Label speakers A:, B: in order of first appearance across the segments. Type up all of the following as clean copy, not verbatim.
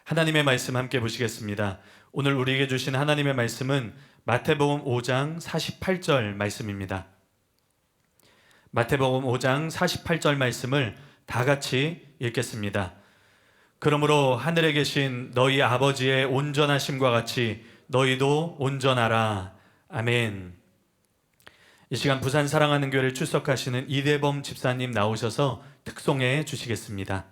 A: 하나님의 말씀 함께 보시겠습니다. 오늘 우리에게 주신 하나님의 말씀은 마태복음 5장 48절 말씀입니다. 마태복음 5장 48절 말씀을 다 같이 읽겠습니다. 그러므로 하늘에 계신 너희 아버지의 온전하심과 같이 너희도 온전하라. 아멘. 이 시간 부산 사랑하는 교회를 출석하시는 이대범 집사님 나오셔서 특송해 주시겠습니다.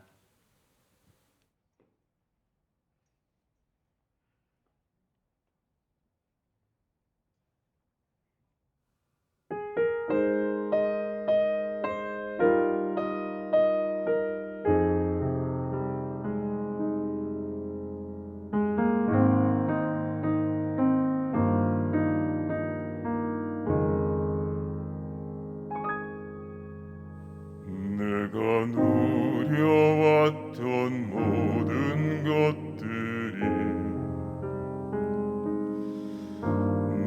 B: 내가 누려왔던 모든 것들이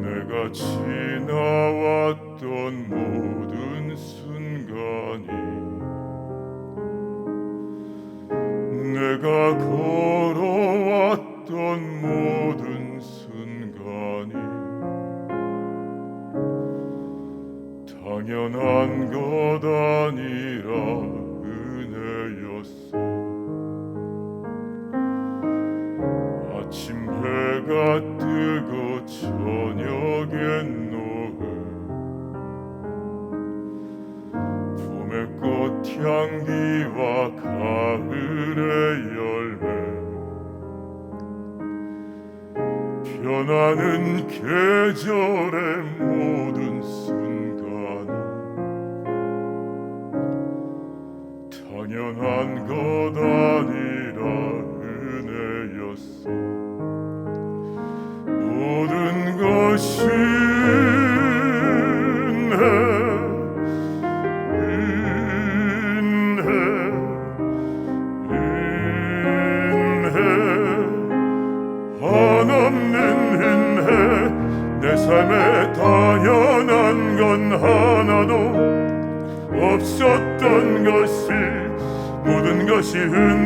B: 내가 지나왔던 모든 순간이 내가 걸어왔던 모든 순간이 당연한 것 아니라 은혜였어. 아침 해가 뜨고 저녁엔 노을, 봄의 꽃향기와 가을의 열매, 변하는 계절의 모든 순간이 당연한 것 아니라 은혜였어. 모든 것이 은혜, 은혜, 한없는 은혜. 내 삶에 당연한 건 하나도 없었던 것이 모든 것이 은혜였어.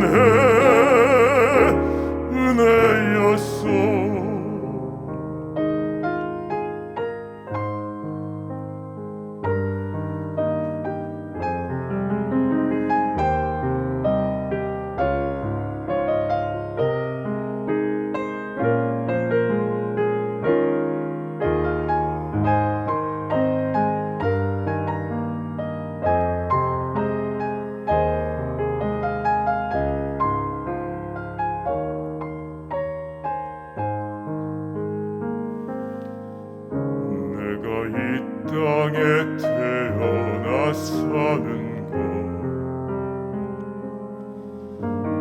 B: 이 땅에 태어나 사는 것,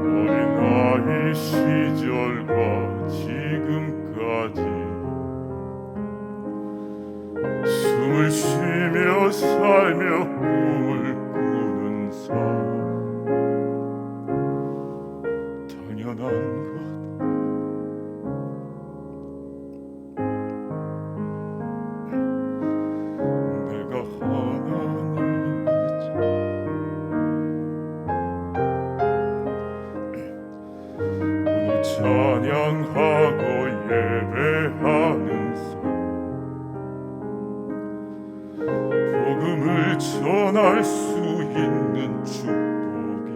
B: 어린아이 시절과 지금까지 숨을 쉬며 살며 꿈을 꾸는 삶, 당연한 것 찬양하고 예배하는 삶, 복음을 전할 수 있는 축복이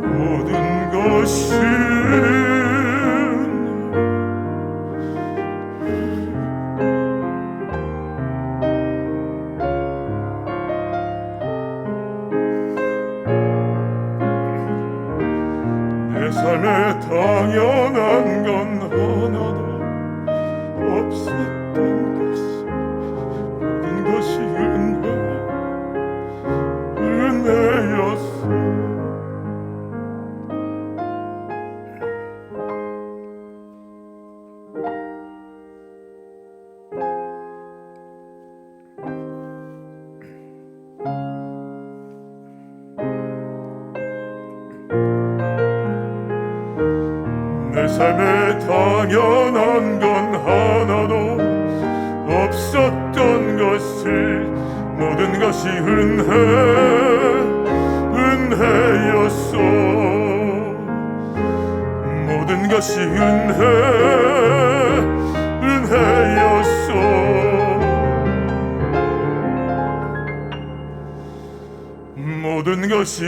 B: 모든 것이 내 삶에 당연한 건 하나도 없었던 것이 모든 것이 은혜였어. 내 삶에 당연한 건 하나도 없었던 모든 것이 은혜였소. 모든 것이 은혜였소. 모든 것이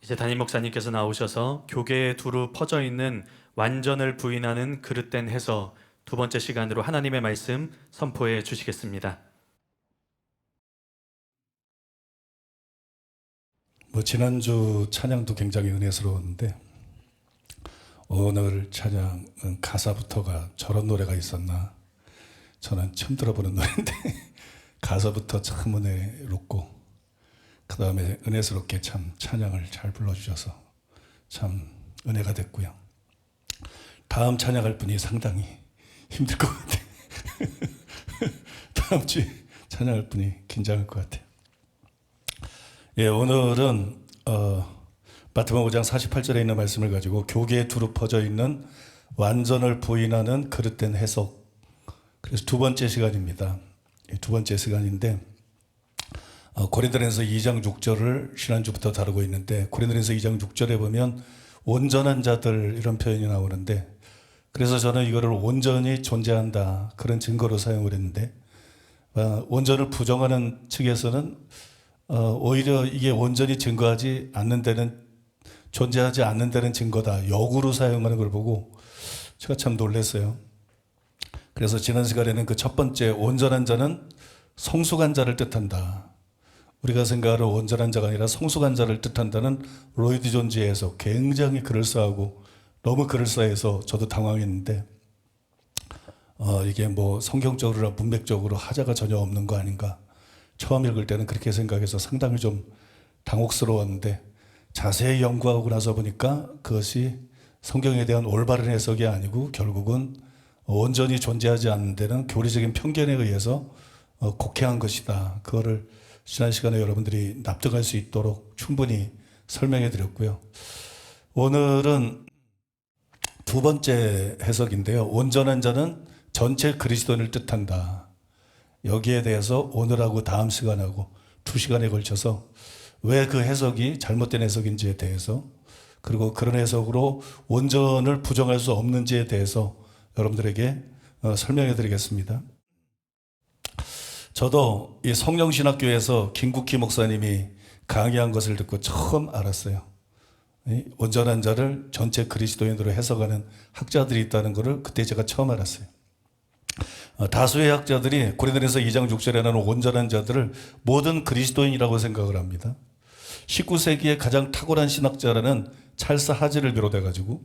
A: 이제 담임 목사님께서 나오셔서 교계에 두루 퍼져 있는 완전을 부인하는 그릇된 해석 두 번째 시간으로 하나님의 말씀 선포해 주시겠습니다.
C: 지난주 찬양도 굉장히 은혜스러웠는데 오늘 찬양은 가사부터가 저런 노래가 있었나, 저는 처음 들어보는 노래인데 가사부터 참 은혜롭고 그 다음에 은혜스럽게 참 찬양을 잘 불러주셔서 참 은혜가 됐고요. 다음 찬양할 분이 상당히 힘들 것 같아요. 다음 주에 찬양할 분이 긴장할 것 같아요. 예, 오늘은 마태복음 5장 48절에 있는 말씀을 가지고 교계에 두루 퍼져 있는 완전을 부인하는 그릇된 해석, 그래서 두 번째 시간입니다. 두 번째 시간인데 고린도전서 2장 6절을 지난주부터 다루고 있는데, 고린도전서 2장 6절에 보면 온전한 자들 이런 표현이 나오는데, 그래서 저는 이거를 온전히 존재한다 그런 증거로 사용을 했는데, 온전을 부정하는 측에서는 오히려 이게 온전히 증거하지 않는 데는, 존재하지 않는 데는 증거다, 역으로 사용하는 걸 보고 제가 참 놀랐어요. 그래서 지난 시간에는 그 첫 번째 온전한 자는 성숙한 자를 뜻한다, 우리가 생각하는 온전한 자가 아니라 성숙한 자를 뜻한다는 로이드 존지의 해석, 굉장히 그럴싸하고 너무 그럴싸해서 저도 당황했는데 이게 뭐 성경적으로나 문맥적으로 하자가 전혀 없는 거 아닌가, 처음 읽을 때는 그렇게 생각해서 상당히 좀 당혹스러웠는데 자세히 연구하고 나서 보니까 그것이 성경에 대한 올바른 해석이 아니고 결국은 온전히 존재하지 않는 데는 교리적인 편견에 의해서 곡해한 것이다. 그거를 지난 시간에 여러분들이 납득할 수 있도록 충분히 설명해 드렸고요. 오늘은 두 번째 해석인데요. 온전한 자는 전체 그리스도인을 뜻한다. 여기에 대해서 오늘하고 다음 시간하고 두 시간에 걸쳐서 왜 그 해석이 잘못된 해석인지에 대해서, 그리고 그런 해석으로 온전을 부정할 수 없는지에 대해서 여러분들에게 설명해 드리겠습니다. 저도 이 성령신학교에서 김국희 목사님이 강의한 것을 듣고 처음 알았어요. 온전한 자를 전체 그리스도인으로 해석하는 학자들이 있다는 것을 그때 제가 처음 알았어요. 다수의 학자들이 고린도전서 2장 6절에 나오는 온전한 자들을 모든 그리스도인이라고 생각을 합니다. 19세기의 가장 탁월한 신학자라는 찰스 하지를 비롯해 가지고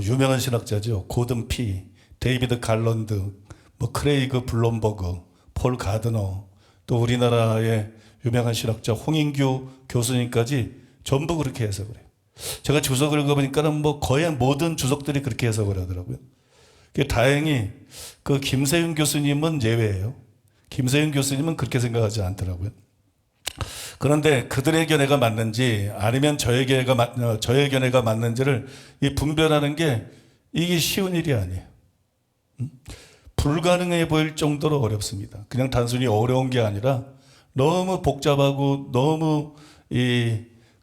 C: 유명한 신학자죠. 고든 피, 데이비드 갈런드, 크레이그 블롬버그, 폴 가드너, 또 우리나라의 유명한 신학자 홍인규 교수님까지 전부 그렇게 해석을 해요. 제가 주석을 읽어보니까는 거의 모든 주석들이 그렇게 해석을 하더라고요. 다행히 그 김세윤 교수님은 예외예요. 김세윤 교수님은 그렇게 생각하지 않더라고요. 그런데 그들의 견해가 맞는지 아니면 저의 견해가 맞는지를 이 분별하는 게 이게 쉬운 일이 아니에요. 불가능해 보일 정도로 어렵습니다. 그냥 단순히 어려운 게 아니라 너무 복잡하고 너무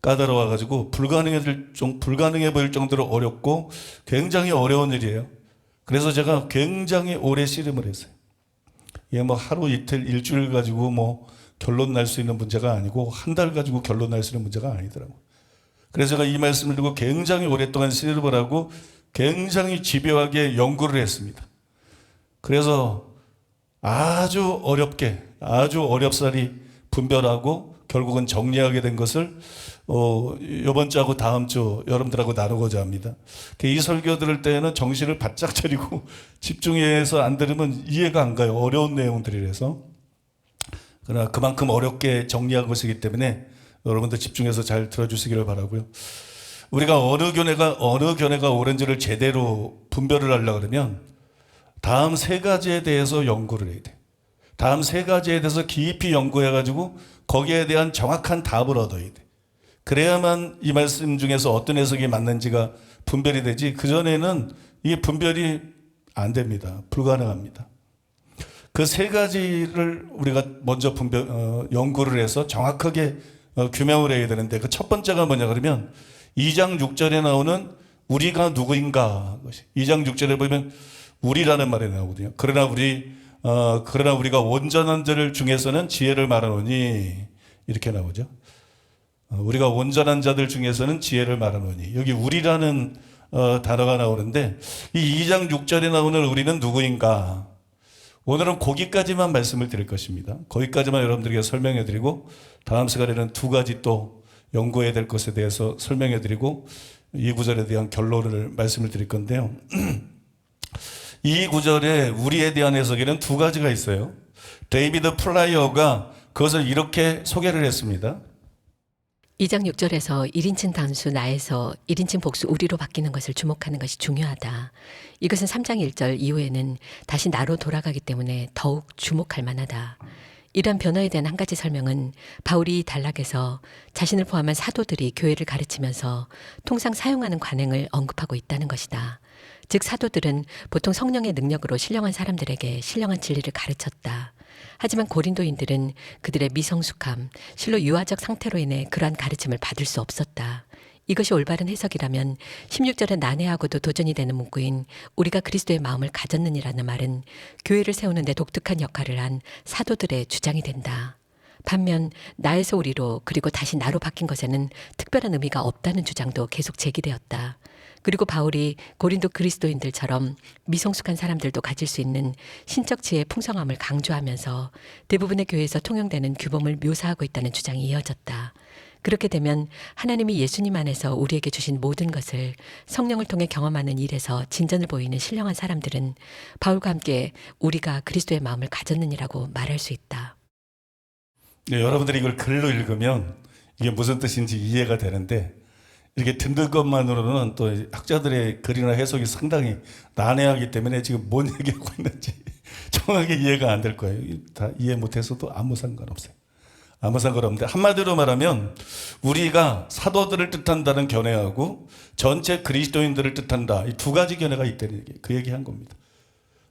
C: 까다로워가지고 불가능해 보일 정도로 어렵고 굉장히 어려운 일이에요. 그래서 제가 굉장히 오래 씨름을 했어요. 이게 하루 이틀 일주일 가지고 결론 날 수 있는 문제가 아니고 한 달 가지고 결론 날 수 있는 문제가 아니더라고요. 그래서 제가 이 말씀을 듣고 굉장히 오랫동안 씨름을 하고 굉장히 집요하게 연구를 했습니다. 그래서 아주 어렵게, 아주 어렵사리 분별하고 결국은 정리하게 된 것을 이번 주하고 다음 주 여러분들하고 나누고자 합니다. 이 설교 들을 때는 정신을 바짝 차리고 집중해서 안 들으면 이해가 안 가요. 어려운 내용들이라서. 그러나 그만큼 어렵게 정리한 것이기 때문에 여러분들 집중해서 잘 들어주시기를 바라고요. 우리가 어느 견해가 옳은지를 제대로 분별을 하려고 그러면 다음 세 가지에 대해서 연구를 해야 돼. 다음 세 가지에 대해서 깊이 연구해가지고 거기에 대한 정확한 답을 얻어야 돼. 그래야만 이 말씀 중에서 어떤 해석이 맞는지가 분별이 되지, 그전에는 이게 분별이 안 됩니다. 불가능합니다. 그 세 가지를 우리가 먼저 연구를 해서 정확하게 규명을 해야 되는데, 그 첫 번째가 뭐냐 그러면 2장 6절에 나오는 우리가 누구인가. 2장 6절에 보면 우리라는 말이 나오거든요. 그러나 우리가 온전한 자들 중에서는 지혜를 말하노니, 이렇게 나오죠. 우리가 온전한 자들 중에서는 지혜를 말하노니, 여기 우리라는 단어가 나오는데, 이 2장 6절에 나오는 우리는 누구인가. 오늘은 거기까지만 말씀을 드릴 것입니다. 거기까지만 여러분들에게 설명해 드리고, 다음 시간에는 두 가지 또 연구해야 될 것에 대해서 설명해 드리고, 이 구절에 대한 결론을 말씀을 드릴 건데요. 이 구절에 우리에 대한 해석에는 두 가지가 있어요. 데이비드 플라이어가 그것을 이렇게 소개를 했습니다.
D: 2장 6절에서 1인칭 단수 나에서 1인칭 복수 우리로 바뀌는 것을 주목하는 것이 중요하다. 이것은 3장 1절 이후에는 다시 나로 돌아가기 때문에 더욱 주목할 만하다. 이러한 변화에 대한 한 가지 설명은 바울이 단락에서 자신을 포함한 사도들이 교회를 가르치면서 통상 사용하는 관행을 언급하고 있다는 것이다. 즉 사도들은 보통 성령의 능력으로 신령한 사람들에게 신령한 진리를 가르쳤다. 하지만 고린도인들은 그들의 미성숙함, 실로 유아적 상태로 인해 그러한 가르침을 받을 수 없었다. 이것이 올바른 해석이라면 16절에 난해하고도 도전이 되는 문구인 우리가 그리스도의 마음을 가졌느니라는 말은 교회를 세우는 데 독특한 역할을 한 사도들의 주장이 된다. 반면 나에서 우리로 그리고 다시 나로 바뀐 것에는 특별한 의미가 없다는 주장도 계속 제기되었다. 그리고 바울이 고린도 그리스도인들처럼 미성숙한 사람들도 가질 수 있는 신적 지혜의 풍성함을 강조하면서 대부분의 교회에서 통용되는 규범을 묘사하고 있다는 주장이 이어졌다. 그렇게 되면 하나님이 예수님 안에서 우리에게 주신 모든 것을 성령을 통해 경험하는 일에서 진전을 보이는 신령한 사람들은 바울과 함께 우리가 그리스도의 마음을 가졌느니라고 말할 수 있다.
C: 네, 여러분들이 이걸 글로 읽으면 이게 무슨 뜻인지 이해가 되는데, 이렇게 듣는 것만으로는 또 학자들의 글이나 해석이 상당히 난해하기 때문에 지금 뭔 얘기하고 있는지 정확하게 이해가 안 될 거예요. 다 이해 못해서도 아무 상관없어요. 아무 상관없는데, 한마디로 말하면 우리가 사도들을 뜻한다는 견해하고 전체 그리스도인들을 뜻한다, 이 두 가지 견해가 있다는 얘기, 그 얘기한 겁니다.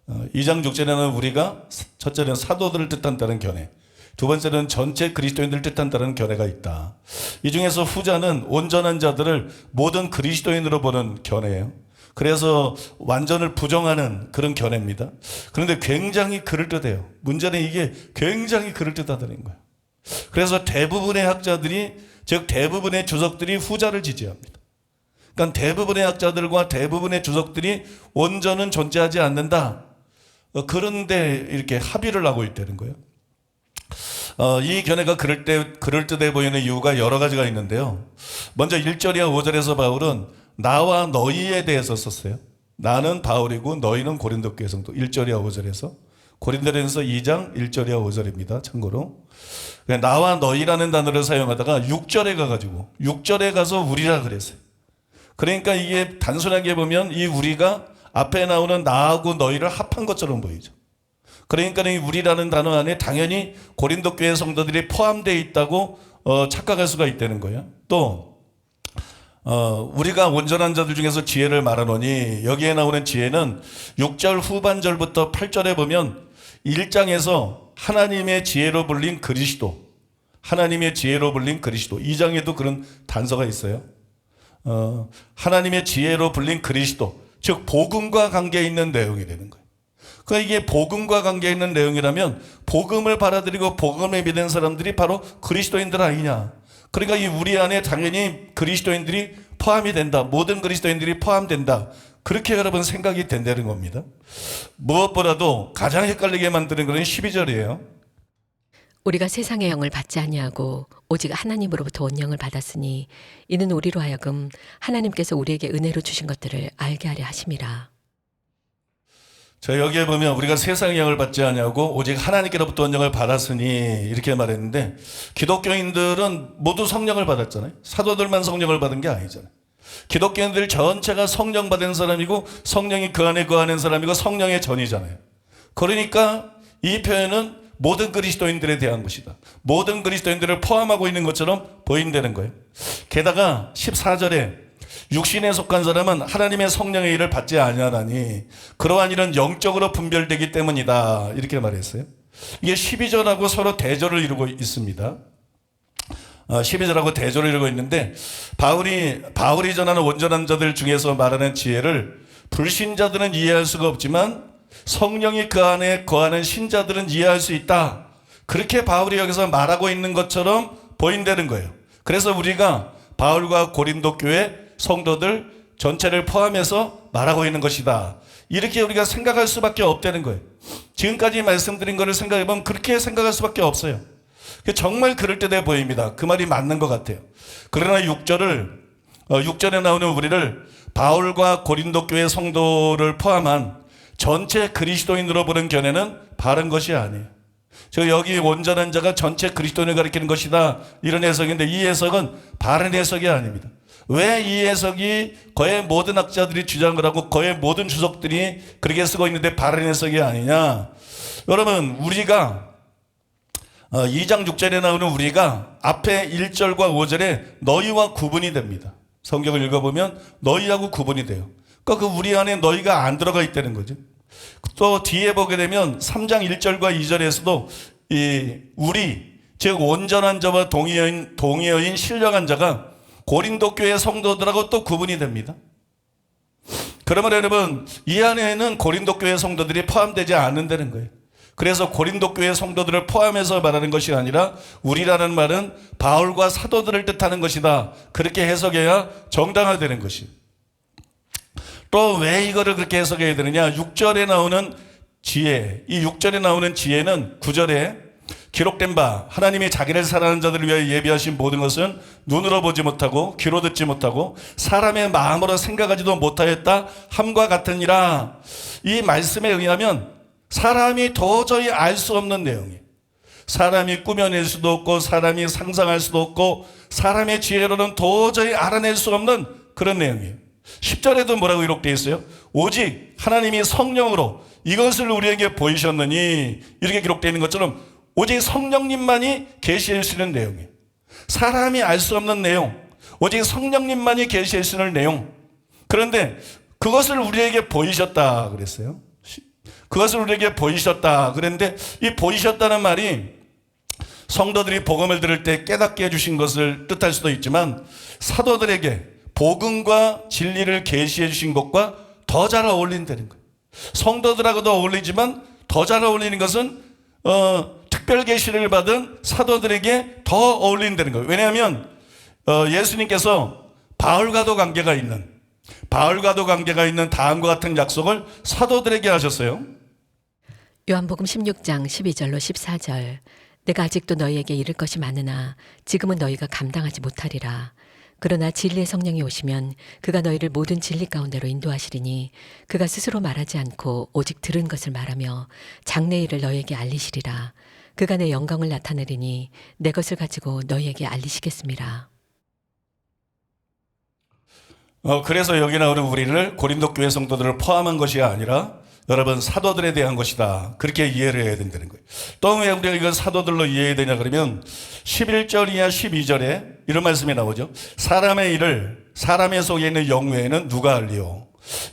C: 2장 6절에는 우리가 첫째는 사도들을 뜻한다는 견해, 두 번째는 전체 그리스도인들을 뜻한다는 견해가 있다. 이 중에서 후자는 온전한 자들을 모든 그리스도인으로 보는 견해예요. 그래서 완전을 부정하는 그런 견해입니다. 그런데 굉장히 그럴듯해요. 문제는 이게 굉장히 그럴듯하다는 거예요. 그래서 대부분의 학자들이, 즉 대부분의 주석들이 후자를 지지합니다. 그러니까 대부분의 학자들과 대부분의 주석들이 온전은 존재하지 않는다. 그런데 이렇게 합의를 하고 있다는 거예요. 이 견해가 그럴듯해 보이는 이유가 여러 가지가 있는데요. 먼저 1절이와 5절에서 바울은 나와 너희에 대해서 썼어요. 나는 바울이고 너희는 고린도 교회 성도. 1절이와 5절에서. 고린도전서 2장 1절이와 5절입니다. 참고로. 나와 너희라는 단어를 사용하다가 6절에 가가지고 6절에 가서 우리라 그랬어요. 그러니까 이게 단순하게 보면 이 우리가 앞에 나오는 나하고 너희를 합한 것처럼 보이죠. 그러니까 이 우리라는 단어 안에 당연히 고린도 교회 성도들이 포함되어 있다고 착각할 수가 있다는 거예요. 또 우리가 온전한 자들 중에서 지혜를 말하노니, 여기에 나오는 지혜는 6절 후반절부터 8절에 보면 1장에서 하나님의 지혜로 불린 그리스도, 하나님의 지혜로 불린 그리스도, 2장에도 그런 단서가 있어요. 하나님의 지혜로 불린 그리스도, 즉 복음과 관계 있는 내용이 되는 거예요. 그러니까 이게 복음과 관계 있는 내용이라면 복음을 받아들이고 복음을 믿는 사람들이 바로 그리스도인들 아니냐. 그러니까 이 우리 안에 당연히 그리스도인들이 포함이 된다. 모든 그리스도인들이 포함된다. 그렇게 여러분 생각이 된다는 겁니다. 무엇보다도 가장 헷갈리게 만드는 것은 12절이에요.
D: 우리가 세상의 영을 받지 아니하고 오직 하나님으로부터 온 영을 받았으니 이는 우리로 하여금 하나님께서 우리에게 은혜로 주신 것들을 알게 하려 하심이라.
C: 저 여기에 보면 우리가 세상의 영을 받지 아니하고 오직 하나님께로부터 온 영을 받았으니 이렇게 말했는데, 기독교인들은 모두 성령을 받았잖아요. 사도들만 성령을 받은 게 아니잖아요. 기독교인들 전체가 성령 받은 사람이고 성령이 그 안에 거하는 사람이고 성령의 전이잖아요. 그러니까 이 표현은 모든 그리스도인들에 대한 것이다. 모든 그리스도인들을 포함하고 있는 것처럼 보인다는 거예요. 게다가 14절에 육신에 속한 사람은 하나님의 성령의 일을 받지 아니하나니 그러한 일은 영적으로 분별되기 때문이다. 이렇게 말했어요. 이게 12절하고 서로 대조를 이루고 있습니다. 12절하고 대조를 이루고 있는데, 바울이 전하는 온전한 자들 중에서 말하는 지혜를 불신자들은 이해할 수가 없지만 성령이 그 안에 거하는 신자들은 이해할 수 있다. 그렇게 바울이 여기서 말하고 있는 것처럼 보인다는 거예요. 그래서 우리가 바울과 고린도 교회 성도들 전체를 포함해서 말하고 있는 것이다. 이렇게 우리가 생각할 수밖에 없다는 거예요. 지금까지 말씀드린 것을 생각해보면 그렇게 생각할 수밖에 없어요. 정말 그럴듯해 보입니다. 그 말이 맞는 것 같아요. 그러나 6절에 나오는 우리를 바울과 고린도 교회 성도를 포함한 전체 그리스도인으로 보는 견해는 바른 것이 아니에요. 여기 온전한 자가 전체 그리스도인을 가리키는 것이다, 이런 해석인데 이 해석은 바른 해석이 아닙니다. 왜 이 해석이 거의 모든 학자들이 주장을 하고 거의 모든 주석들이 그렇게 쓰고 있는데 바른 해석이 아니냐? 여러분, 우리가 2장 6절에 나오는 우리가 앞에 1절과 5절에 너희와 구분이 됩니다. 성경을 읽어보면 너희하고 구분이 돼요. 그러니까 그 우리 안에 너희가 안 들어가 있다는 거죠. 또 뒤에 보게 되면 3장 1절과 2절에서도 이 우리, 즉 온전한 자와 동의어인 신령한 자가 고린도 교회 성도들하고 또 구분이 됩니다. 그러면 여러분, 이 안에는 고린도 교회 성도들이 포함되지 않는다는 거예요. 그래서 고린도 교회 성도들을 포함해서 말하는 것이 아니라 우리라는 말은 바울과 사도들을 뜻하는 것이다. 그렇게 해석해야 정당화되는 것이에요. 또 왜 이거를 그렇게 해석해야 되느냐? 6절에 나오는 지혜, 이 6절에 나오는 지혜는 9절에 기록된 바 하나님이 자기를 사랑하는 자들을 위하여 예비하신 모든 것은 눈으로 보지 못하고 귀로 듣지 못하고 사람의 마음으로 생각하지도 못하였다 함과 같으니라. 이 말씀에 의하면 사람이 도저히 알 수 없는 내용이에요. 사람이 꾸며낼 수도 없고 사람이 상상할 수도 없고 사람의 지혜로는 도저히 알아낼 수 없는 그런 내용이에요. 10절에도 뭐라고 기록되어 있어요? 오직 하나님이 성령으로 이것을 우리에게 보이셨느니, 이렇게 기록되어 있는 것처럼 오직 성령님만이 계시할 수 있는 내용이에요. 사람이 알 수 없는 내용, 오직 성령님만이 계시할 수 있는 내용. 그런데 그것을 우리에게 보이셨다 그랬어요. 그것을 우리에게 보이셨다 그랬는데, 이 보이셨다는 말이 성도들이 복음을 들을 때 깨닫게 해주신 것을 뜻할 수도 있지만 사도들에게 복음과 진리를 계시해 주신 것과 더 잘 어울린다는 거예요. 성도들하고도 어울리지만 더 잘 어울리는 것은 특별 계시를 받은 사도들에게 더 어울린다는 거예요. 왜냐하면 예수님께서 바울과도 관계가 있는 다음과 같은 약속을 사도들에게 하셨어요.
D: 요한복음 16장 12절로 14절. 내가 아직도 너희에게 이를 것이 많으나 지금은 너희가 감당하지 못하리라. 그러나 진리의 성령이 오시면 그가 너희를 모든 진리 가운데로 인도하시리니 그가 스스로 말하지 않고 오직 들은 것을 말하며 장래 일을 너희에게 알리시리라. 그가 내 영광을 나타내리니 내 것을 가지고 너희에게 알리시겠습니다.
C: 그래서 여기 나오는 우리를 고린도 교회 성도들을 포함한 것이 아니라 여러분 사도들에 대한 것이다. 그렇게 이해를 해야 된다는 거예요. 또 왜 우리가 이걸 사도들로 이해해야 되냐 그러면 11절 이하 12절에 이런 말씀이 나오죠. 사람의 일을 사람의 속에 있는 영 외에는 누가 알리요?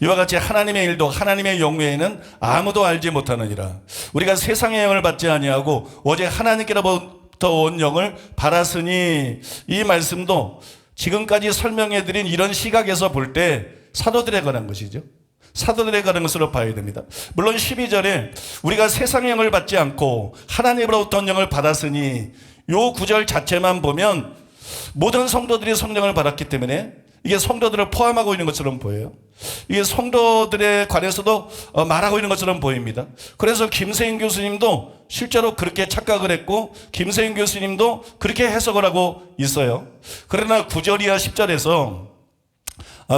C: 이와 같이 하나님의 일도 하나님의 영 외에는 아무도 알지 못하느니라. 우리가 세상의 영을 받지 아니하고 오직 하나님께로부터 온 영을 받았으니, 이 말씀도 지금까지 설명해드린 이런 시각에서 볼 때 사도들에 관한 것이죠. 사도들에 관한 것으로 봐야 됩니다. 물론 12절에 우리가 세상의 영을 받지 않고 하나님으로부터 온 영을 받았으니, 요 구절 자체만 보면 모든 성도들이 성령을 받았기 때문에 이게 성도들을 포함하고 있는 것처럼 보여요. 이게 성도들에 관해서도 말하고 있는 것처럼 보입니다. 그래서 김세인 교수님도 실제로 그렇게 착각을 했고 김세인 교수님도 그렇게 해석을 하고 있어요. 그러나 9절이야 10절에서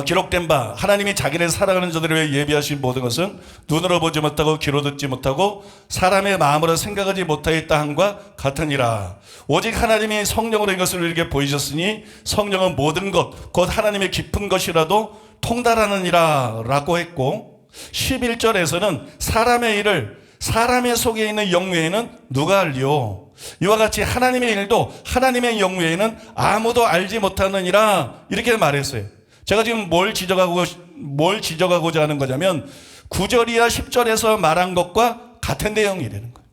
C: 기록된 바 하나님이 자기를 사랑하는 자들을 위해 예비하신 모든 것은 눈으로 보지 못하고 귀로 듣지 못하고 사람의 마음으로 생각하지 못하였다 함과 같으니라. 오직 하나님이 성령으로 이것을 우리에게 보이셨으니 성령은 모든 것 곧 하나님의 깊은 것이라도 통달하느니라 라고 했고 11절에서는 사람의 일을 사람의 속에 있는 영 외에는 누가 알리오. 이와 같이 하나님의 일도 하나님의 영 외에는 아무도 알지 못하느니라 이렇게 말했어요. 제가 지금 뭘 지적하고자 하는 거냐면 9절이야 10절에서 말한 것과 같은 내용이라는 거예요.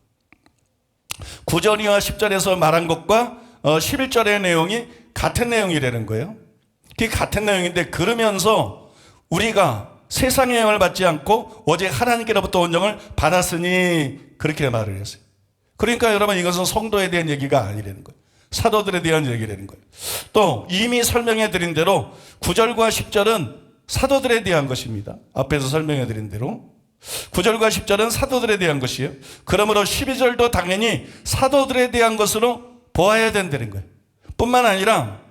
C: 9절이와 10절에서 말한 것과 11절의 내용이 같은 내용이라는 거예요. 그게 같은 내용인데 그러면서 우리가 세상의 영을 받지 않고 오직 하나님께로부터 온 영을 받았으니 그렇게 말을 했어요. 그러니까 여러분 이것은 성도에 대한 얘기가 아니라는 거예요. 사도들에 대한 얘기라는 거예요. 또 이미 설명해 드린 대로 9절과 10절은 사도들에 대한 것입니다. 앞에서 설명해 드린 대로 9절과 10절은 사도들에 대한 것이에요. 그러므로 12절도 당연히 사도들에 대한 것으로 보아야 된다는 거예요. 뿐만 아니라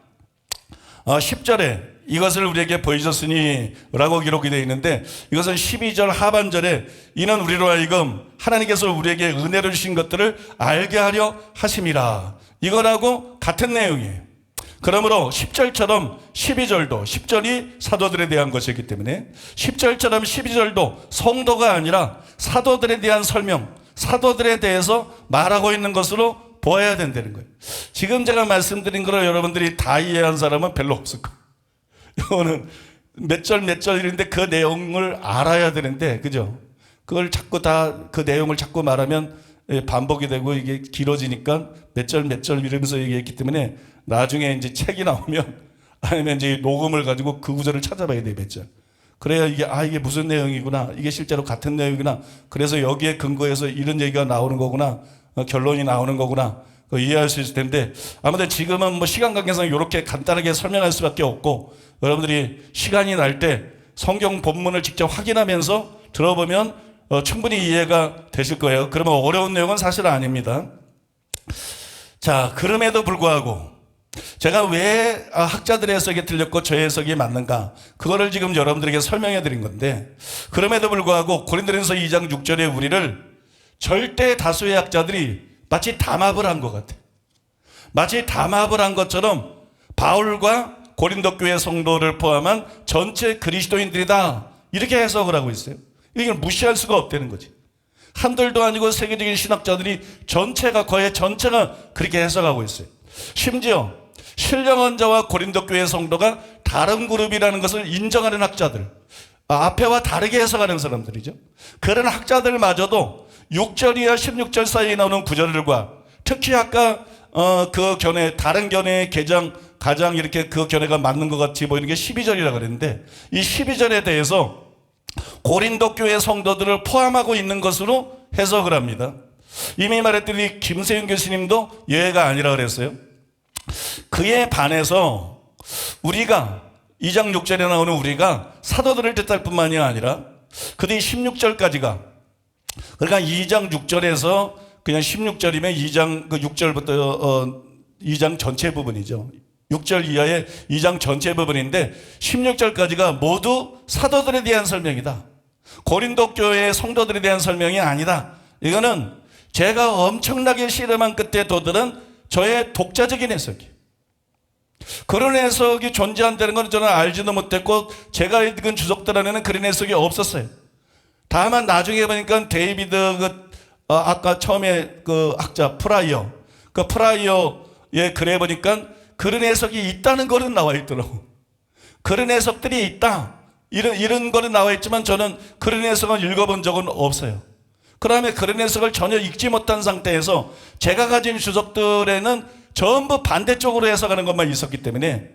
C: 10절에 이것을 우리에게 보이셨으니 라고 기록이 되어 있는데 이것은 12절 하반절에 이는 우리로 하여금 하나님께서 우리에게 은혜를 주신 것들을 알게 하려 하심이라. 이거라고 같은 내용이에요. 그러므로 10절처럼 12절도 10절이 사도들에 대한 것이기 때문에 10절처럼 12절도 성도가 아니라 사도들에 대한 설명, 사도들에 대해서 말하고 있는 것으로 보아야 된다는 거예요. 지금 제가 말씀드린 거를 여러분들이 다 이해한 사람은 별로 없을 거예요. 이거는 몇 절인데 그 내용을 알아야 되는데, 그죠? 그걸 자꾸 그 내용을 자꾸 말하면 반복이 되고 이게 길어지니까 몇 절 이러면서 얘기했기 때문에 나중에 이제 책이 나오면 아니면 이제 녹음을 가지고 그 구절을 찾아봐야 돼요, 몇 절. 그래야 이게 무슨 내용이구나. 이게 실제로 같은 내용이구나. 그래서 여기에 근거해서 이런 얘기가 나오는 거구나. 결론이 나오는 거구나. 이해할 수 있을 텐데 아무튼 지금은 뭐 시간 관계상 이렇게 간단하게 설명할 수밖에 없고 여러분들이 시간이 날 때 성경 본문을 직접 확인하면서 들어보면 충분히 이해가 되실 거예요. 그러면 어려운 내용은 사실 아닙니다. 자, 그럼에도 불구하고 제가 왜 학자들의 해석이 틀렸고 저의 해석이 맞는가 그거를 지금 여러분들에게 설명해 드린 건데 그럼에도 불구하고 고린도전서 2장 6절에 우리를 절대 다수의 학자들이 마치 담합을 한 것 같아요. 마치 담합을 한 것처럼 바울과 고린도 교회 성도를 포함한 전체 그리스도인들이다 이렇게 해석을 하고 있어요. 이걸 무시할 수가 없다는 거지. 한둘도 아니고 세계적인 신학자들이 거의 전체가 그렇게 해석하고 있어요. 심지어 신령한 자와 고린도 교회 성도가 다른 그룹이라는 것을 인정하는 학자들, 앞에와 다르게 해석하는 사람들이죠. 그런 학자들마저도 6절이야 16절 사이에 나오는 구절들과 특히 아까 그 견해, 다른 견해의 가장 이렇게 그 견해가 맞는 것 같이 보이는 게 12절이라고 그랬는데 이 12절에 대해서 고린도 교회 성도들을 포함하고 있는 것으로 해석을 합니다. 이미 말했더니 김세윤 교수님도 예외가 아니라 그랬어요. 그에 반해서 우리가 2장 6절에 나오는 우리가 사도들을 뜻할 뿐만이 아니라 그 뒤 16절까지가 그러니까 2장 6절에서 그냥 16절이면 2장 6절부터 2장 전체 부분이죠. 6절 이하의 2장 전체 부분인데 16절까지가 모두 사도들에 대한 설명이다. 고린도 교회의 성도들에 대한 설명이 아니다. 이거는 제가 엄청나게 씨름한 끝에 도들은 저의 독자적인 해석이에요. 그런 해석이 존재한다는 건 저는 알지도 못했고 제가 읽은 주석들 안에는 그런 해석이 없었어요. 다만 나중에 보니까 데이비드 아까 처음에 그 학자 프라이어 그 프라이어의 글에 보니까 그런 해석이 있다는 거는 나와 있더라고. 그런 해석들이 있다. 이런 거는 나와 있지만 저는 그런 해석을 읽어본 적은 없어요. 그다음에 그런 해석을 전혀 읽지 못한 상태에서 제가 가진 주석들에는 전부 반대쪽으로 해석하는 것만 있었기 때문에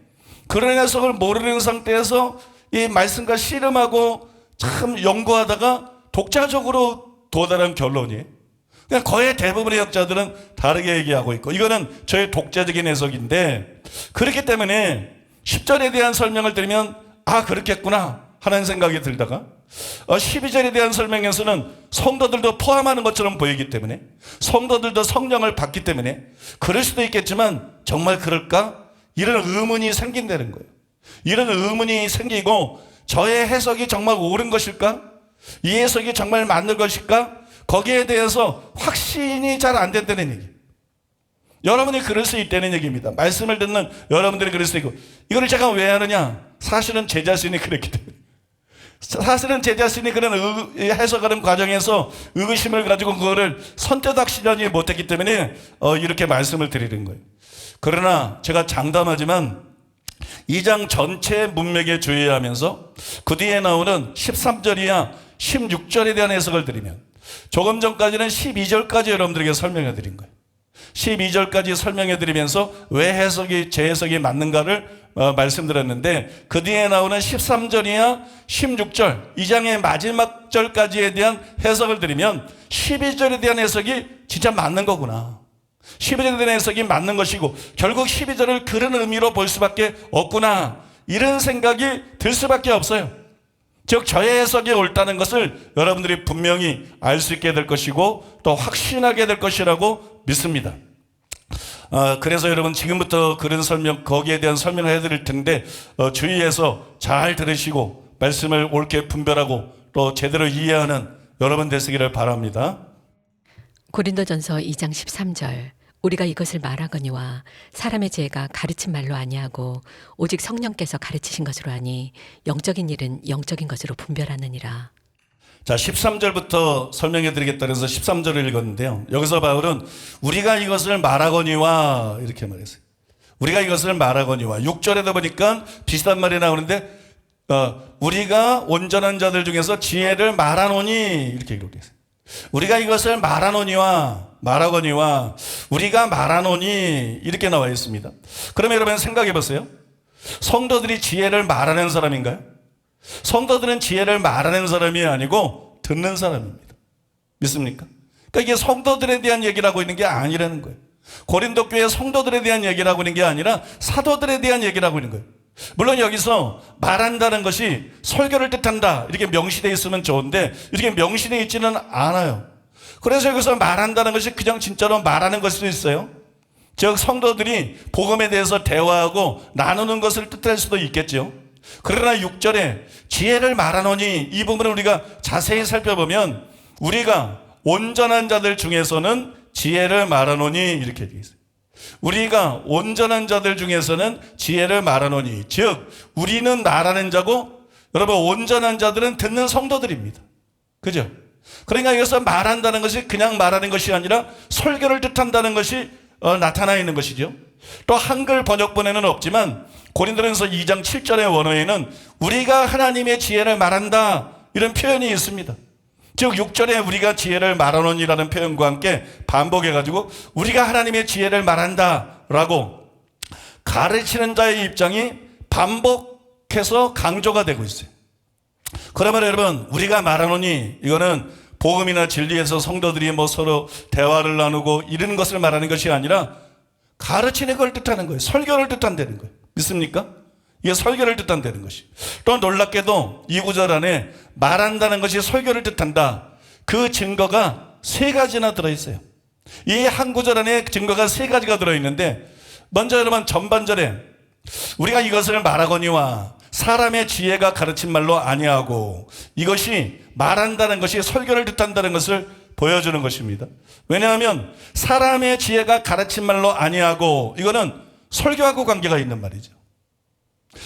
C: 그런 해석을 모르는 상태에서 이 말씀과 씨름하고 참 연구하다가 독자적으로 도달한 결론이에요. 그냥 거의 대부분의 학자들은 다르게 얘기하고 있고 이거는 저의 독자적인 해석인데 그렇기 때문에 10절에 대한 설명을 들으면 아 그렇겠구나 하는 생각이 들다가 12절에 대한 설명에서는 성도들도 포함하는 것처럼 보이기 때문에 성도들도 성령을 받기 때문에 그럴 수도 있겠지만 정말 그럴까? 이런 의문이 생긴다는 거예요. 이런 의문이 생기고 저의 해석이 정말 옳은 것일까? 이 해석이 정말 맞는 것일까? 거기에 대해서 확신이 잘 안 된다는 얘기. 여러분이 그럴 수 있다는 얘기입니다. 말씀을 듣는 여러분들이 그럴 수 있고 이거를 제가 왜 하느냐? 사실은 제 자신이 그랬기 때문에 사실은 제 자신이 그런 해석하는 과정에서 의구심을 가지고 그거를 선뜻 확실하지 못했기 때문에 이렇게 말씀을 드리는 거예요. 그러나 제가 장담하지만 2장 전체 문맥에 주의하면서 그 뒤에 나오는 13절이야 16절에 대한 해석을 드리면 조금 전까지는 12절까지 여러분들에게 설명해 드린 거예요. 12절까지 설명해 드리면서 왜 제 해석이 맞는가를 말씀드렸는데 그 뒤에 나오는 13절이야 16절 2장의 마지막 절까지에 대한 해석을 드리면 12절에 대한 해석이 진짜 맞는 거구나. 12절에 대한 해석이 맞는 것이고 결국 12절을 그런 의미로 볼 수밖에 없구나. 이런 생각이 들 수밖에 없어요. 즉 저의 해석이 옳다는 것을 여러분들이 분명히 알 수 있게 될 것이고 또 확신하게 될 것이라고 믿습니다. 그래서 여러분 지금부터 그런 설명 거기에 대한 설명을 해드릴 텐데 주의해서 잘 들으시고 말씀을 옳게 분별하고 또 제대로 이해하는 여러분 되시기를 바랍니다.
D: 고린도전서 2장 13절 우리가 이것을 말하거니와 사람의 지혜가 가르친 말로 아니하고 오직 성령께서 가르치신 것으로 하니 영적인 일은 영적인 것으로 분별하느니라.
C: 자 13절부터 설명해 드리겠다 그래서 13절을 읽었는데요. 여기서 바울은 우리가 이것을 말하거니와 이렇게 말했어요. 우리가 이것을 말하거니와 6절에도 보니까 비슷한 말이 나오는데 우리가 온전한 자들 중에서 지혜를 말하노니 이렇게 기록했어요. 우리가 이것을 말하거니와 우리가 말하노니 이렇게 나와 있습니다. 그러면 여러분 생각해 보세요. 성도들이 지혜를 말하는 사람인가요? 성도들은 지혜를 말하는 사람이 아니고 듣는 사람입니다. 믿습니까? 그러니까 이게 성도들에 대한 얘기를 하고 있는 게 아니라는 거예요. 고린도 교회 성도들에 대한 얘기를 하고 있는 게 아니라 사도들에 대한 얘기를 하고 있는 거예요. 물론 여기서 말한다는 것이 설교를 뜻한다 이렇게 명시되어 있으면 좋은데 이렇게 명시되어 있지는 않아요. 그래서 여기서 말한다는 것이 그냥 진짜로 말하는 것일 수도 있어요. 즉 성도들이 복음에 대해서 대화하고 나누는 것을 뜻할 수도 있겠죠. 그러나 6절에 지혜를 말하노니 이 부분을 우리가 자세히 살펴보면 우리가 온전한 자들 중에서는 지혜를 말하노니 이렇게 되어 있어요. 우리가 온전한 자들 중에서는 지혜를 말하노니 즉 우리는 말하는 자고 여러분 온전한 자들은 듣는 성도들입니다. 그죠? 그러니까 여기서 말한다는 것이 그냥 말하는 것이 아니라 설교를 뜻한다는 것이 나타나 있는 것이죠. 또 한글 번역본에는 없지만 고린도전서 2장 7절의 원어에는 우리가 하나님의 지혜를 말한다 이런 표현이 있습니다. 즉 6절에 우리가 지혜를 말하노니라는 표현과 함께 반복해가지고 우리가 하나님의 지혜를 말한다라고 가르치는 자의 입장이 반복해서 강조가 되고 있어요. 그러면 여러분 우리가 말하노니 이거는 복음이나 진리에서 성도들이 서로 대화를 나누고 이런 것을 말하는 것이 아니라 가르치는 걸 뜻하는 거예요. 설교를 뜻한다는 거예요. 믿습니까? 이게 설교를 뜻한다는 것이. 또 놀랍게도 이 구절 안에 말한다는 것이 설교를 뜻한다. 그 증거가 3가지나 들어있어요. 이 한 구절 안에 증거가 3가지가 들어있는데 먼저 여러분 전반절에 우리가 이것을 말하거니와 사람의 지혜가 가르친 말로 아니하고 이것이 말한다는 것이 설교를 뜻한다는 것을 보여주는 것입니다. 왜냐하면 사람의 지혜가 가르친 말로 아니하고 이거는 설교하고 관계가 있는 말이죠.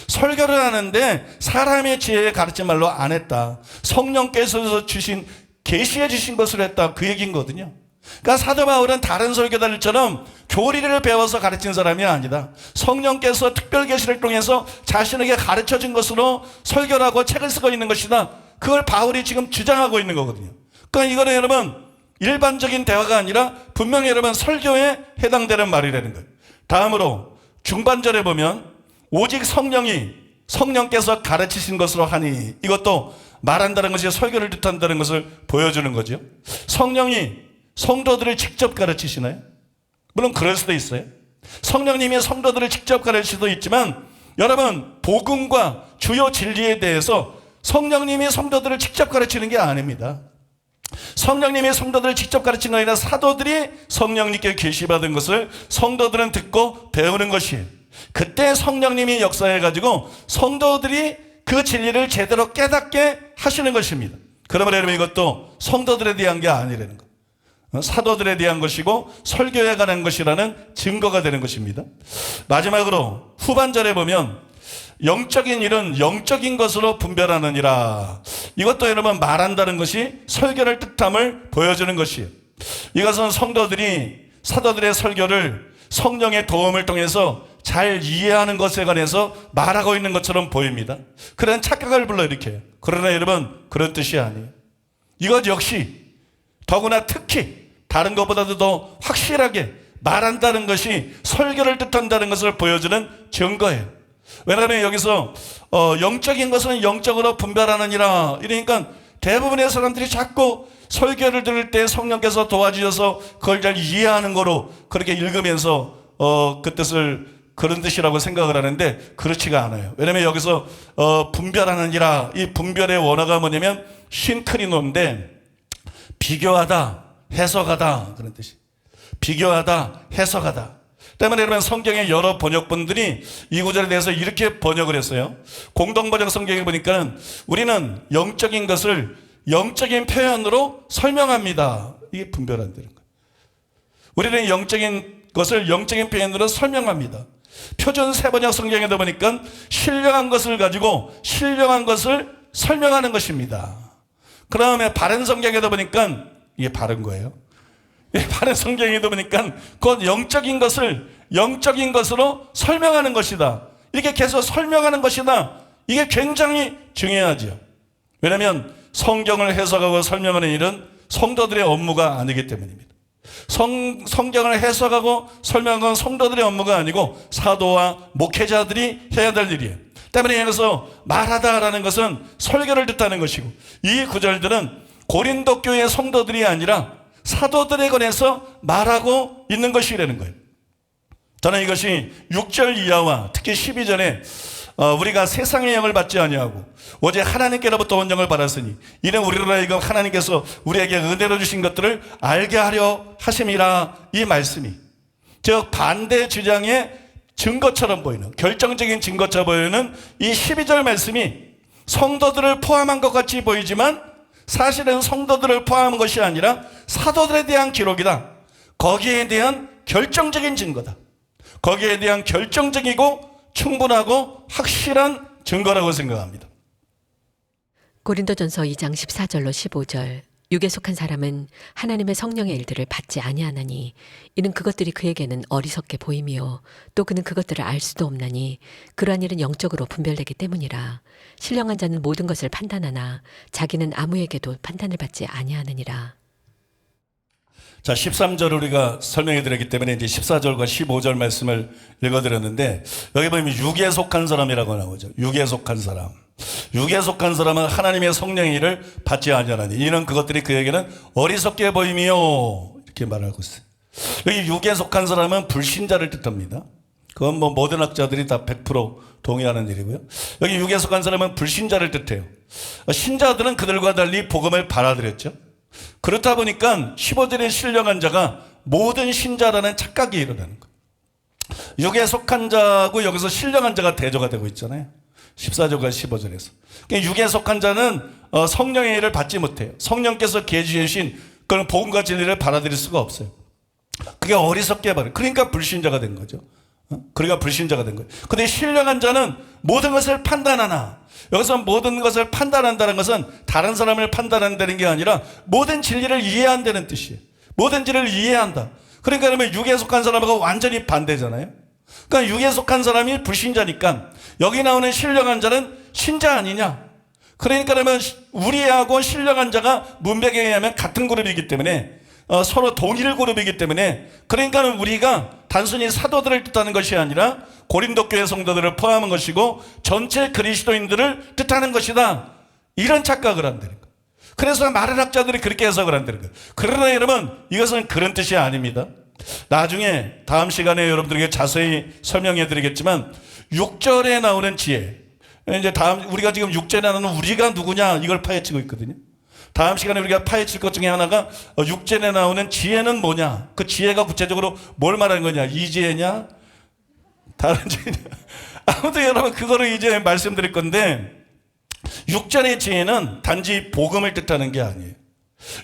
C: 설교를 하는데 사람의 지혜에 가르친 말로 안 했다. 성령께서 주신 계시해 주신 것을 했다. 그 얘기인 거거든요. 그러니까 사도 바울은 다른 설교자들처럼 교리를 배워서 가르친 사람이 아니다. 성령께서 특별 계시를 통해서 자신에게 가르쳐 준 것으로 설교를 하고 책을 쓰고 있는 것이다. 그걸 바울이 지금 주장하고 있는 거거든요. 그러니까 이거는 여러분 일반적인 대화가 아니라 분명히 여러분 설교에 해당되는 말이라는 거예요. 다음으로 중반절에 보면 오직 성령께서 가르치신 것으로 하니 이것도 말한다는 것이 설교를 뜻한다는 것을 보여주는 거죠. 성령이 성도들을 직접 가르치시나요? 물론 그럴 수도 있어요. 성령님이 성도들을 직접 가르칠 수도 있지만 여러분 복음과 주요 진리에 대해서 성령님이 성도들을 직접 가르치는 게 아닙니다. 성령님이 성도들을 직접 가르친 게 아니라 사도들이 성령님께 계시받은 것을 성도들은 듣고 배우는 것이에요. 그때 성령님이 역사해가지고 성도들이 그 진리를 제대로 깨닫게 하시는 것입니다. 그러면 여러분 이것도 성도들에 대한 게 아니라는 것, 사도들에 대한 것이고 설교에 관한 것이라는 증거가 되는 것입니다. 마지막으로 후반절에 보면 영적인 일은 영적인 것으로 분별하느니라. 이것도 여러분 말한다는 것이 설교를 뜻함을 보여주는 것이에요. 이것은 성도들이 사도들의 설교를 성령의 도움을 통해서 잘 이해하는 것에 관해서 말하고 있는 것처럼 보입니다. 그런 착각을 불러일으켜요. 그러나 여러분 그런 뜻이 아니에요. 이것 역시 더구나 특히 다른 것보다도 더 확실하게 말한다는 것이 설교를 뜻한다는 것을 보여주는 증거예요. 왜냐하면 여기서 영적인 것은 영적으로 분별하느니라 이러니까 대부분의 사람들이 자꾸 설교를 들을 때 성령께서 도와주셔서 그걸 잘 이해하는 거로 그렇게 읽으면서 그 뜻을 그런 뜻이라고 생각을 하는데 그렇지가 않아요. 왜냐하면 여기서 분별하느니라, 이 분별의 원어가 뭐냐면 신크리노인데 비교하다, 해석하다 그런 뜻이. 비교하다, 해석하다. 때문에 여러분 성경의 여러 번역본들이 이 구절에 대해서 이렇게 번역을 했어요. 공동번역 성경에 보니까 우리는 영적인 것을 영적인 표현으로 설명합니다. 이게 분별한다는 거예요. 우리는 영적인 것을 영적인 표현으로 설명합니다. 표준 세번역 성경에도 보니까 신령한 것을 가지고 신령한 것을 설명하는 것입니다. 그 다음에 바른 성경에도 보니까 이게 바른 거예요. 바른 성경에도 보니까 곧 영적인 것을 영적인 것으로 설명하는 것이다. 이렇게 계속 설명하는 것이다. 이게 굉장히 중요하죠. 왜냐하면 성경을 해석하고 설명하는 일은 성도들의 업무가 아니기 때문입니다. 성경을 해석하고 설명하는 건 성도들의 업무가 아니고 사도와 목회자들이 해야 될 일이에요. 때문에 여기서 말하다라는 것은 설교를 뜻하는 것이고 이 구절들은 고린도 교회 성도들이 아니라 사도들에 관해서 말하고 있는 것이라는 거예요. 저는 이것이 6절 이하와 특히 12절에 우리가 세상의 영을 받지 아니하고 오직 하나님께로부터 온 영을 받았으니 이는 우리로 하여금 하나님께서 우리에게 은혜로 주신 것들을 알게 하려 하심이라. 이 말씀이 즉 반대 주장의 증거처럼 보이는 결정적인 증거처럼 보이는 이 12절 말씀이 성도들을 포함한 것 같이 보이지만 사실은 성도들을 포함한 것이 아니라 사도들에 대한 기록이다. 거기에 대한 결정적인 증거다. 거기에 대한 결정적이고 충분하고 확실한 증거라고 생각합니다.
D: 고린도전서 2장 14절로 15절 육에 속한 사람은 하나님의 성령의 일들을 받지 아니하나니 이는 그것들이 그에게는 어리석게 보임이요 또 그는 그것들을 알 수도 없나니 그러한 일은 영적으로 분별되기 때문이라. 신령한 자는 모든 것을 판단하나 자기는 아무에게도 판단을 받지 아니하느니라.
C: 자, 13절 우리가 설명해 드렸기 때문에 이제 14절과 15절 말씀을 읽어드렸는데 여기 보면 육에 속한 사람이라고 나오죠. 육에 속한 사람. 육에 속한 사람은 하나님의 성령의 일을 받지 아니하나니 이는 그것들이 그에게는 어리석게 보임이요 이렇게 말하고 있어요. 여기 육에 속한 사람은 불신자를 뜻합니다. 그건 뭐 모든 학자들이 다 100% 동의하는 일이고요. 여기 육에 속한 사람은 불신자를 뜻해요. 신자들은 그들과 달리 복음을 받아들였죠. 그렇다 보니까 15절의 신령한 자가 모든 신자라는 착각이 일어나는 거예요. 육에 속한 자고 여기서 신령한 자가 대조가 되고 있잖아요. 14절과 15절에서. 그러니까 육에 속한 자는 성령의 일을 받지 못해요. 성령께서 계시해 주신 그런 복음과 진리를 받아들일 수가 없어요. 그게 어리석게 말해요. 그러니까 불신자가 된 거죠. 그러니까 불신자가 된 거예요. 근데 신령한 자는 모든 것을 판단하나. 여기서 모든 것을 판단한다는 것은 다른 사람을 판단한다는 게 아니라 모든 진리를 이해한다는 뜻이에요. 모든 진리를 이해한다. 그러니까 그러면 육에 속한 사람하고 완전히 반대잖아요. 그러니까 육에 속한 사람이 불신자니까 여기 나오는 신령한 자는 신자 아니냐. 그러니까 그러면 우리하고 신령한 자가 문맥에 의하면 같은 그룹이기 때문에 서로 동일 그룹이기 때문에 그러니까 우리가 단순히 사도들을 뜻하는 것이 아니라 고린도 교회 성도들을 포함한 것이고 전체 그리스도인들을 뜻하는 것이다. 이런 착각을 한다는 거예요. 그래서 많은 학자들이 그렇게 해석을 한다는 거예요. 그러나 여러분 이것은 그런 뜻이 아닙니다. 나중에 다음 시간에 여러분들에게 자세히 설명해 드리겠지만 6절에 나오는 지혜. 이제 다음 우리가 지금 6절에 나오는 우리가 누구냐 이걸 파헤치고 있거든요. 다음 시간에 우리가 파헤칠 것 중에 하나가 6절에 나오는 지혜는 뭐냐? 그 지혜가 구체적으로 뭘 말하는 거냐? 이 지혜냐? 다른 지혜냐? 아무튼 여러분 그거를 이제 말씀드릴 건데 6절의 지혜는 단지 복음을 뜻하는 게 아니에요.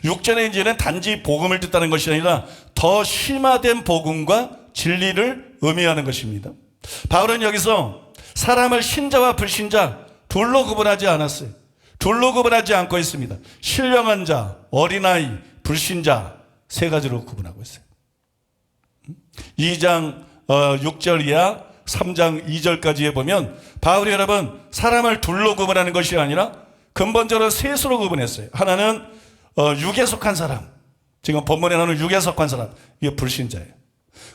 C: 6절의 지혜는 단지 복음을 뜻하는 것이 아니라 더 심화된 복음과 진리를 의미하는 것입니다. 바울은 여기서 사람을 신자와 불신자 둘로 구분하지 않았어요. 둘로 구분하지 않고 있습니다. 신령한 자, 어린아이, 불신자 세 가지로 구분하고 있어요. 2장 6절 이하 3장 2절까지에 보면 바울이 여러분 사람을 둘로 구분하는 것이 아니라 근본적으로 셋으로 구분했어요. 하나는 육에 속한 사람, 지금 본문에 나오는 육에 속한 사람, 이게 불신자예요.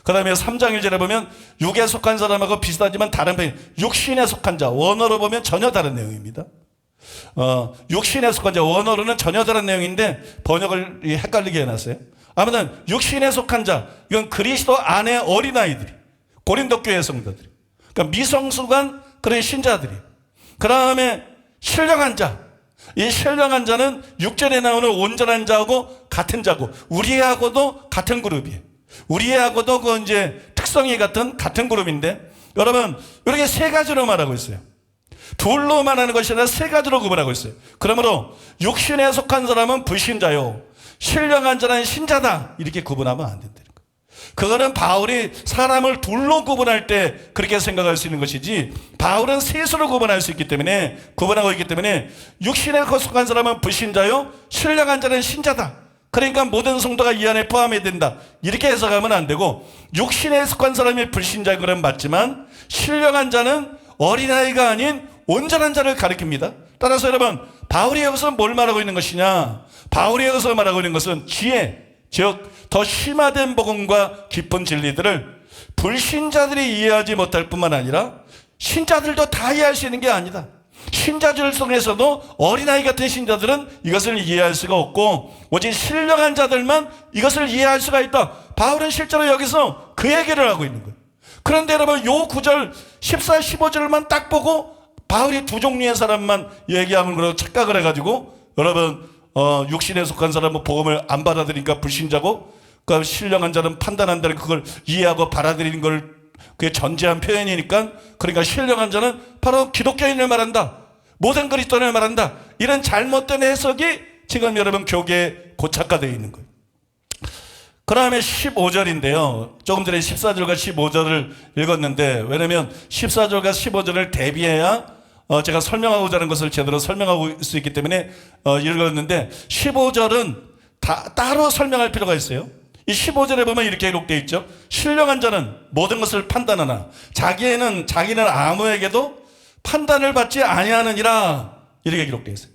C: 그 다음에 3장 1절에 보면 육에 속한 사람하고 비슷하지만 다른 편, 육신에 속한 자, 원어로 보면 전혀 다른 내용입니다. 육신에 속한 자, 원어로는 전혀 다른 내용인데 번역을 헷갈리게 해놨어요. 아무튼 육신에 속한 자, 이건 그리스도 안에 어린아이들이, 고린도 교회 성도들이, 그러니까 미성숙한 그런 신자들이. 그 다음에 신령한 자, 이 신령한 자는 6절에 나오는 온전한 자하고 같은 자고 우리하고도 같은 그룹이에요. 우리하고도 그 이제 특성이 같은 그룹인데 여러분 이렇게 세 가지로 말하고 있어요. 둘로 말하는 것이 아니라 세 가지로 구분하고 있어요. 그러므로 육신에 속한 사람은 불신자요, 신령한 자는 신자다 이렇게 구분하면 안 된다는 거예요. 그거는 바울이 사람을 둘로 구분할 때 그렇게 생각할 수 있는 것이지 바울은 셋으로 구분할 수 있기 때문에 구분하고 있기 때문에 육신에 속한 사람은 불신자요, 신령한 자는 신자다. 그러니까 모든 성도가 이 안에 포함해야 된다 이렇게 해석하면 안 되고 육신에 속한 사람이 불신자인 것은 맞지만 신령한 자는 어린아이가 아닌 온전한 자를 가리킵니다. 따라서 여러분 바울이 여기서 뭘 말하고 있는 것이냐, 바울이 여기서 말하고 있는 것은 지혜, 즉 더 심화된 복음과 깊은 진리들을 불신자들이 이해하지 못할 뿐만 아니라 신자들도 다 이해할 수 있는 게 아니다. 신자들 속에서도 어린아이 같은 신자들은 이것을 이해할 수가 없고 오직 신령한 자들만 이것을 이해할 수가 있다. 바울은 실제로 여기서 그 얘기를 하고 있는 거예요. 그런데 여러분 요 9절 14, 15절만 딱 보고 바울이 두 종류의 사람만 얘기하는 걸로 착각을 해가지고 여러분 육신에 속한 사람은 복음을 안 받아들이니까 불신자고 그 신령한 자는 판단한다는 그걸 이해하고 받아들이는 걸 그게 전제한 표현이니까 그러니까 신령한 자는 바로 기독교인을 말한다, 모든 그리스도인을 말한다, 이런 잘못된 해석이 지금 여러분 교계에 고착화되어 있는 거예요. 그 다음에 15절인데요 조금 전에 14절과 15절을 읽었는데 왜냐면 14절과 15절을 대비해야 제가 설명하고자 하는 것을 제대로 설명할 수 있기 때문에 읽었는데 15절은 따로 설명할 필요가 있어요. 이 15절에 보면 이렇게 기록되어 있죠. 신령한 자는 모든 것을 판단하나 자기는 아무에게도 판단을 받지 아니하느니라 이렇게 기록되어 있어요.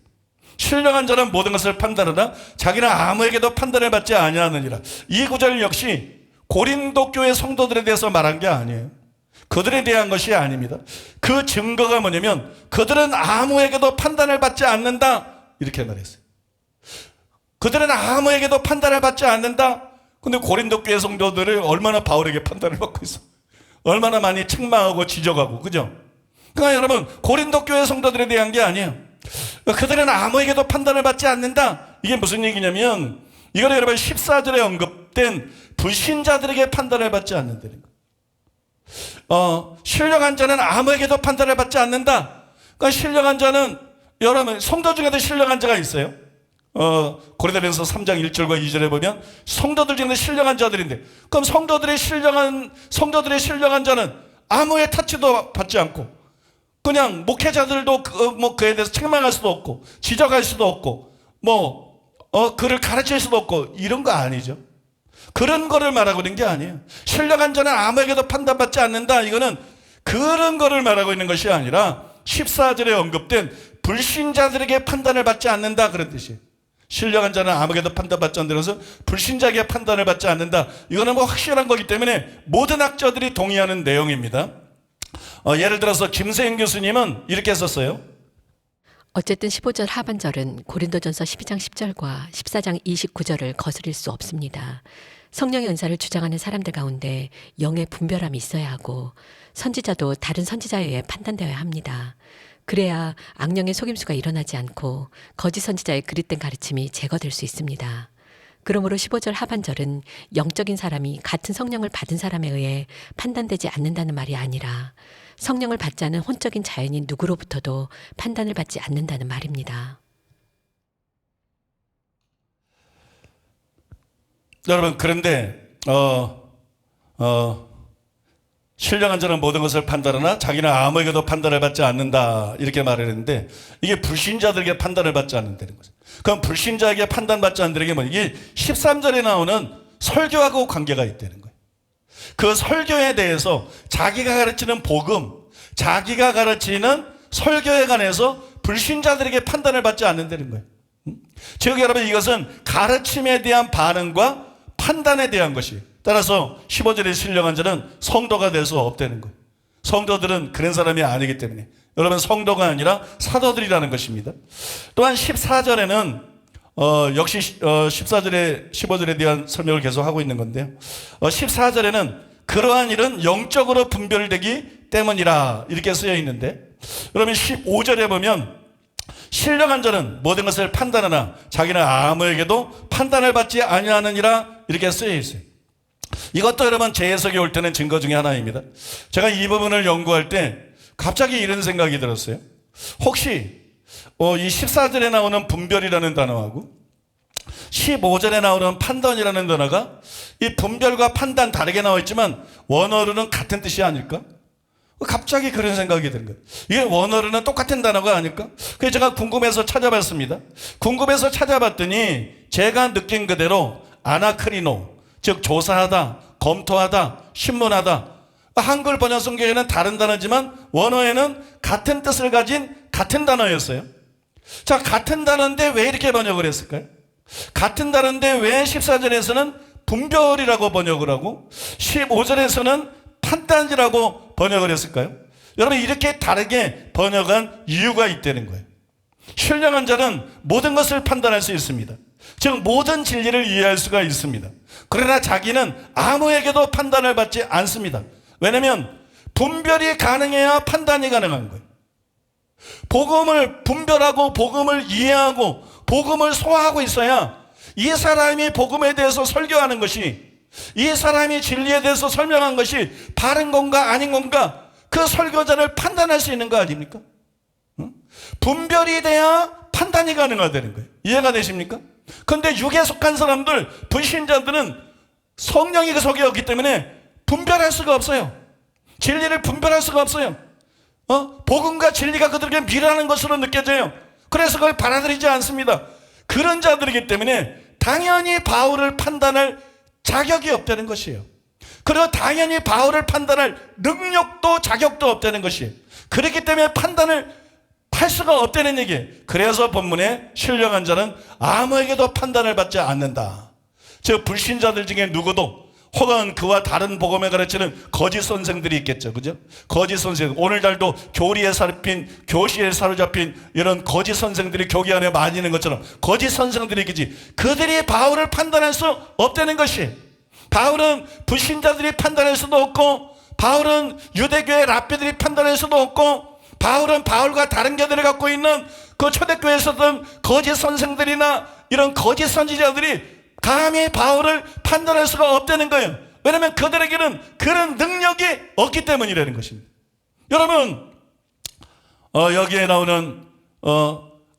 C: 신령한 자는 모든 것을 판단하나 자기는 아무에게도 판단을 받지 아니하느니라. 이 구절 역시 고린도 교회 성도들에 대해서 말한 게 아니에요. 그들에 대한 것이 아닙니다. 그 증거가 뭐냐면 그들은 아무에게도 판단을 받지 않는다 이렇게 말했어요. 그들은 아무에게도 판단을 받지 않는다. 근데 고린도 교회 성도들을 얼마나 바울에게 판단을 받고 있어, 얼마나 많이 책망하고 지적하고, 그죠? 그러니까 여러분 고린도 교회 성도들에 대한 게 아니에요. 그들은 아무에게도 판단을 받지 않는다. 이게 무슨 얘기냐면 이거는 여러분 14절에 언급된 불신자들에게 판단을 받지 않는다는 거예요. 신령한 자는 아무에게도 판단을 받지 않는다. 그러니까 신령한 자는 여러분 성도 중에도 신령한 자가 있어요. 고린도전서 3장 1절과 2절에 보면 성도들 중에 신령한 자들인데 그럼 성도들의 신령한 자는 아무의 타치도 받지 않고 그냥 목회자들도 그에 대해서 책망할 수도 없고 지적할 수도 없고 그를 가르칠 수도 없고 이런 거 아니죠. 그런 거를 말하고 있는 게 아니에요. 신령한 자는 아무에게도 판단받지 않는다. 이거는 그런 거를 말하고 있는 것이 아니라 14절에 언급된 불신자들에게 판단을 받지 않는다 그런 뜻이에요. 신령한 자는 아무에게도 판단받지 않는다. 그래서 불신자에게 판단을 받지 않는다. 이거는 확실한 거기 때문에 모든 학자들이 동의하는 내용입니다. 예를 들어서 김세인 교수님은 이렇게 썼어요.
D: 어쨌든 15절 하반절은 고린도전서 12장 10절과 14장 29절을 거스릴 수 없습니다. 성령의 은사를 주장하는 사람들 가운데 영의 분별함이 있어야 하고 선지자도 다른 선지자에 의해 판단되어야 합니다. 그래야 악령의 속임수가 일어나지 않고 거짓 선지자의 그릇된 가르침이 제거될 수 있습니다. 그러므로 15절 하반절은 영적인 사람이 같은 성령을 받은 사람에 의해 판단되지 않는다는 말이 아니라 성령을 받지 않은 혼적인 자연인 누구로부터도 판단을 받지 않는다는 말입니다.
C: 여러분, 그런데 신령한 자는 모든 것을 판단하나 자기는 아무에게도 판단을 받지 않는다, 이렇게 말했는데 이게 불신자들에게 판단을 받지 않는다는 거죠. 그럼 불신자에게 판단받지 않는 게 뭐냐? 이게 13절에 나오는 설교하고 관계가 있다는 거예요. 그 설교에 대해서 자기가 가르치는 복음, 자기가 가르치는 설교에 관해서 불신자들에게 판단을 받지 않는다는 거예요. 즉 여러분, 이것은 가르침에 대한 반응과 판단에 대한 것이에요. 따라서 15절의 신령한 자는 성도가 될 수 없다는 거예요. 성도들은 그런 사람이 아니기 때문에. 여러분, 성도가 아니라 사도들이라는 것입니다. 또한 14절에는 역시 14절에 15절에 대한 설명을 계속 하고 있는 건데요. 14절에는 그러한 일은 영적으로 분별되기 때문이라, 이렇게 쓰여 있는데, 그러면 15절에 보면 신령한 자는 모든 것을 판단하나 자기는 아무에게도 판단을 받지 아니하느니라, 이렇게 쓰여 있어요. 이것도 여러분 제 해석이 올 때는 증거 중에 하나입니다. 제가 이 부분을 연구할 때 갑자기 이런 생각이 들었어요. 혹시 이 14절에 나오는 분별이라는 단어하고 15절에 나오는 판단이라는 단어가 이 분별과 판단 다르게 나와 있지만 원어로는 같은 뜻이 아닐까? 갑자기 그런 생각이 드는 거예요. 이게 원어로는 똑같은 단어가 아닐까? 그래서 제가 궁금해서 찾아봤습니다. 궁금해서 찾아봤더니 제가 느낀 그대로 아나크리노, 즉 조사하다, 검토하다, 신문하다, 한글 번역 성경에는 다른 단어지만 원어에는 같은 뜻을 가진 같은 단어였어요. 자, 같은 단어인데 왜 이렇게 번역을 했을까요? 같은 단어인데 왜 14절에서는 분별이라고 번역을 하고 15절에서는 판단이라고 번역을 했을까요? 여러분, 이렇게 다르게 번역한 이유가 있다는 거예요. 신령한 자는 모든 것을 판단할 수 있습니다. 즉 모든 진리를 이해할 수가 있습니다. 그러나 자기는 아무에게도 판단을 받지 않습니다. 왜냐하면 분별이 가능해야 판단이 가능한 거예요. 복음을 분별하고 복음을 이해하고 복음을 소화하고 있어야 이 사람이 복음에 대해서 설교하는 것이, 이 사람이 진리에 대해서 설명한 것이 바른 건가 아닌 건가, 그 설교자를 판단할 수 있는 거 아닙니까? 분별이 돼야 판단이 가능하다는 거예요. 이해가 되십니까? 그런데 육에 속한 사람들, 불신자들은 성령이 그 속에 없기 때문에 분별할 수가 없어요. 진리를 분별할 수가 없어요. 복음과 진리가 그들에게 미라는 것으로 느껴져요. 그래서 그걸 받아들이지 않습니다. 그런 자들이기 때문에 당연히 바울을 판단할 자격이 없다는 것이에요. 그리고 당연히 바울을 판단할 능력도 자격도 없다는 것이에요. 그렇기 때문에 판단을 할 수가 없다는 얘기예요. 그래서 본문에 신령한 자는 아무에게도 판단을 받지 않는다. 즉 불신자들 중에 누구도, 혹은 그와 다른 복음에 가르치는 거짓 선생들이 있겠죠. 그죠? 거짓 선생. 오늘날도 교리에 사로잡힌, 교시에 사로잡힌 이런 거짓 선생들이 교계 안에 많이 있는 것처럼 거짓 선생들이 있겠지. 그들이 바울을 판단할 수 없다는 것이, 바울은 불신자들이 판단할 수도 없고, 바울은 유대교의 랍비들이 판단할 수도 없고, 바울은 바울과 다른 교들을 갖고 있는 그 초대교회에 있었던 거짓 선생들이나 이런 거짓 선지자들이 감히 바울을 판단할 수가 없다는 거예요. 왜냐하면 그들에게는 그런 능력이 없기 때문이라는 것입니다. 여러분, 여기에 나오는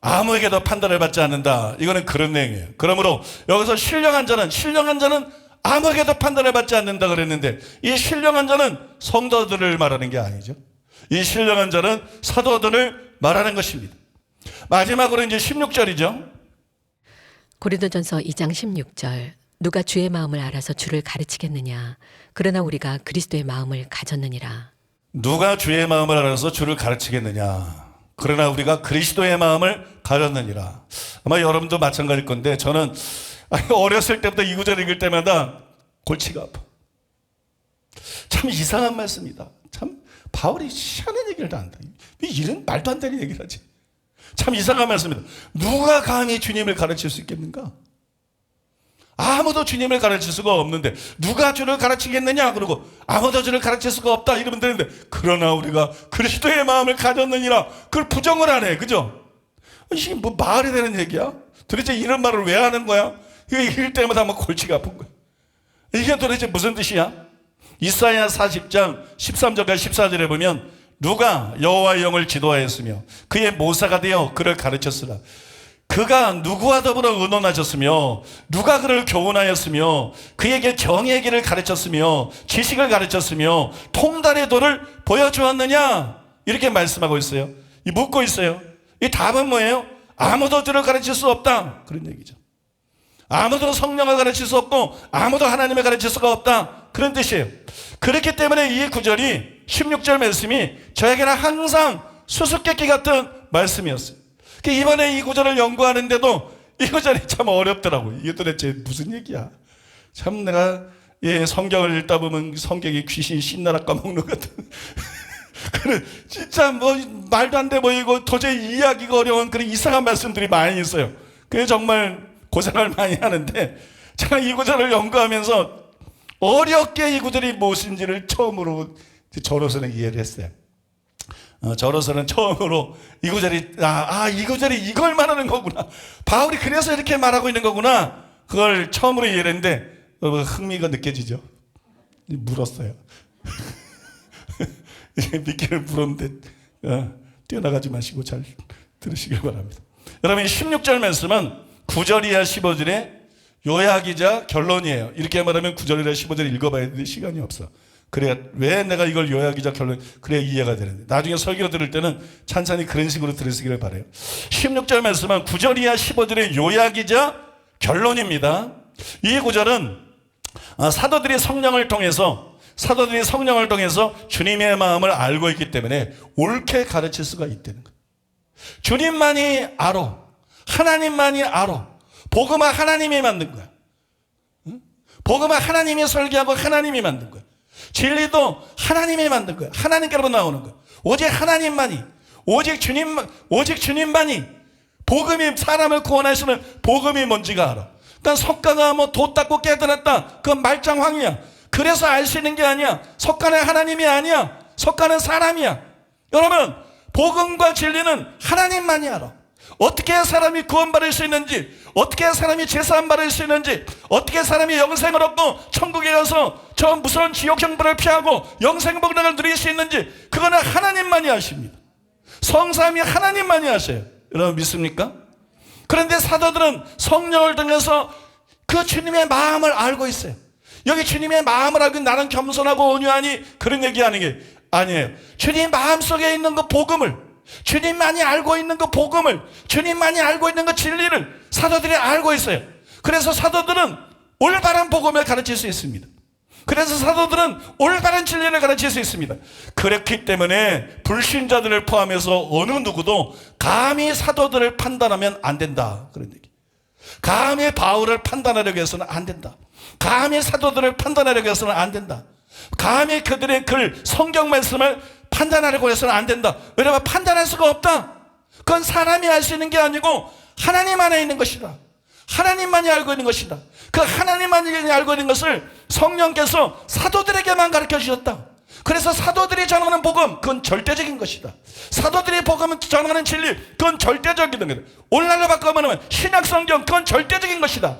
C: 아무에게도 판단을 받지 않는다, 이거는 그런 내용이에요. 그러므로 여기서 신령한 자는 아무에게도 판단을 받지 않는다 그랬는데, 이 신령한 자는 성도들을 말하는 게 아니죠. 이 신령한 자는 사도들을 말하는 것입니다. 마지막으로 이제 16절이죠.
D: 고린도전서 2장 16절. 누가 주의 마음을 알아서 주를 가르치겠느냐. 그러나 우리가 그리스도의 마음을 가졌느니라. 누가
C: 주의 마음을 알아서 주를 가르치겠느냐. 그러나 우리가 그리스도의 마음을 가졌느니라. 아마 여러분도 마찬가지일 건데, 저는 어렸을 때부터 이 구절 읽을 때마다 골치가 아파. 참 이상한 말씀이다. 참 바울이 희한한 얘기를 다 한다. 왜 이런 말도 안 되는 얘기를 하지? 참 이상한 말씀입니다. 누가 감히 주님을 가르칠 수 있겠는가? 아무도 주님을 가르칠 수가 없는데 누가 주를 가르치겠느냐? 그러고 아무도 주를 가르칠 수가 없다 이러면 되는데, 그러나 우리가 그리스도의 마음을 가졌느니라, 그걸 부정을 안 해. 그죠? 이게 뭐 말이 되는 얘기야? 도대체 이런 말을 왜 하는 거야? 이거 읽을 때마다 막 골치가 아픈 거야. 이게 도대체 무슨 뜻이야? 이사야 40장 13절과 14절에 보면 누가 여호와의 영을 지도하였으며 그의 모사가 되어 그를 가르쳤으라. 그가 누구와 더불어 의논하셨으며 누가 그를 교훈하였으며 그에게 정의의 길을 가르쳤으며 지식을 가르쳤으며 통달의 도를 보여주었느냐? 이렇게 말씀하고 있어요. 이 묻고 있어요. 이 답은 뭐예요? 아무도 주를 가르칠 수 없다, 그런 얘기죠. 아무도 성령을 가르칠 수 없고 아무도 하나님을 가르칠 수가 없다, 그런 뜻이에요. 그렇기 때문에 이 구절이 16절 말씀이 저에게는 항상 수수께끼 같은 말씀이었어요. 이번에 이 구절을 연구하는데도 이 구절이 참 어렵더라고요. 이게 도대체 무슨 얘기야? 참 내가 성경을 읽다 보면 성경이 귀신 신나라 까먹는 것 같은 그래, 진짜 뭐 말도 안 돼 보이고 도저히 이해하기가 어려운 그런 이상한 말씀들이 많이 있어요. 그래서 정말 고생을 많이 하는데, 제가 이 구절을 연구하면서 어렵게 이 구절이 무엇인지를 처음으로 저로서는 이해를 했어요. 저로서는 처음으로 이 구절이 이 구절이 이걸 말하는 거구나, 바울이 그래서 이렇게 말하고 있는 거구나, 그걸 처음으로 이해를 했는데 흥미가 느껴지죠. 물었어요. 미끼를 물었는데 뛰어나가지 마시고 잘 들으시길 바랍니다. 여러분, 16절 말씀은 9절이야 15절의 요약이자 결론이에요. 이렇게 말하면 9절이라 15절을 읽어봐야 되는데 시간이 없어. 그래야 왜 내가 이걸 요약이자 결론, 그래야 이해가 되는데, 나중에 설교 들을 때는 찬찬히 그런 식으로 들으시기를 바라요. 16절 말씀은 9절이야 15절의 요약이자 결론입니다. 이 구절은 사도들이 성령을 통해서 주님의 마음을 알고 있기 때문에 옳게 가르칠 수가 있다는 거예요. 주님만이 알아. 하나님만이 알아. 복음은 하나님이 만든 거야. 복음은 하나님이 설계하고 하나님이 만든 거야. 진리도 하나님이 만든 거야. 하나님께로 나오는 거야. 오직 하나님만이, 오직 주님만이 복음이, 사람을 구원하시는 복음이 뭔지가 알아. 그러니까 석가가 뭐 돛 닦고 깨달았다, 그건 말장황이야. 그래서 알 수 있는 게 아니야. 석가는 하나님이 아니야. 석가는 사람이야. 여러분, 복음과 진리는 하나님만이 알아. 어떻게 사람이 구원받을 수 있는지, 어떻게 사람이 제사함 받을 수 있는지, 어떻게 사람이 영생을 얻고 천국에 가서 저 무서운 지옥 형벌을 피하고 영생 복락을 누릴 수 있는지, 그거는 하나님만이 아십니다. 성삼위 하나님만이 아셔요. 여러분 믿습니까? 그런데 사도들은 성령을 통해서 그 주님의 마음을 알고 있어요. 여기 주님의 마음을 알고 나는 겸손하고 온유하니 그런 얘기 아니에요. 주님 마음속에 있는 그 복음을, 주님만이 알고 있는 그 복음을, 주님만이 알고 있는 그 진리를 사도들이 알고 있어요. 그래서 사도들은 올바른 복음을 가르칠 수 있습니다. 그래서 사도들은 올바른 진리를 가르칠 수 있습니다. 그렇기 때문에 불신자들을 포함해서 어느 누구도 감히 사도들을 판단하면 안 된다, 그런 얘기. 감히 바울을 판단하려고 해서는 안 된다. 감히 사도들을 판단하려고 해서는 안 된다. 감히 그들의 글, 성경 말씀을 판단하려고 해서는 안 된다. 왜냐하면 판단할 수가 없다. 그건 사람이 알 수 있는 게 아니고 하나님 안에 있는 것이다. 하나님만이 알고 있는 것이다. 그 하나님만이 알고 있는 것을 성령께서 사도들에게만 가르쳐 주셨다. 그래서 사도들이 전하는 복음, 그건 절대적인 것이다. 사도들이 복음 전하는 진리, 그건 절대적인 것이다. 오늘날로 바꿔보면 신약성경, 그건 절대적인 것이다.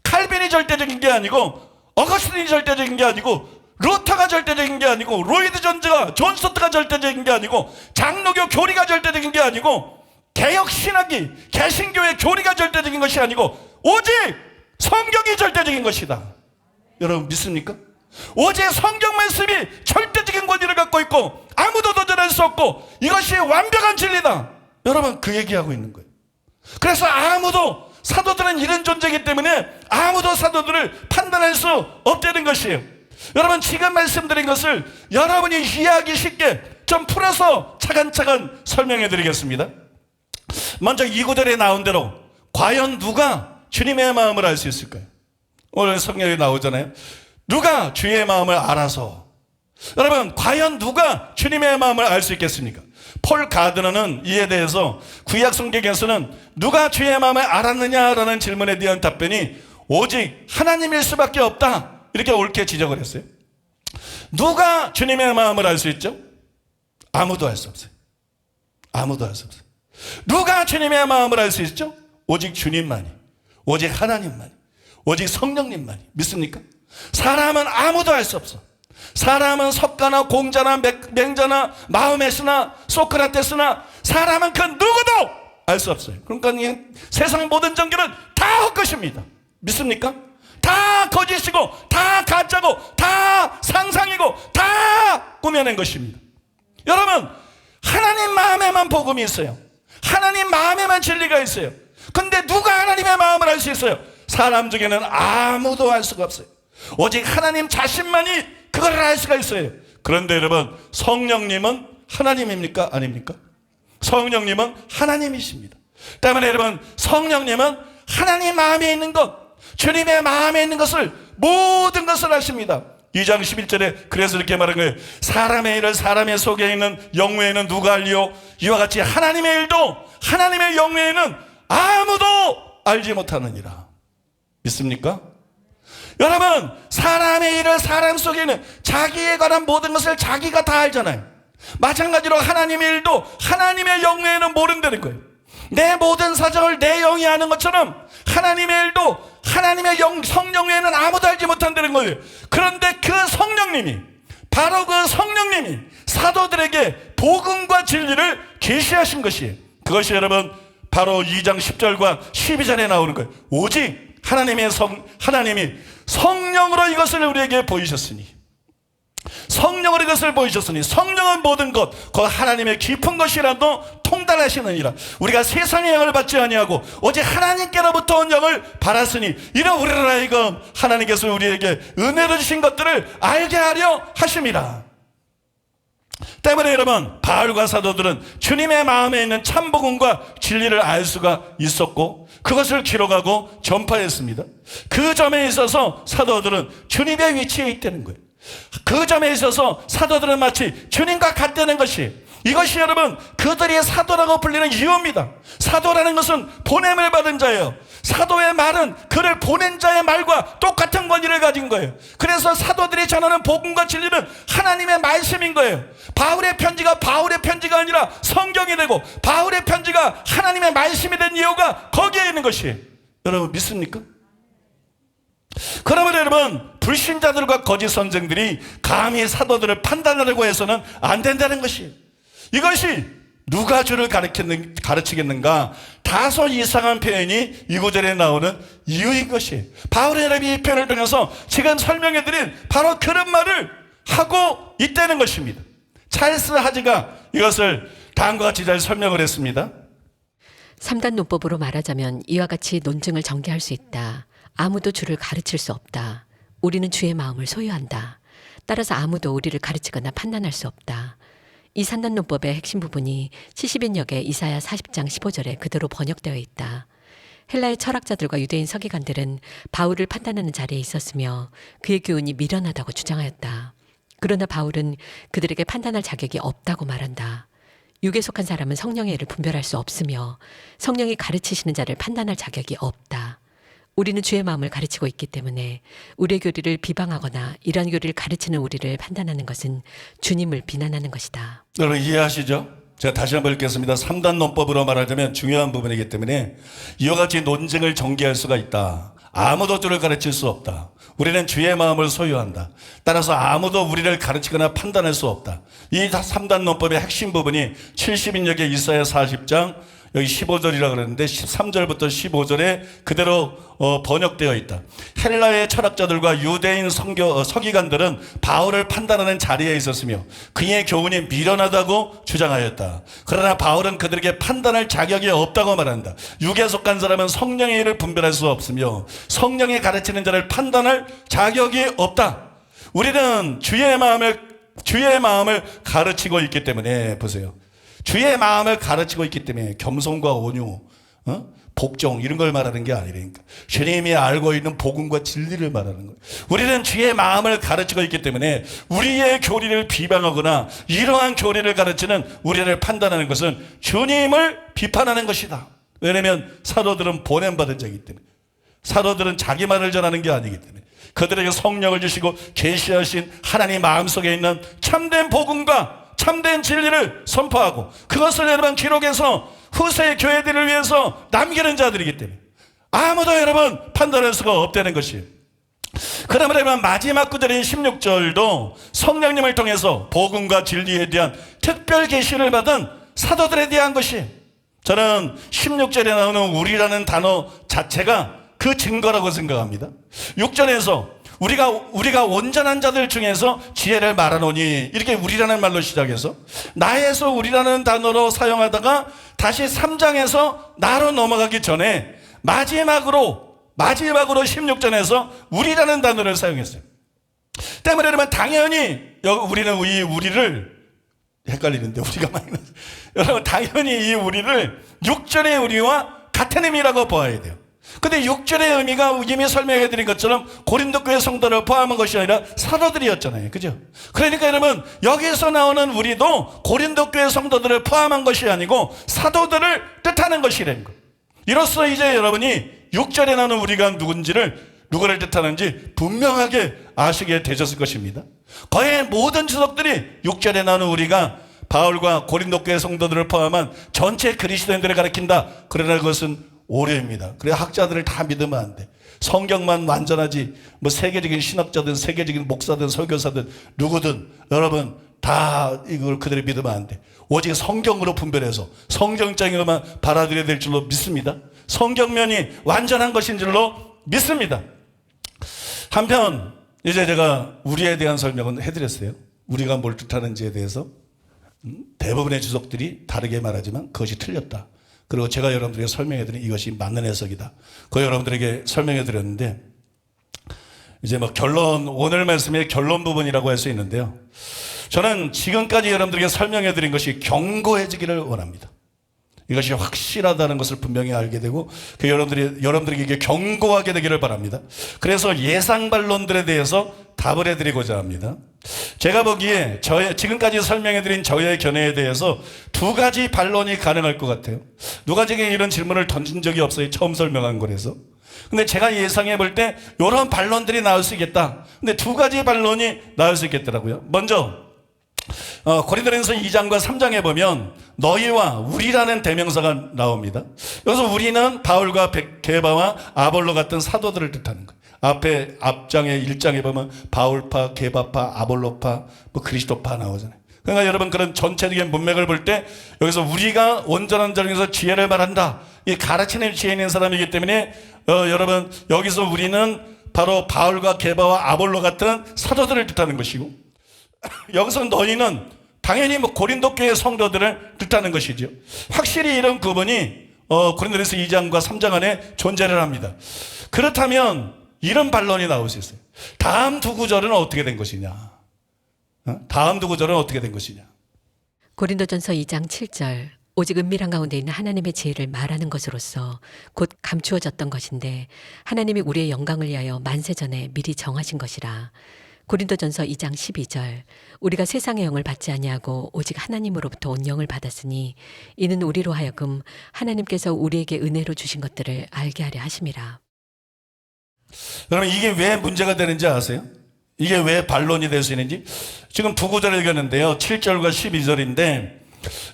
C: 칼빈이 절대적인 게 아니고, 어거스틴이 절대적인 게 아니고, 루터가 절대적인 게 아니고, 로이드 존즈가, 존 스토트가 절대적인 게 아니고, 장로교 교리가 절대적인 게 아니고, 개혁 신학이, 개신교의 교리가 절대적인 것이 아니고, 오직 성경이 절대적인 것이다. 여러분 믿습니까? 오직 성경 말씀이 절대적인 권위를 갖고 있고 아무도 도전할 수 없고 이것이 완벽한 진리다. 여러분 그 얘기하고 있는 거예요. 그래서 아무도, 사도들은 이런 존재이기 때문에 아무도 사도들을 판단할 수 없다는 것이에요. 여러분 지금 말씀드린 것을 여러분이 이해하기 쉽게 좀 풀어서 차근차근 설명해 드리겠습니다. 먼저 이 구절에 나온 대로 과연 누가 주님의 마음을 알 수 있을까요? 오늘 성경에 나오잖아요. 누가 주의 마음을 알아서. 여러분 과연 누가 주님의 마음을 알 수 있겠습니까? 폴 가드너는 이에 대해서 구약 성경에서는 누가 주의 마음을 알았느냐라는 질문에 대한 답변이 오직 하나님일 수밖에 없다. 이렇게 옳게 지적을 했어요. 누가 주님의 마음을 알 수 있죠? 아무도 알 수 없어요. 아무도 알 수 없어요. 누가 주님의 마음을 알 수 있죠? 오직 주님만이, 오직 하나님만이, 오직 성령님만이. 믿습니까? 사람은 아무도 알 수 없어. 사람은 석가나 공자나 맹자나 마호메스나 소크라테스나 사람은 그 누구도 알 수 없어요. 그러니까 이 세상 모든 종교는 다 헛것입니다. 믿습니까? 다 거짓이고 다 가짜고 다 상상이고 다 꾸며낸 것입니다. 여러분, 하나님 마음에만 복음이 있어요. 하나님 마음에만 진리가 있어요. 근데 누가 하나님의 마음을 알 수 있어요? 사람 중에는 아무도 알 수가 없어요. 오직 하나님 자신만이 그걸 알 수가 있어요. 그런데 여러분, 성령님은 하나님입니까? 아닙니까? 성령님은 하나님이십니다. 때문에 여러분, 성령님은 하나님 마음에 있는 것, 주님의 마음에 있는 것을, 모든 것을 아십니다. 2장 11절에 그래서 이렇게 말한 거예요. 사람의 일을 사람의 속에 있는 영외에는 누가 알리요? 이와 같이 하나님의 일도 하나님의 영외에는 아무도 알지 못하느니라. 믿습니까? 여러분, 사람의 일을 사람 속에 있는, 자기에 관한 모든 것을 자기가 다 알잖아요. 마찬가지로 하나님의 일도 하나님의 영외에는 모른다는 거예요. 내 모든 사정을 내 영이 아는 것처럼 하나님의 일도 하나님의 성령에는 아무도 알지 못한다는 거예요. 그런데 그 성령님이, 바로 그 성령님이 사도들에게 복음과 진리를 계시하신 것이에요. 그것이 여러분 바로 2장 10절과 12절에 나오는 거예요. 오직 하나님이 성령으로 이것을 우리에게 보이셨으니, 성령으로 이것을 보이셨으니, 성령은 모든 것, 그 하나님의 깊은 것이라도 통달하시느니라. 우리가 세상의 영을 받지 아니하고 오직 하나님께로부터 온 영을 받았으니, 이런 우리를 하여금 하나님께서 우리에게 은혜로 주신 것들을 알게 하려 하심이라. 때문에 여러분, 바울과 사도들은 주님의 마음에 있는 참복음과 진리를 알 수가 있었고 그것을 기록하고 전파했습니다. 그 점에 있어서 사도들은 주님의 위치에 있다는 거예요. 그 점에 있어서 사도들은 마치 주님과 같다는 것이, 이것이 여러분 그들이 사도라고 불리는 이유입니다. 사도라는 것은 보냄을 받은 자예요. 사도의 말은 그를 보낸 자의 말과 똑같은 권위를 가진 거예요. 그래서 사도들이 전하는 복음과 진리는 하나님의 말씀인 거예요. 바울의 편지가 바울의 편지가 아니라 성경이 되고, 바울의 편지가 하나님의 말씀이 된 이유가 거기에 있는 것이에요. 여러분 믿습니까? 그러면 여러분, 불신자들과 거짓 선생들이 감히 사도들을 판단하려고 해서는 안 된다는 것이에요. 이것이 누가 주를 가르치겠는가? 다소 이상한 표현이 이 구절에 나오는 이유인 것이에요. 바울의 이 표현을 통해서 지금 설명해드린 바로 그런 말을 하고 있다는 것입니다. 찰스 하지가 이것을 다음과 같이 잘 설명을 했습니다.
D: 3단 논법으로 말하자면 이와 같이 논증을 전개할 수 있다. 아무도 주를 가르칠 수 없다. 우리는 주의 마음을 소유한다. 따라서 아무도 우리를 가르치거나 판단할 수 없다. 이 산단론법의 핵심 부분이 70인역의 이사야 40장 15절에 그대로 번역되어 있다. 헬라의 철학자들과 유대인 서기관들은 바울을 판단하는 자리에 있었으며 그의 교훈이 미련하다고 주장하였다. 그러나 바울은 그들에게 판단할 자격이 없다고 말한다. 육에 속한 사람은 성령의 일을 분별할 수 없으며 성령이 가르치시는 자를 판단할 자격이 없다. 우리는 주의 마음을 가르치고 있기 때문에 우리의 교리를 비방하거나 이러한 교리를 가르치는 우리를 판단하는 것은 주님을 비난하는 것이다.
C: 여러분 이해하시죠? 제가 다시 한번 읽겠습니다. 3단 논법으로 말하자면 중요한 부분이기 때문에 이와 같이 논증을 전개할 수가 있다. 아무도 주를 가르칠 수 없다. 우리는 주의 마음을 소유한다. 따라서 아무도 우리를 가르치거나 판단할 수 없다. 이 3단 논법의 핵심 부분이 70인역의 이사야 40장 여기 15절이라고 그러는데 13절부터 15절에 그대로 번역되어 있다. 헬라의 철학자들과 유대인 서기관들은 바울을 판단하는 자리에 있었으며 그의 교훈이 미련하다고 주장하였다. 그러나 바울은 그들에게 판단할 자격이 없다고 말한다. 육에 속한 사람은 성령의 일을 분별할 수 없으며 성령이 가르치는 자를 판단할 자격이 없다. 우리는 주의 마음을 가르치고 있기 때문에, 보세요. 주의 마음을 가르치고 있기 때문에 겸손과 온유, 복종 이런 걸 말하는 게 아니라니까. 주님이 알고 있는 복음과 진리를 말하는 거예요. 우리는 주의 마음을 가르치고 있기 때문에 우리의 교리를 비방하거나 이러한 교리를 가르치는 우리를 판단하는 것은 주님을 비판하는 것이다. 왜냐하면 사도들은 보냄받은 자이기 때문에. 사도들은 자기 말을 전하는 게 아니기 때문에 그들에게 성령을 주시고 계시하신 하나님 마음속에 있는 참된 복음과 참된 진리를 선포하고 그것을 여러분 기록해서 후세의 교회들을 위해서 남기는 자들이기 때문에 아무도 여러분 판단할 수가 없다는 것이에요. 그러면 여러분 마지막 구절인 16절도 성령님을 통해서 복음과 진리에 대한 특별 계시를 받은 사도들에 대한 것이에요. 저는 16절에 나오는 우리라는 단어 자체가 그 증거라고 생각합니다. 6절에서 우리가 온전한 자들 중에서 지혜를 말하노니 이렇게 우리라는 말로 시작해서 나에서 우리라는 단어로 사용하다가 다시 3장에서 나로 넘어가기 전에 마지막으로 16절에서 우리라는 단어를 사용했어요. 때문에 여러분 당연히 우리는 이 우리를 헷갈리는데 우리가 마이너스 여러분 당연히 이 우리를 6절의 우리와 같은 의미라고 보아야 돼요. 근데 6절의 의미가 이미 설명해 드린 것처럼 고린도 교회 성도를 포함한 것이 아니라 사도들이었잖아요. 그죠? 그러니까 여러분 여기서 나오는 우리도 고린도 교회 성도들을 포함한 것이 아니고 사도들을 뜻하는 것이라는 거예요. 이로써 이제 여러분이 6절에 나오는 우리가 누구를 뜻하는지 분명하게 아시게 되셨을 것입니다. 거의 모든 주석들이 6절에 나오는 우리가 바울과 고린도 교회 성도들을 포함한 전체 그리스도인들을 가리킨다. 그러나 그것은 오류입니다. 그래 학자들을 다 믿으면 안 돼. 성경만 완전하지 뭐 세계적인 신학자든 세계적인 목사든 설교사든 누구든 여러분 다 이걸 그대로 믿으면 안 돼. 오직 성경으로 분별해서 성경적으로만 받아들여야 될 줄로 믿습니다. 성경면이 완전한 것인 줄로 믿습니다. 한편 이제 제가 우리에 대한 설명은 해드렸어요. 우리가 뭘 뜻하는지에 대해서 대부분의 주석들이 다르게 말하지만 그것이 틀렸다. 그리고 제가 여러분들에게 설명해드린 이것이 맞는 해석이다. 그거 여러분들에게 설명해드렸는데 이제 뭐 오늘 말씀의 결론 부분이라고 할 수 있는데요. 저는 지금까지 여러분들에게 설명해드린 것이 견고해지기를 원합니다. 이것이 확실하다는 것을 분명히 알게 되고 여러분들에게 이게 견고하게 되기를 바랍니다. 그래서 예상 반론들에 대해서 답을 해드리고자 합니다. 제가 보기에 지금까지 설명해드린 저의 견해에 대해서 두 가지 반론이 가능할 것 같아요. 누가 제게 이런 질문을 던진 적이 없어요. 처음 설명한 거라서. 근데 제가 예상해 볼 때 이런 반론들이 나올 수 있겠다. 근데 두 가지 반론이 나올 수 있겠더라고요. 먼저 고린도전서 2장과 3장에 보면 너희와 우리라는 대명사가 나옵니다. 여기서 우리는 바울과 게바와 아볼로 같은 사도들을 뜻하는 거예요. 앞장에 1장에 보면 바울파, 게바파, 아볼로파, 그리스도파 나오잖아요. 그러니까 여러분 그런 전체적인 문맥을 볼 때 여기서 우리가 온전한 자에서 지혜를 말한다. 이 가르치는 지혜 있는 사람이기 때문에 여러분 여기서 우리는 바로 바울과 게바와 아볼로 같은 사도들을 뜻하는 것이고 여기서 너희는 당연히 고린도 교회 성도들을 뜻하는 것이죠. 확실히 이런 구분이 고린도전서 2장과 3장 안에 존재를 합니다. 그렇다면 이런 반론이 나올 수 있어요. 다음 두 구절은 어떻게 된 것이냐? 다음 두 구절은 어떻게 된 것이냐?
D: 고린도전서 2장 7절 오직 은밀한 가운데 있는 하나님의 지혜를 말하는 것으로서 곧 감추어졌던 것인데 하나님이 우리의 영광을 위하여 만세전에 미리 정하신 것이라. 고린도전서 2장 12절 우리가 세상의 영을 받지 아니하고 오직 하나님으로부터 온 영을 받았으니 이는 우리로 하여금 하나님께서 우리에게 은혜로 주신 것들을 알게 하려 하심이라.
C: 여러분 이게 왜 문제가 되는지 아세요? 이게 왜 반론이 될 수 있는지 지금 두 구절을 읽었는데요. 7절과 12절인데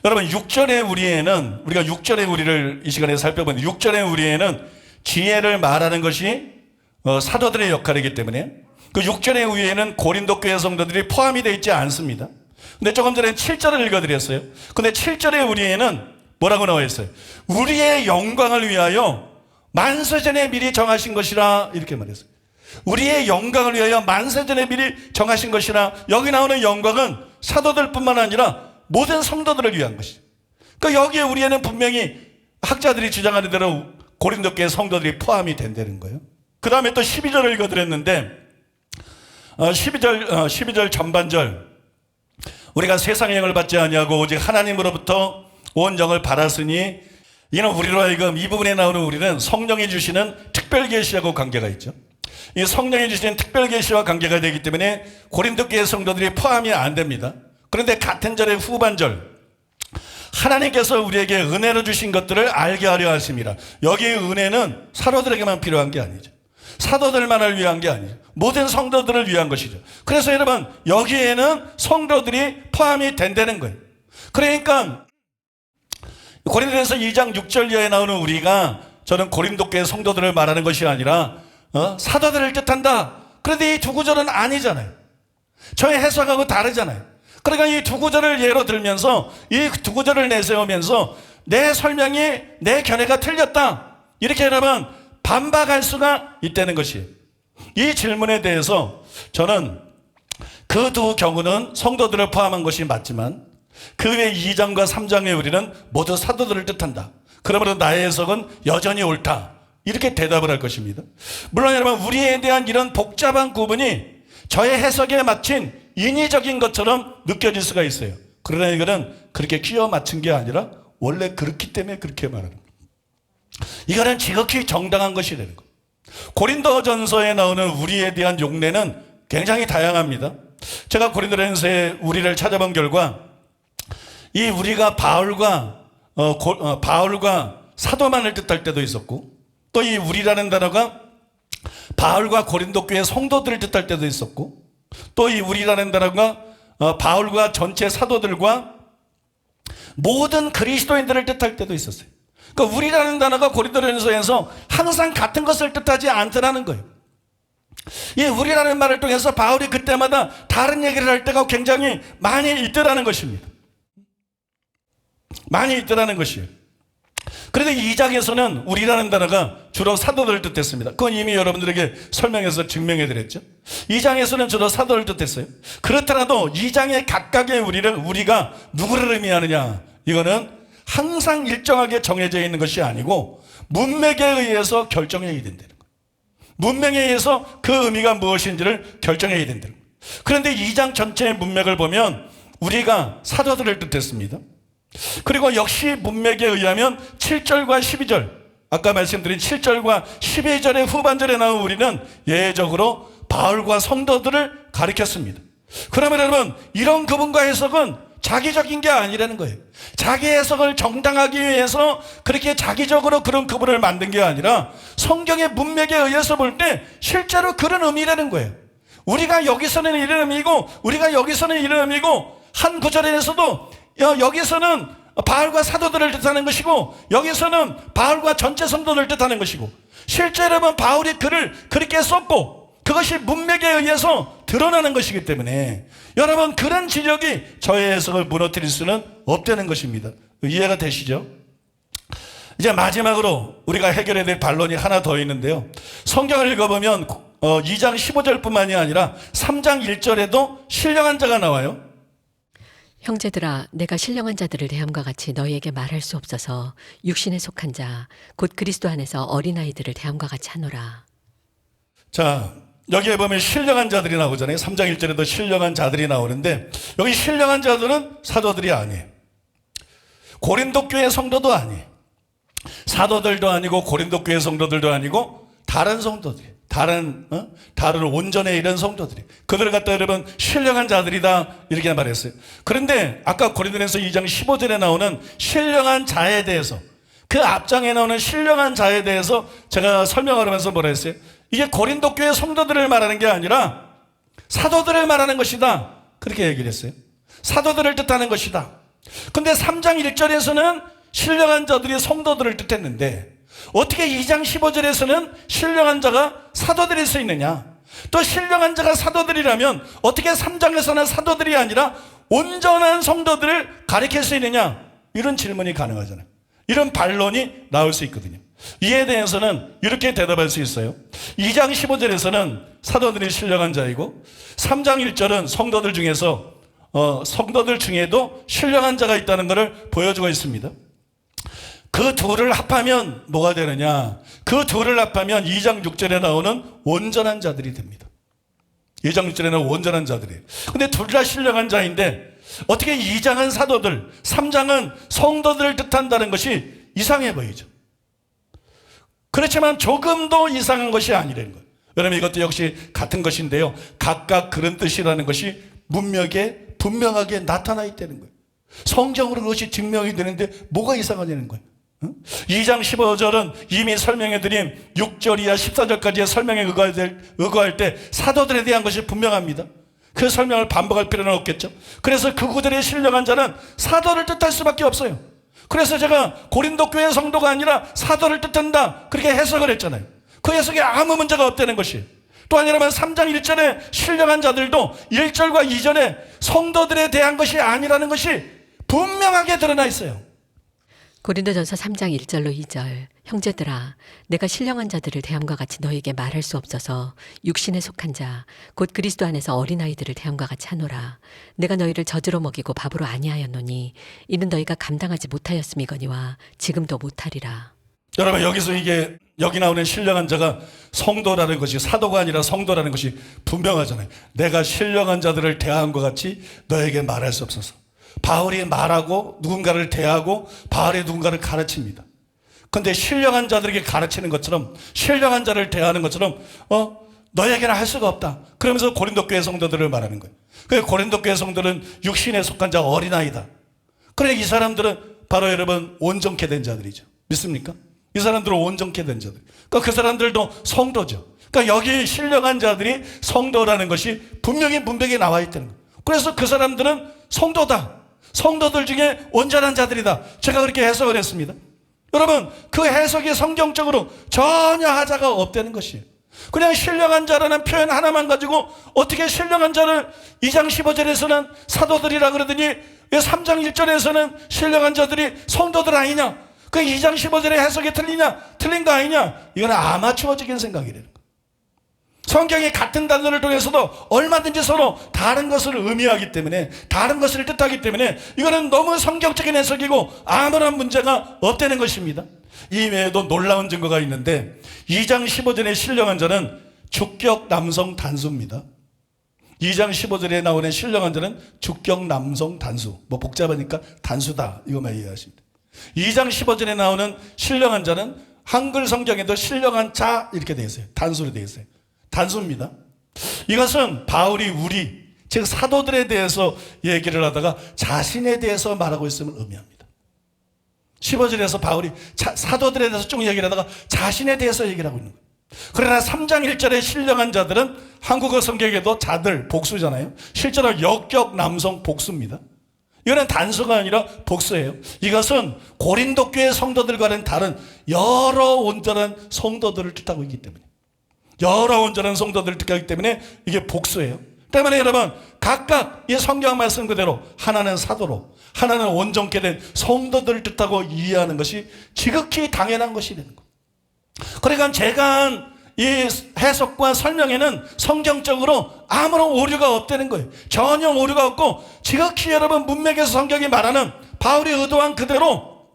C: 여러분 6절의 우리에는 우리가 6절의 우리를 이 시간에 살펴보는데 6절의 우리에는 지혜를 말하는 것이 사도들의 역할이기 때문에 그 6절의 우리에는 고린도 교회 성도들이 포함이 되어 있지 않습니다. 근데 조금 전에 7절을 읽어드렸어요. 근데 7절의 우리에는 뭐라고 나와 있어요? 우리의 영광을 위하여 만세전에 미리 정하신 것이라 이렇게 말했어요. 우리의 영광을 위하여 만세전에 미리 정하신 것이라. 여기 나오는 영광은 사도들뿐만 아니라 모든 성도들을 위한 것이죠. 그러니까 여기에 우리에는 분명히 학자들이 주장하는 대로 고린도 교회 성도들이 포함이 된다는 거예요. 그 다음에 또 12절을 읽어드렸는데 12절 전반절 우리가 세상의 영을 받지 아니하고 오직 하나님으로부터 온 영을 받았으니 이는 우리로 하여금 이 부분에 나오는 우리는 성령이 주시는 특별 계시하고 관계가 있죠. 이 성령이 주시는 특별 계시와 관계가 되기 때문에 고린도 교회 성도들이 포함이 안 됩니다. 그런데 같은 절의 후반절 하나님께서 우리에게 은혜로 주신 것들을 알게 하려 하십니다. 여기 은혜는 사도들에게만 필요한 게 아니죠. 사도들만을 위한 게 아니죠. 모든 성도들을 위한 것이죠. 그래서 여러분, 여기에는 성도들이 포함이 된다는 거예요. 그러니까 고린도전서 2장 6절 이하에 나오는 우리가, 저는 고린도 교회 성도들을 말하는 것이 아니라 사도들을 뜻한다. 그런데 이 두 구절은 아니잖아요. 저의 해석하고 다르잖아요. 그러니까 이 두 구절을 예로 들면서, 이 두 구절을 내세우면서 내 설명이, 내 견해가 틀렸다, 이렇게 여러분 반박할 수가 있다는 것이에요. 이 질문에 대해서 저는 그 두 경우는 성도들을 포함한 것이 맞지만 그 외 2장과 3장의 우리는 모두 사도들을 뜻한다. 그러므로 나의 해석은 여전히 옳다, 이렇게 대답을 할 것입니다. 물론 여러분, 우리에 대한 이런 복잡한 구분이 저의 해석에 맞춘 인위적인 것처럼 느껴질 수가 있어요. 그러나 이거는 그렇게 끼워 맞춘 게 아니라 원래 그렇기 때문에 그렇게 말하는 거예요. 이거는 지극히 정당한 것이 되는 거예요. 고린도전서에 나오는 우리에 대한 용례는 굉장히 다양합니다. 제가 고린도전서의 우리를 찾아본 결과, 이 우리가 바울과 사도만을 뜻할 때도 있었고, 또 이 우리라는 단어가 바울과 고린도 교회 성도들을 뜻할 때도 있었고, 또 이 우리라는 단어가 바울과 전체 사도들과 모든 그리스도인들을 뜻할 때도 있었어요. 그러니까 우리라는 단어가 고린도전서에서 항상 같은 것을 뜻하지 않더라는 거예요. 이 우리라는 말을 통해서 바울이 그때마다 다른 얘기를 할 때가 굉장히 많이 있더라는 것입니다. 많이 있더라는 것이에요. 그런데 2장에서는 우리라는 단어가 주로 사도들을 뜻했습니다. 그건 이미 여러분들에게 설명해서 증명해 드렸죠. 2장에서는 주로 사도를 뜻했어요. 그렇더라도 2장의 각각의 우리가 누구를 의미하느냐, 이거는 항상 일정하게 정해져 있는 것이 아니고 문맥에 의해서 결정해야 된다는 거예요. 문맥에 의해서 그 의미가 무엇인지를 결정해야 된다는 거예요. 그런데 2장 전체의 문맥을 보면 우리가 사도들을 뜻했습니다. 그리고 역시 문맥에 의하면 7절과 12절, 아까 말씀드린 7절과 12절의 후반절에 나온 우리는 예외적으로 바울과 성도들을 가리켰습니다. 그러면 여러분, 이런 구분과 해석은 자기적인 게 아니라는 거예요. 자기 해석을 정당하기 위해서 그렇게 자기적으로 그런 구분을 만든 게 아니라 성경의 문맥에 의해서 볼 때 실제로 그런 의미라는 거예요. 우리가 여기서는 이런 의미고 우리가 여기서는 이런 의미고, 한 구절에서도 여기서는 바울과 사도들을 뜻하는 것이고 여기서는 바울과 전체 성도들을 뜻하는 것이고, 실제로 여러분 바울이 글을 그렇게 썼고 그것이 문맥에 의해서 드러나는 것이기 때문에 여러분 그런 지적이 저의 해석을 무너뜨릴 수는 없다는 것입니다. 이해가 되시죠? 이제 마지막으로 우리가 해결해야 될 반론이 하나 더 있는데요. 성경을 읽어보면 2장 15절뿐만이 아니라 3장 1절에도 신령한 자가 나와요.
D: 형제들아, 내가 신령한 자들을 대함과 같이 너희에게 말할 수 없어서 육신에 속한 자, 곧 그리스도 안에서 어린아이들을 대함과 같이 하노라.
C: 자, 여기에 보면 신령한 자들이 나오잖아요. 3장 1절에도 신령한 자들이 나오는데 여기 신령한 자들은 사도들이 아니에요. 고린도 교회 성도도 아니에요. 사도들도 아니고 고린도 교회 성도들도 아니고 다른 성도들이에요. 다른 온전에 이른 성도들이, 그들을 갖다 여러분 신령한 자들이다 이렇게 말했어요. 그런데 아까 고린도전서 2장 15절에 나오는 신령한 자에 대해서, 그 앞장에 나오는 신령한 자에 대해서 제가 설명을 하면서 뭐라 했어요? 이게 고린도 교회 성도들을 말하는 게 아니라 사도들을 말하는 것이다, 그렇게 얘기를 했어요. 사도들을 뜻하는 것이다. 근데 3장 1절에서는 신령한 자들이 성도들을 뜻했는데 어떻게 2장 15절에서는 신령한 자가 사도들일 수 있느냐? 또 신령한 자가 사도들이라면 어떻게 3장에서는 사도들이 아니라 온전한 성도들을 가리킬 수 있느냐? 이런 질문이 가능하잖아요. 이런 반론이 나올 수 있거든요. 이에 대해서는 이렇게 대답할 수 있어요. 2장 15절에서는 사도들이 신령한 자이고 3장 1절은 성도들 중에서 성도들 중에도 신령한 자가 있다는 것을 보여주고 있습니다. 그 둘을 합하면 뭐가 되느냐? 그 둘을 합하면 2장 6절에 나오는 온전한 자들이 됩니다. 2장 6절에 나오는 온전한 자들이에요. 근데 둘 다 신령한 자인데 어떻게 2장은 사도들, 3장은 성도들을 뜻한다는 것이 이상해 보이죠. 그렇지만 조금도 이상한 것이 아니라는 거예요. 여러분 이것도 역시 같은 것인데요. 각각 그런 뜻이라는 것이 문맥에 분명하게 나타나 있다는 거예요. 성경으로 그것이 증명이 되는데 뭐가 이상하냐는 거예요. 2장 15절은 이미 설명해드린 6절 이하 14절까지의 설명에 의거할 때 사도들에 대한 것이 분명합니다. 그 설명을 반복할 필요는 없겠죠. 그래서 그 구절에 신령한 자는 사도를 뜻할 수밖에 없어요. 그래서 제가 고린도 교회 성도가 아니라 사도를 뜻한다 그렇게 해석을 했잖아요. 그 해석에 아무 문제가 없다는 것이. 또 아니라면 3장 1절에 신령한 자들도 1절과 2절에 성도들에 대한 것이 아니라는 것이 분명하게 드러나 있어요.
D: 고린도전서 3장 1절로 2절 형제들아 내가 신령한 자들을 대함과 같이 너희에게 말할 수 없어서 육신에 속한 자 곧 그리스도 안에서 어린아이들을 대함과 같이 하노라. 내가 너희를 젖으로 먹이고 밥으로 아니하였노니 이는 너희가 감당하지 못하였음이거니와 지금도 못하리라.
C: 여러분 여기서 여기 나오는 신령한 자가 성도라는 것이 사도가 아니라 성도라는 것이 분명하잖아요. 내가 신령한 자들을 대함과 같이 너에게 말할 수 없어서. 바울이 말하고 누군가를 대하고 바울이 누군가를 가르칩니다. 그런데 신령한 자들에게 가르치는 것처럼 신령한 자를 대하는 것처럼 너에게는 할 수가 없다. 그러면서 고린도 교회 성도들을 말하는 거예요. 그 고린도 교회 성도들은 육신에 속한 자 어린아이다. 그러니까 이 사람들은 바로 여러분 온전케 된 자들이죠. 믿습니까? 이 사람들은 온전케 된 자들. 그러니까 그 사람들도 성도죠. 그러니까 여기 신령한 자들이 성도라는 것이 분명히 문맥에 나와 있다는 거예요. 그래서 그 사람들은 성도다. 성도들 중에 온전한 자들이다. 제가 그렇게 해석을 했습니다. 여러분 그 해석이 성경적으로 전혀 하자가 없다는 것이에요. 그냥 신령한 자라는 표현 하나만 가지고 어떻게 신령한 자를 2장 15절에서는 사도들이라 그러더니 왜 3장 1절에서는 신령한 자들이 성도들 아니냐? 그 2장 15절의 해석이 틀린 거 아니냐? 이건 아마추어적인 생각이라는 거예요. 성경이 같은 단어를 통해서도 얼마든지 서로 다른 것을 의미하기 때문에 다른 것을 뜻하기 때문에 이거는 너무 성경적인 해석이고 아무런 문제가 없다는 것입니다. 이 외에도 놀라운 증거가 있는데 2장 15절의 신령한 자는 주격 남성 단수입니다. 2장 15절에 나오는 신령한 자는 주격 남성 단수. 뭐 복잡하니까 단수다 이거만 이해하시면 돼요. 2장 15절에 나오는 신령한 자는 한글 성경에도 신령한 자 이렇게 되어 있어요. 단수로 되어 있어요. 단수입니다. 이것은 바울이 즉 사도들에 대해서 얘기를 하다가 자신에 대해서 말하고 있음을 의미합니다. 15절에서 바울이 사도들에 대해서 쭉 얘기를 하다가 자신에 대해서 얘기를 하고 있는 거예요. 그러나 3장 1절의 신령한 자들은 한국어 성경에도 자들 복수잖아요. 실제로 역격 남성 복수입니다. 이거는 단수가 아니라 복수예요. 이것은 고린도 교회 성도들과는 다른 여러 온전한 성도들을 뜻하고 있기 때문에 여러 온전한 성도들을 뜻하기 때문에 이게 복수예요. 때문에 여러분 각각 이 성경 말씀 그대로 하나는 사도로 하나는 온전케 된 성도들을 뜻하고 이해하는 것이 지극히 당연한 것이 되는 거예요. 그러니까 제가 한 이 해석과 설명에는 성경적으로 아무런 오류가 없다는 거예요. 전혀 오류가 없고 지극히 여러분 문맥에서 성경이 말하는 바울이 의도한 그대로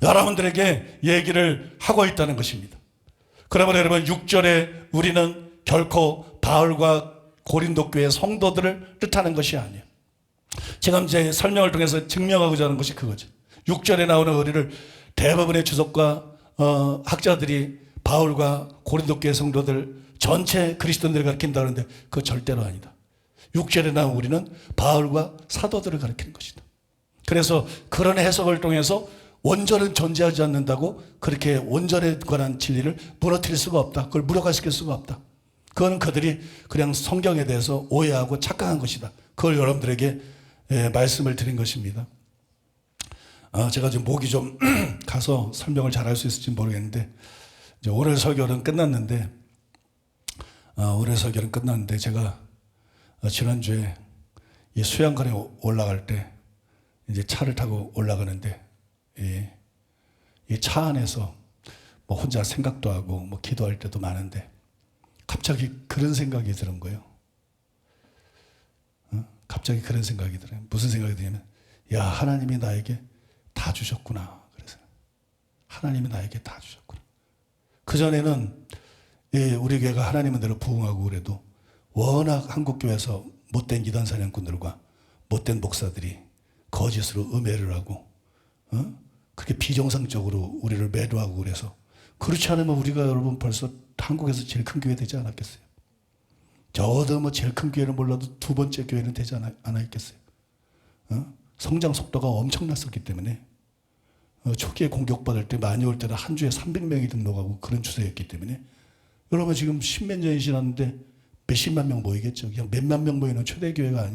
C: 여러분들에게 얘기를 하고 있다는 것입니다. 그러면 여러분 6절에 우리는 결코 바울과 고린도 교회 성도들을 뜻하는 것이 아니에요. 지금 제 설명을 통해서 증명하고자 하는 것이 그거죠. 6절에 나오는 의리를 대부분의 주석과 학자들이 바울과 고린도 교회 성도들 전체 그리스도인들을 가리킨다 하는데 그거 절대로 아니다. 6절에 나온 우리는 바울과 사도들을 가리키는 것이다. 그래서 그런 해석을 통해서 원전은 존재하지 않는다고 그렇게 원전에 관한 진리를 무너뜨릴 수가 없다. 그걸 무력화시킬 수가 없다. 그건 그들이 그냥 성경에 대해서 오해하고 착각한 것이다. 그걸 여러분들에게 말씀을 드린 것입니다. 제가 지금 목이 좀 가서 설명을 잘할 수 있을지 모르겠는데 이제 올해 설교는 끝났는데 제가 지난주에 이 수양관에 올라갈 때 이제 차를 타고 올라가는데 이 차 안에서 뭐 혼자 생각도 하고 뭐 기도할 때도 많은데 갑자기 그런 생각이 드는 거예요. 갑자기 그런 생각이 들어요. 무슨 생각이 드냐면 야 하나님이 나에게 다 주셨구나. 그래서 하나님이 나에게 다 주셨구나. 그전에는 우리 교회가 하나님은 대로 부흥하고 그래도 워낙 한국교회에서 못된 이단 사냥꾼들과 못된 목사들이 거짓으로 음해를 하고 그렇게 비정상적으로 우리를 매도하고 그래서 그렇지 않으면 우리가 여러분 벌써 한국에서 제일 큰 교회 되지 않았겠어요? 적어도 뭐 제일 큰 교회는 몰라도 두 번째 교회는 되지 않았겠어요? 성장 속도가 엄청났었기 때문에 초기에 공격받을 때 많이 올 때는 한 주에 300명이 등록하고 그런 추세였기 때문에 여러분 지금 십몇 년이 지났는데 몇십만 명 모이겠죠. 그냥 몇만 명 모이는 초대교회가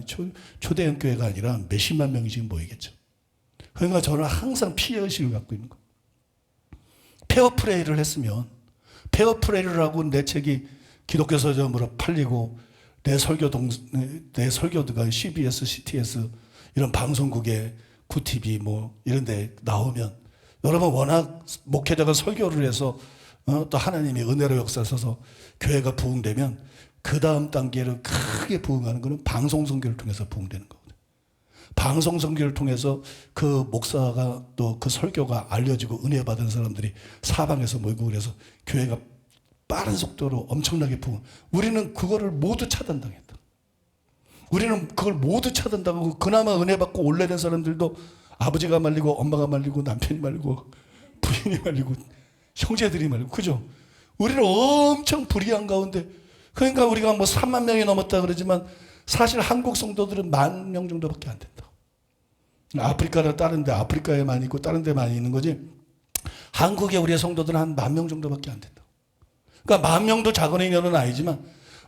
C: 초대형 교회가 아니라 몇십만 명이 지금 모이겠죠. 그러니까 저는 항상 피해의식을 갖고 있는 거예요. 페어프레이를 했으면 페어프레이를 하고 내 책이 기독교 서점으로 팔리고 내 설교도가 CBS, CTS 이런 방송국에 구TV 뭐 이런 데 나오면 여러분 워낙 목회자가 설교를 해서 또 하나님의 은혜로 역사하셔서 교회가 부흥되면 그 다음 단계를 크게 부흥하는 것은 방송 선교를 통해서 부흥되는 거거든요. 방송 선교를 통해서 그 목사가 또 그 설교가 알려지고 은혜 받은 사람들이 사방에서 모이고 그래서 교회가 빠른 속도로 엄청나게 부흥. 우리는 그거를 모두 차단당했다. 우리는 그걸 모두 차단당하고 그나마 은혜 받고 올라된 사람들도 아버지가 말리고 엄마가 말리고 남편이 말리고 부인이 말리고 형제들이 말리고 그죠? 우리는 엄청 불의한 가운데 그러니까 우리가 뭐 3만 명이 넘었다 그러지만 사실 한국 성도들은 10,000명 정도밖에 안 된다. 아프리카는 다른데 아프리카에 많이 있고 다른 데 많이 있는 거지 한국에 우리의 성도들은 한 10,000명 정도밖에 안 된다. 그러니까 10,000명도 작은 의미는 아니지만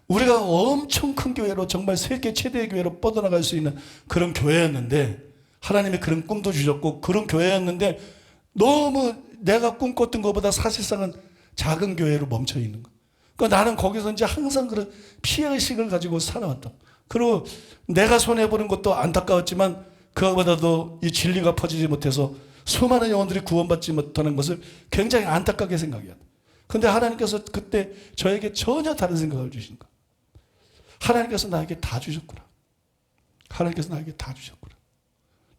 C: 우리가 엄청 큰 교회로 정말 세계 최대의 교회로 뻗어나갈 수 있는 그런 교회였는데 하나님이 그런 꿈도 주셨고 그런 교회였는데 너무 내가 꿈꿨던 것보다 사실상은 작은 교회로 멈춰 있는 거. 그러니까 나는 거기서 이제 항상 그런 피해의식을 가지고 살아왔다. 그리고 내가 손해보는 것도 안타까웠지만 그거보다도 이 진리가 퍼지지 못해서 수많은 영혼들이 구원받지 못하는 것을 굉장히 안타깝게 생각해야 돼. 근데 하나님께서 그때 저에게 전혀 다른 생각을 주신 거야. 하나님께서 나에게 다 주셨구나. 하나님께서 나에게 다 주셨구나.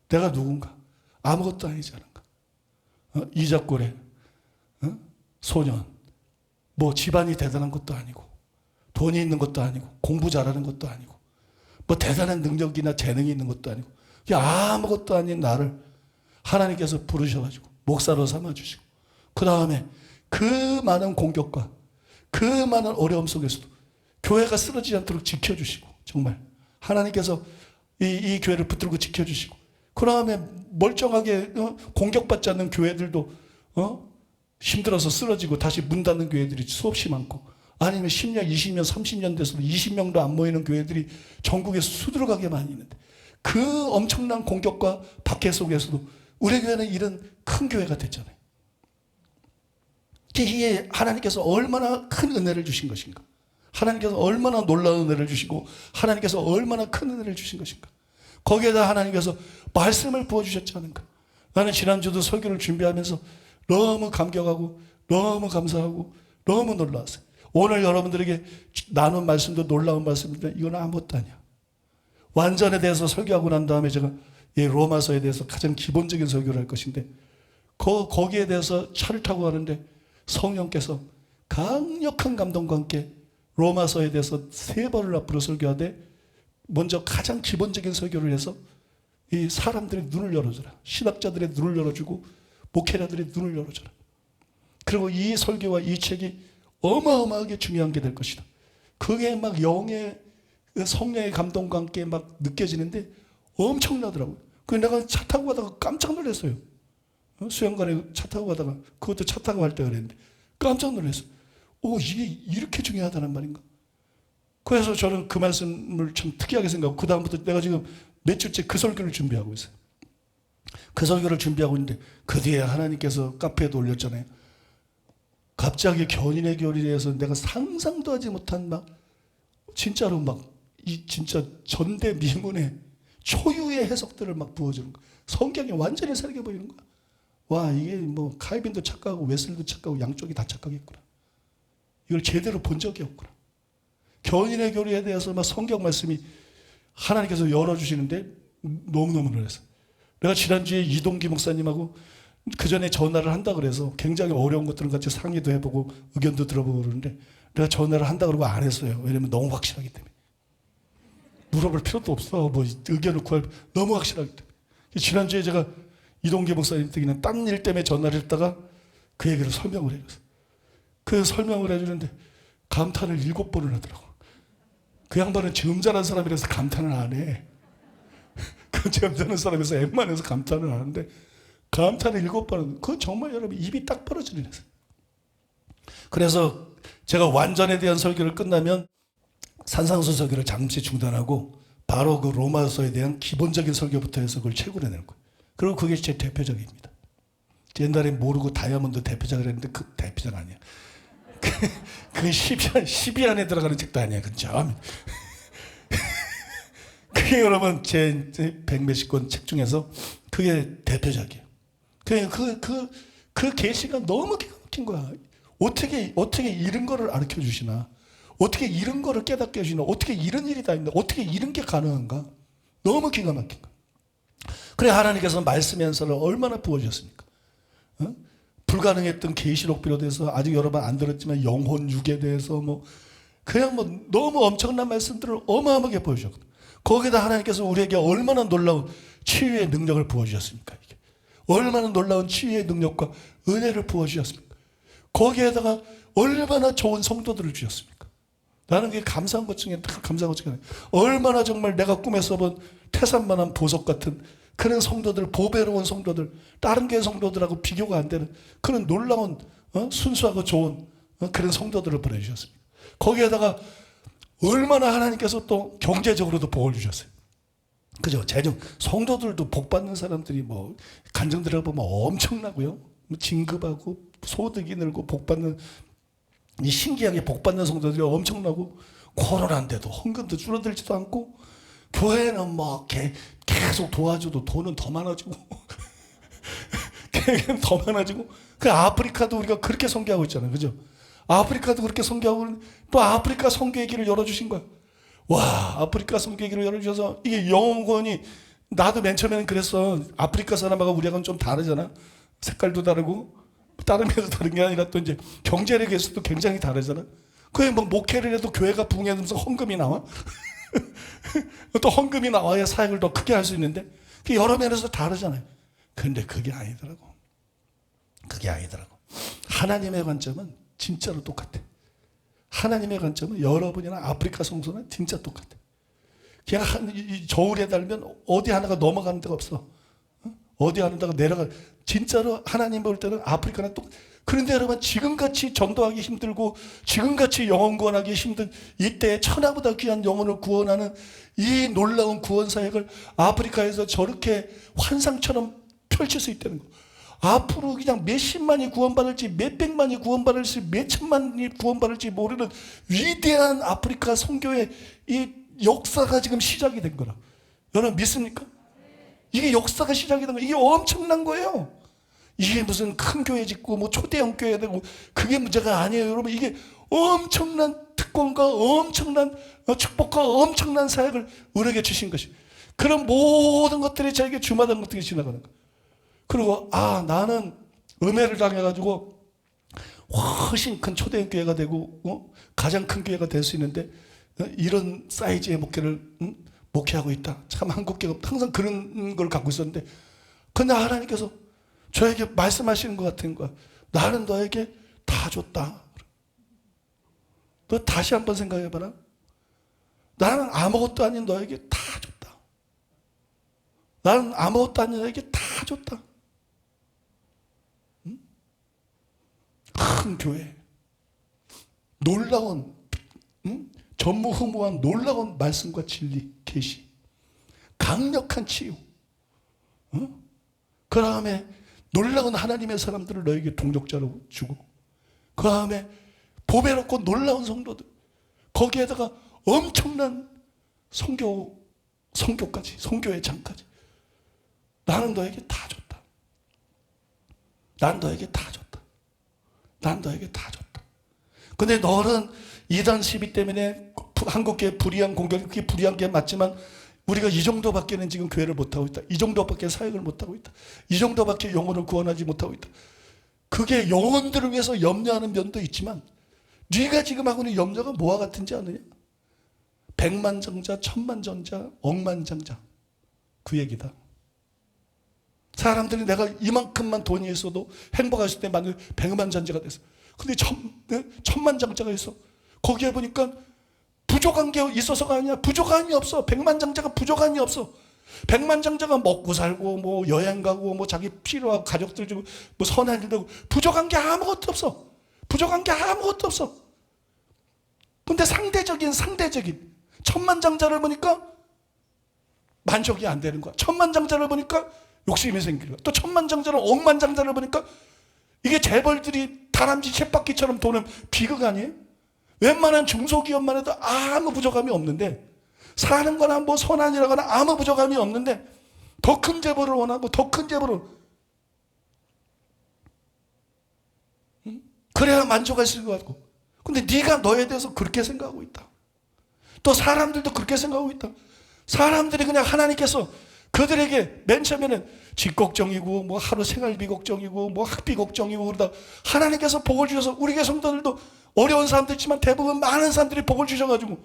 C: 내가 누군가? 아무것도 아니지 않은가? 이자꼬래, 소년, 뭐 집안이 대단한 것도 아니고 돈이 있는 것도 아니고 공부 잘하는 것도 아니고 뭐 대단한 능력이나 재능이 있는 것도 아니고 아무것도 아닌 나를 하나님께서 부르셔가지고 목사로 삼아주시고 그 다음에 그 많은 공격과 그 많은 어려움 속에서도 교회가 쓰러지지 않도록 지켜주시고 정말 하나님께서 이 교회를 붙들고 지켜주시고 그 다음에 멀쩡하게 공격받지 않는 교회들도 힘들어서 쓰러지고 다시 문 닫는 교회들이 수없이 많고 아니면 10년, 20년, 30년 돼서도 20명도 안 모이는 교회들이 전국에 수두룩하게 많이 있는데 그 엄청난 공격과 박해 속에서도 우리 교회는 이런 큰 교회가 됐잖아요. 이게 하나님께서 얼마나 큰 은혜를 주신 것인가. 하나님께서 얼마나 놀라운 은혜를 주시고 하나님께서 얼마나 큰 은혜를 주신 것인가. 거기에다 하나님께서 말씀을 부어주셨지 않은가. 나는 지난주도 설교를 준비하면서 너무 감격하고 너무 감사하고 너무 놀라웠어요. 오늘 여러분들에게 나눈 말씀도 놀라운 말씀인데 이건 아무것도 아니야. 완전에 대해서 설교하고 난 다음에 제가 이 로마서에 대해서 가장 기본적인 설교를 할 것인데 거기에 대해서 차를 타고 가는데 성령께서 강력한 감동과 함께 로마서에 대해서 3번을 앞으로 설교하되 먼저 가장 기본적인 설교를 해서 이 사람들의 눈을 열어줘라. 신학자들의 눈을 열어주고 목회자들의 눈을 열어줘라. 그리고 이 설교와 이 책이 어마어마하게 중요한 게 될 것이다. 그게 막 영의 성령의 감동과 함께 막 느껴지는데 엄청나더라고요. 그래서 내가 차 타고 가다가 깜짝 놀랐어요. 수영관에 차 타고 가다가 그것도 차 타고 갈 때 그랬는데 깜짝 놀랐어요. 이게 이렇게 중요하다는 말인가? 그래서 저는 그 말씀을 참 특이하게 생각하고 그 다음부터 내가 지금 몇 주째 그 설교를 준비하고 있어요. 그 설교를 준비하고 있는데 그 뒤에 하나님께서 카페에도 올렸잖아요. 갑자기 견인의 교리에 대해서 내가 상상도 하지 못한 막 진짜로 막 이 진짜 전대미문의 초유의 해석들을 막 부어주는 거야. 성경이 완전히 새롭게 보이는 거야. 와 이게 뭐 카이빈도 착각하고 웨슬리도 착각하고 양쪽이 다 착각했구나. 이걸 제대로 본 적이 없구나. 견인의 교리에 대해서 막 성경 말씀이 하나님께서 열어주시는데 너무너무 놀랐어요. 내가 지난주에 이동기 목사님하고 그 전에 전화를 한다 그래서 굉장히 어려운 것들은 같이 상의도 해보고 의견도 들어보고 그러는데 내가 전화를 한다 그러고 안 했어요. 왜냐면 너무 확실하기 때문에. 물어볼 필요도 없어. 뭐 의견을 구할 너무 확실하기 때문에. 지난주에 제가 이동기 목사님 때 그냥 딴 일 때문에 전화를 했다가 그 얘기를 설명을 해줬어요. 그 설명을 해주는데 감탄을 7번을 하더라고. 그 양반은 점잖은 사람이라서 감탄을 안 해. 그 잠자는 사람에서 웬만해서 감탄을 하는데 감탄을 7번은 그거 정말 여러분 입이 딱 벌어지는 거예요. 그래서 제가 완전에 대한 설교를 끝나면 산상수 설교를 잠시 중단하고 바로 그 로마서에 대한 기본적인 설교부터 해서 그걸 채굴해내는 거예요. 그리고 그게 제 대표작입니다. 옛날에 모르고 다이아몬드 대표작을 했는데 그 대표작 아니야. 그 10위 안에 들어가는 책도 아니야. 그죠? 그게 여러분 제 100몇십 권 책 중에서 그게 대표작이에요. 그 계시가 너무 기가 막힌 거야. 어떻게 이런 거를 가르쳐 주시나? 어떻게 이런 거를 깨닫게 해주시나? 어떻게 이런 일이 다 있나? 어떻게 이런 게 가능한가? 너무 기가 막힌 거야. 그래 하나님께서 말씀의 연설을 얼마나 부어주셨습니까? 어? 불가능했던 계시록 비롯해서 아직 여러분 안 들었지만 영혼 육에 대해서 그냥 너무 엄청난 말씀들을 어마어마하게 보여주셨거든요. 거기다 하나님께서 우리에게 얼마나 놀라운 치유의 능력을 부어주셨습니까? 이게 얼마나 놀라운 치유의 능력과 은혜를 부어주셨습니까? 거기에다가 얼마나 좋은 성도들을 주셨습니까? 나는 그게 감사한 것 중에 감사한 것 중에 얼마나 정말 내가 꿈에서 본 태산만한 보석 같은 그런 성도들, 보배로운 성도들, 다른 교회 성도들하고 비교가 안 되는 그런 놀라운 순수하고 좋은 그런 성도들을 보내주셨습니다. 거기에다가 얼마나 하나님께서 또 경제적으로도 복을 주셨어요. 그죠? 재정 성도들도 복 받는 사람들이 간증 들어보면 엄청나고요. 진급하고 소득이 늘고 복 받는 이 신기하게 복 받는 성도들이 엄청나고 코로나인데도 헌금도 줄어들지도 않고 교회는 계속 도와줘도 돈은 더 많아지고 더 많아지고 그 아프리카도 우리가 그렇게 선교하고 있잖아요. 그죠? 아프리카도 그렇게 선교하고 또 아프리카 선교의 길을 열어주신 거야. 와, 아프리카 선교의 길을 열어주셔서 이게 영혼권이 나도 맨 처음에는 그랬어. 아프리카 사람하고 우리하고는 좀 다르잖아. 색깔도 다르고 다른 면에서 다른 게 아니라 또 이제 경제력에서도 굉장히 다르잖아. 그게 목회를 해도 교회가 붕해되면서 헌금이 나와. 또 헌금이 나와야 사역을 더 크게 할 수 있는데 그게 여러 면에서 다르잖아요. 근데 그게 아니더라고. 그게 아니더라고. 하나님의 관점은 진짜로 똑같아. 하나님의 관점은 여러분이나 아프리카 성소는 진짜 똑같아. 그냥 저울에 달면 어디 하나가 넘어가는 데가 없어. 어디 하나가 내려가. 진짜로 하나님 볼 때는 아프리카는 똑같아. 그런데 여러분 지금같이 전도하기 힘들고 지금같이 영혼 구원하기 힘든 이때에 천하보다 귀한 영혼을 구원하는 이 놀라운 구원 사역을 아프리카에서 저렇게 환상처럼 펼칠 수 있다는 거. 앞으로 그냥 몇십만이 구원받을지 몇백만이 구원받을지 몇천만이 구원받을지 모르는 위대한 아프리카 선교의 이 역사가 지금 시작이 된 거라. 여러분 믿습니까? 이게 역사가 시작이 된 거예요. 이게 엄청난 거예요. 이게 무슨 큰 교회 짓고 초대형 교회 되고 그게 문제가 아니에요. 여러분 이게 엄청난 특권과 엄청난 축복과 엄청난 사역을 우리에게 주신 것이 그런 모든 것들이 저에게 주마다 것들이 지나가는 거예요. 그리고 나는 음해를 당해가지고 훨씬 큰 초대형 교회가 되고 가장 큰 교회가 될 수 있는데 이런 사이즈의 목회를 목회하고 있다. 참 한국교회가 항상 그런 걸 갖고 있었는데 근데 하나님께서 저에게 말씀하시는 것 같은 거야. 나는 너에게 다 줬다. 너 다시 한번 생각해봐라. 나는 아무것도 아닌 너에게 다 줬다. 나는 아무것도 아닌 너에게 다 줬다. 응? 큰 교회, 놀라운 전무후무한 놀라운 말씀과 진리, 계시, 강력한 치유. 그 다음에 놀라운 하나님의 사람들을 너에게 동력자로 주고 그 다음에 보배롭고 놀라운 성도들 거기에다가 엄청난 성교까지 성교의 장까지 나는 너에게 다 줬다. 난 너에게 다 줬다. 난 너에게 다 줬다. 근데 너는 이단 시비 때문에 한국교회 불의한 공격, 그게 불의한 게 맞지만 우리가 이 정도밖에는 지금 교회를 못하고 있다. 이 정도밖에 사역을 못하고 있다. 이 정도밖에 영혼을 구원하지 못하고 있다. 그게 영혼들을 위해서 염려하는 면도 있지만 네가 지금 하고 있는 염려가 뭐와 같은지 아느냐? 백만장자, 천만장자, 억만장자 그 얘기다. 사람들이 내가 이만큼만 돈이 있어도 행복했을 때 만약에 백만장자가 됐어. 근데 천만장자가 있어. 거기에 보니까 부족한 게 있어서가 아니야. 부족함이 없어. 백만장자가 부족함이 없어. 백만장자가 먹고 살고 뭐 여행 가고 뭐 자기 필요하고 가족들 주고 뭐 선한 일도 하고 부족한 게 아무것도 없어. 부족한 게 아무것도 없어. 근데 상대적인 천만장자를 보니까 만족이 안 되는 거야. 천만장자를 보니까 욕심이 생기는 거야. 또 천만장자를 억만장자를 보니까 이게 재벌들이 다람쥐 쳇바퀴처럼 도는 비극 아니에요? 웬만한 중소기업만 해도 아무 부족함이 없는데, 사는 거나 뭐 선한이라거나 아무 부족함이 없는데 더 큰 재벌을 원하고 더 큰 재벌을, 그래야 만족할 수 있을 것 같고. 근데 네가 너에 대해서 그렇게 생각하고 있다. 또 사람들도 그렇게 생각하고 있다. 사람들이 그냥 하나님께서 그들에게 맨 처음에는 집 걱정이고 뭐 하루 생활비 걱정이고 뭐 학비 걱정이고 그러다 하나님께서 복을 주셔서 우리 교회 성도들도 어려운 사람들 있지만 대부분 많은 사람들이 복을 주셔가지고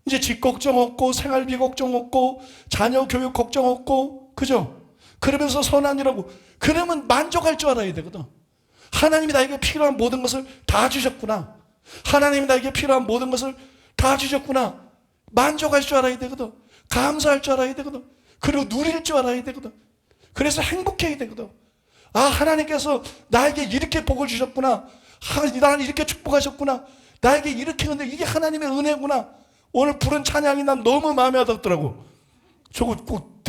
C: 이제 집 걱정 없고 생활비 걱정 없고 자녀 교육 걱정 없고, 그죠? 그러면서 선한이라고 그러면 만족할 줄 알아야 되거든. 하나님이 나에게 필요한 모든 것을 다 주셨구나. 하나님이 나에게 필요한 모든 것을 다 주셨구나. 만족할 줄 알아야 되거든. 감사할 줄 알아야 되거든. 그리고 누릴 줄 알아야 되거든. 그래서 행복해야 되거든. 아, 하나님께서 나에게 이렇게 복을 주셨구나. 나를 이렇게 축복하셨구나. 나에게 이렇게 은혜, 이게 하나님의 은혜구나. 오늘 부른 찬양이 난 너무 마음에 와닿더라고. 저거 꼭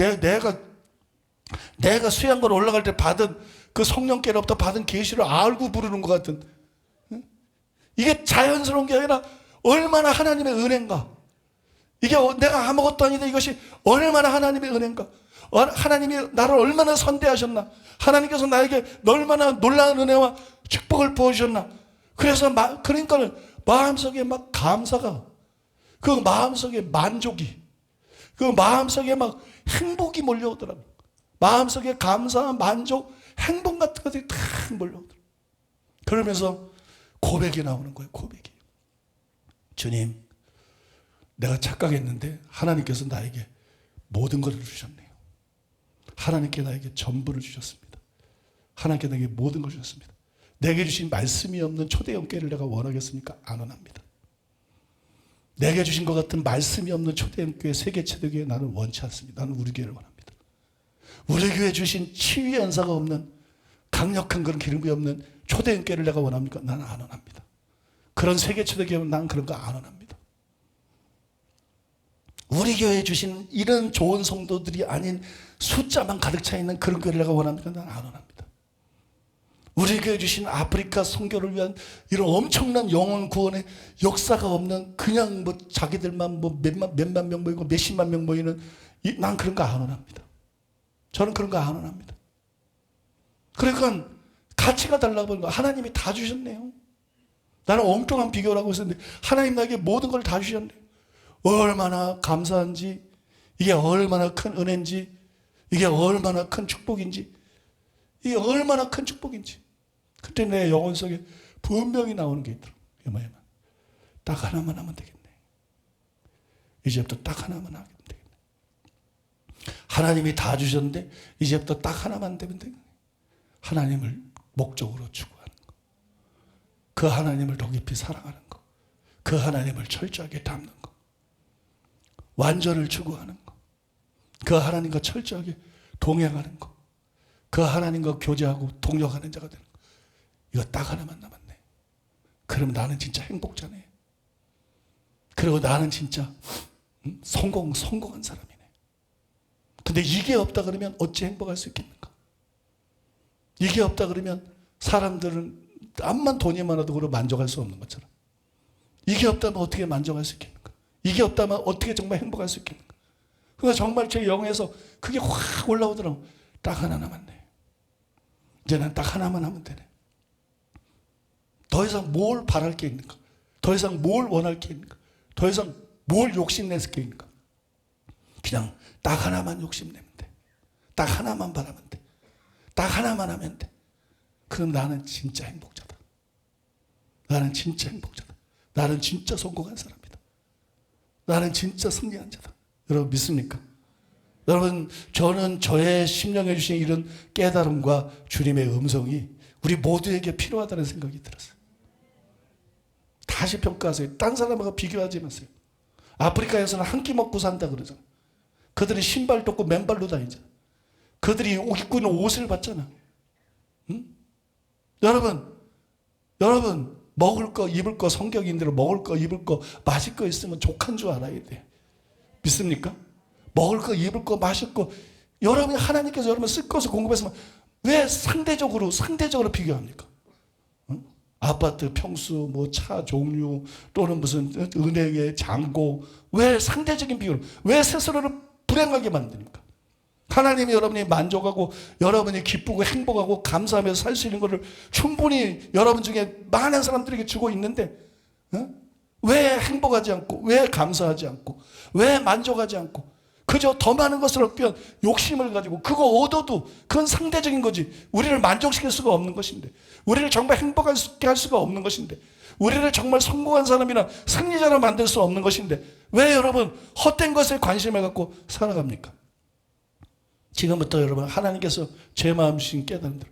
C: 내가 수양관 올라갈 때 받은 그 성령께로부터 받은 계시를 알고 부르는 것 같은, 이게 자연스러운 게 아니라 얼마나 하나님의 은혜인가. 이게 내가 아무것도 아닌데 이것이 얼마나 하나님의 은혜인가. 하나님이 나를 얼마나 선대하셨나. 하나님께서 나에게 얼마나 놀라운 은혜와 축복을 부어주셨나. 그래서 그러니까 마음속에 막 감사가, 그 마음속에 만족이, 그 마음속에 막 행복이 몰려오더라고. 마음속에 감사, 만족, 행복 같은 것들이 다 몰려오더라고. 그러면서 고백이 나오는 거예요. 고백이. 주님, 내가 착각했는데 하나님께서 나에게 모든 것을 주셨네요. 하나님께 나에게 전부를 주셨습니다. 하나님께 나에게 모든 걸 주셨습니다. 내게 주신 말씀이 없는 초대형 교회를 내가 원하겠습니까? 안 원합니다. 내게 주신 것 같은 말씀이 없는 초대형 교회, 세계 최대 교회 나는 원치 않습니다. 나는 우리 교회를 원합니다. 우리 교회 주신 치유 연사가 없는, 강력한 그런 기름이 없는 초대형 교회를 내가 원합니까? 나는 안 원합니다. 그런 세계 최대 교회는 난 그런 거 안 원합니다. 우리 교회에 주신 이런 좋은 성도들이 아닌 숫자만 가득 차 있는 그런 교회를 내가 원합니까? 나는 안 원합니다. 우리 교회에 주신 아프리카 선교를 위한 이런 엄청난 영혼 구원의 역사가 없는, 그냥 뭐 자기들만 뭐 몇만 명 모이고 몇십만 명 모이는, 난 그런 거 안 원합니다. 저는 그런 거 안 원합니다. 그러니까 가치가 달라고 보는 거. 하나님이 다 주셨네요. 나는 엉뚱한 비교를 하고 있었는데 하나님 나에게 모든 걸 다 주셨네요. 얼마나 감사한지, 이게 얼마나 큰 은혜인지, 이게 얼마나 큰 축복인지, 이게 얼마나 큰 축복인지. 그때 내 영혼 속에 분명히 나오는 게 있더라고요. 이게 뭐냐면 딱 하나만 하면 되겠네. 이제부터 딱 하나만 하면 되겠네. 하나님이 다 주셨는데 이제부터 딱 하나만 되면 되겠네. 하나님을 목적으로 추구하는 거, 그 하나님을 더 깊이 사랑하는 거, 그 하나님을 철저하게 닮는 거, 완전을 추구하는 거, 그 하나님과 철저하게 동행하는 거, 그 하나님과 교제하고 동역하는 자가 되는 거. 이거 딱 하나만 남았네. 그럼 나는 진짜 행복자네. 그리고 나는 진짜 성공한 사람이네. 근데 이게 없다 그러면 어찌 행복할 수 있겠는가? 이게 없다 그러면 사람들은 암만 돈이 많아도 그로 만족할 수 없는 것처럼, 이게 없다면 어떻게 만족할 수 있겠는가? 이게 없다면 어떻게 정말 행복할 수 있겠는가? 그래서 정말 제 영에서 그게 확 올라오더라고. 딱 하나 남았네. 이제 난 딱 하나만 하면 되네. 더 이상 뭘 바랄 게 있는가? 더 이상 뭘 원할 게 있는가? 더 이상 뭘 욕심낼 게 있는가? 그냥 딱 하나만 욕심내면 돼. 딱 하나만 바라면 돼. 딱 하나만 하면 돼. 그럼 나는 진짜 행복자다. 나는 진짜 행복자다. 나는 진짜 성공한 사람이다. 나는 진짜 승리한 자다. 여러분 믿습니까? 여러분, 저는 저의 심령에 주신 이런 깨달음과 주님의 음성이 우리 모두에게 필요하다는 생각이 들었어요. 다시 평가하세요. 딴 사람하고 비교하지 마세요. 아프리카에서는 한 끼 먹고 산다 그러잖아요. 그들은 신발도 없고 맨발로 다니잖아. 그들이 입고 있는 옷을 봤잖아. 응? 여러분 먹을 거 입을 거 성경인대로 먹을 거 입을 거 마실 거 있으면 족한 줄 알아야 돼. 믿습니까? 먹을 거 입을 거 마실 거 여러분이 하나님께서 여러분 쓸 것을 공급했으면 왜 상대적으로 비교합니까? 응? 아파트 평수 뭐 차 종류 또는 무슨 은행의 잔고 왜 상대적인 비교를 왜 스스로를 불행하게 만듭니까? 하나님이 여러분이 만족하고 여러분이 기쁘고 행복하고 감사하면서 살 수 있는 것을 충분히 여러분 중에 많은 사람들에게 주고 있는데 왜 행복하지 않고 왜 감사하지 않고 왜 만족하지 않고 그저 더 많은 것을 얻기 위한 욕심을 가지고 그거 얻어도 그건 상대적인 거지 우리를 만족시킬 수가 없는 것인데 우리를 정말 행복하게 할 수가 없는 것인데 우리를 정말 성공한 사람이나 승리자로 만들 수 없는 것인데 왜 여러분 헛된 것에 관심을 갖고 살아갑니까? 지금부터 여러분 하나님께서 제 마음 주신 깨달은 대로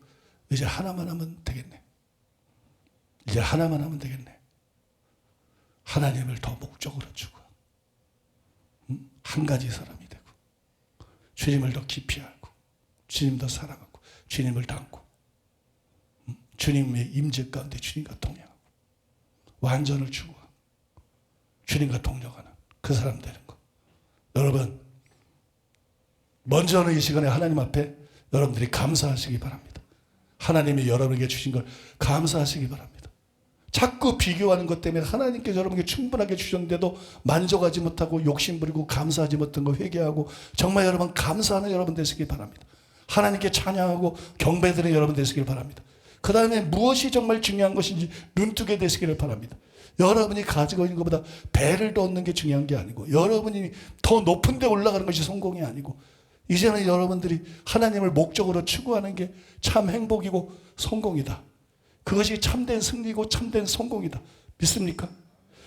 C: 이제 하나만 하면 되겠네. 이제 하나만 하면 되겠네. 하나님을 더 목적으로 주고 한 가지 사람이 되고 주님을 더 깊이 알고 주님 더 사랑하고 주님을 닮고 주님의 임재 가운데 주님과 동행하고 완전을 추구하고 주님과 동력하는 그 사람 되는 것. 여러분 먼저는 이 시간에 하나님 앞에 여러분들이 감사하시기 바랍니다. 하나님이 여러분에게 주신 걸 감사하시기 바랍니다. 자꾸 비교하는 것 때문에 하나님께서 여러분에게 충분하게 주셨는데도 만족하지 못하고 욕심부리고 감사하지 못한 거 회개하고 정말 여러분 감사하는 여러분 되시길 바랍니다. 하나님께 찬양하고 경배드리는 여러분 되시길 바랍니다. 그 다음에 무엇이 정말 중요한 것인지 눈뜨게 되시기를 바랍니다. 여러분이 가지고 있는 것보다 배를 더 얻는 게 중요한 게 아니고 여러분이 더 높은 데 올라가는 것이 성공이 아니고 이제는 여러분들이 하나님을 목적으로 추구하는 게 참 행복이고 성공이다. 그것이 참된 승리고 참된 성공이다. 믿습니까?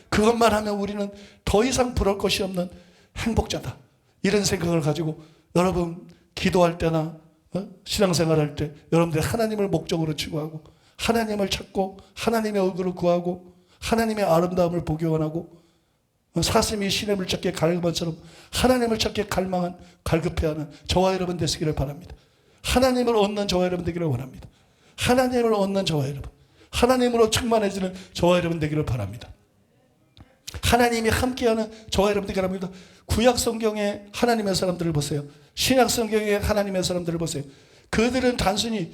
C: 그것만 하면 우리는 더 이상 부러울 것이 없는 행복자다. 이런 생각을 가지고 여러분 기도할 때나 신앙생활할 때 여러분들 하나님을 목적으로 추구하고 하나님을 찾고 하나님의 얼굴을 구하고 하나님의 아름다움을 보기 원하고 사슴이 시냇을 찾기에 갈급한 것처럼 하나님을 찾기에 갈급해하는 저와 여러분 되시기를 바랍니다. 하나님을 얻는 저와 여러분 되기를 원합니다. 하나님을 얻는 저와 여러분, 하나님으로 충만해지는 저와 여러분 되기를 바랍니다. 하나님이 함께하는 저와 여러분 되기를 바랍니다. 구약 성경의 하나님의 사람들을 보세요. 신약 성경의 하나님의 사람들을 보세요. 그들은 단순히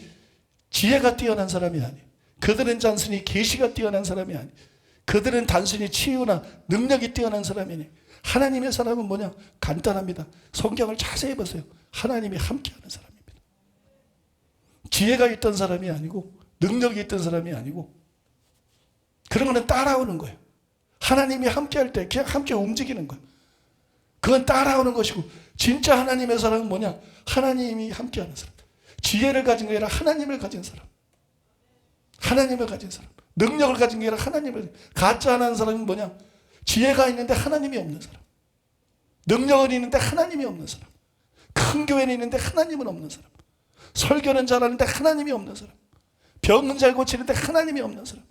C: 지혜가 뛰어난 사람이 아니에요. 그들은 단순히 계시가 뛰어난 사람이 아니에요. 그들은 단순히 치유나 능력이 뛰어난 사람이 아니에요. 하나님의 사람은 뭐냐? 간단합니다. 성경을 자세히 보세요. 하나님이 함께하는 사람입니다. 지혜가 있던 사람이 아니고 능력이 있던 사람이 아니고 그런 거는 따라오는 거예요. 하나님이 함께할 때 그냥 함께 움직이는 거예요. 그건 따라오는 것이고 진짜 하나님의 사람은 뭐냐? 하나님이 함께하는 사람. 지혜를 가진 게 아니라 하나님을 가진 사람. 하나님을 가진 사람. 능력을 가진 게 아니라 하나님을 가짜 하는 사람은 뭐냐? 지혜가 있는데 하나님이 없는 사람. 능력은 있는데 하나님이 없는 사람. 큰 교회는 있는데 하나님은 없는 사람. 설교는 잘하는데 하나님이 없는 사람. 병은 잘 고치는데 하나님이 없는 사람.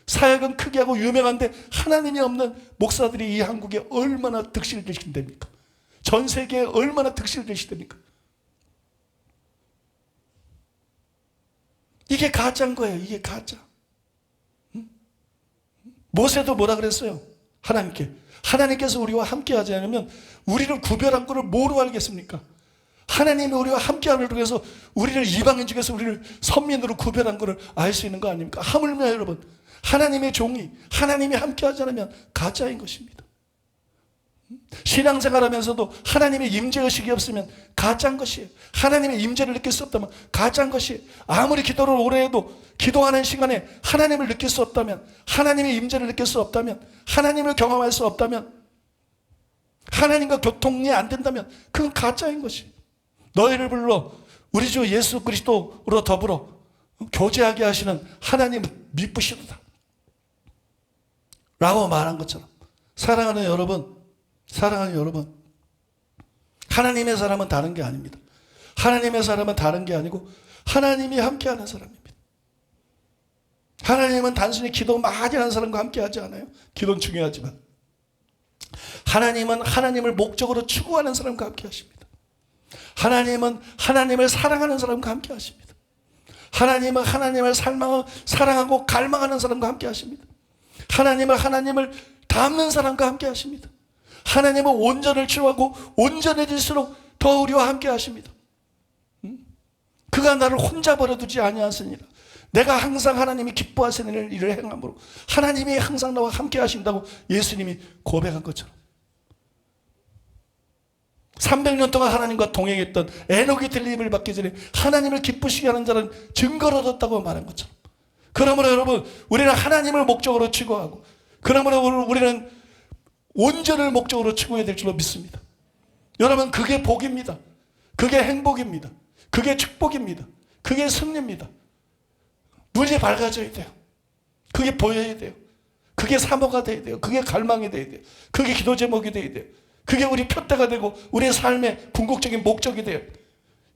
C: 사역은 크게 하고 유명한데 하나님이 없는 목사들이 이 한국에 얼마나 득실되십니까? 전 세계에 얼마나 득실되십니까? 이게 가짜인 거예요. 이게 가짜. 모세도 뭐라 그랬어요? 하나님께서 우리와 함께 하지 않으면 우리를 구별한 것을 뭐로 알겠습니까? 하나님이 우리와 함께함을 통해서 우리를 이방인 중에서 우리를 선민으로 구별한 것을 알 수 있는 거 아닙니까? 하물며 여러분 하나님의 종이 하나님이 함께하지 않으면 가짜인 것입니다. 신앙생활하면서도 하나님의 임재의식이 없으면 가짜인 것이에요. 하나님의 임재를 느낄 수 없다면 가짜인 것이에요. 아무리 기도를 오래 해도 기도하는 시간에 하나님을 느낄 수 없다면 하나님의 임재를 느낄 수 없다면 하나님을 경험할 수 없다면 하나님과 교통이 안 된다면 그건 가짜인 것이에요. 너희를 불러 우리 주 예수 그리스도로 더불어 교제하게 하시는 하나님은 미쁘시도다 라고 말한 것처럼 사랑하는 여러분 하나님의 사람은 다른 게 아닙니다. 하나님의 사람은 다른 게 아니고 하나님이 함께하는 사람입니다. 하나님은 단순히 기도 많이 하는 사람과 함께하지 않아요. 기도는 중요하지만 하나님은 하나님을 목적으로 추구하는 사람과 함께 하십니다. 하나님은 하나님을 사랑하는 사람과 함께 하십니다. 하나님은 하나님을 사랑하고 갈망하는 사람과 함께 하십니다. 하나님은 하나님을 닮는 사람과 함께 하십니다. 하나님은 온전을 추구하고 온전해질수록 더 우리와 함께 하십니다. 그가 나를 혼자 버려두지 아니하시니라. 내가 항상 하나님이 기뻐하시는 일을 행함으로 하나님이 항상 나와 함께 하신다고 예수님이 고백한 것처럼 300년 동안 하나님과 동행했던 에녹이 들림을 받기 전에 하나님을 기쁘시게 하는 자는 증거를 얻었다고 말한 것처럼, 그러므로 여러분, 우리는 하나님을 목적으로 추구하고, 그러므로 우리는 온전을 목적으로 추구해야 될 줄로 믿습니다. 여러분, 그게 복입니다. 그게 행복입니다. 그게 축복입니다. 그게 승리입니다. 눈이 밝아져야 돼요. 그게 보여야 돼요. 그게 사모가 돼야 돼요. 그게 갈망이 돼야 돼요. 그게 기도 제목이 돼야 돼요. 그게 우리 표대가 되고 우리의 삶의 궁극적인 목적이 돼요.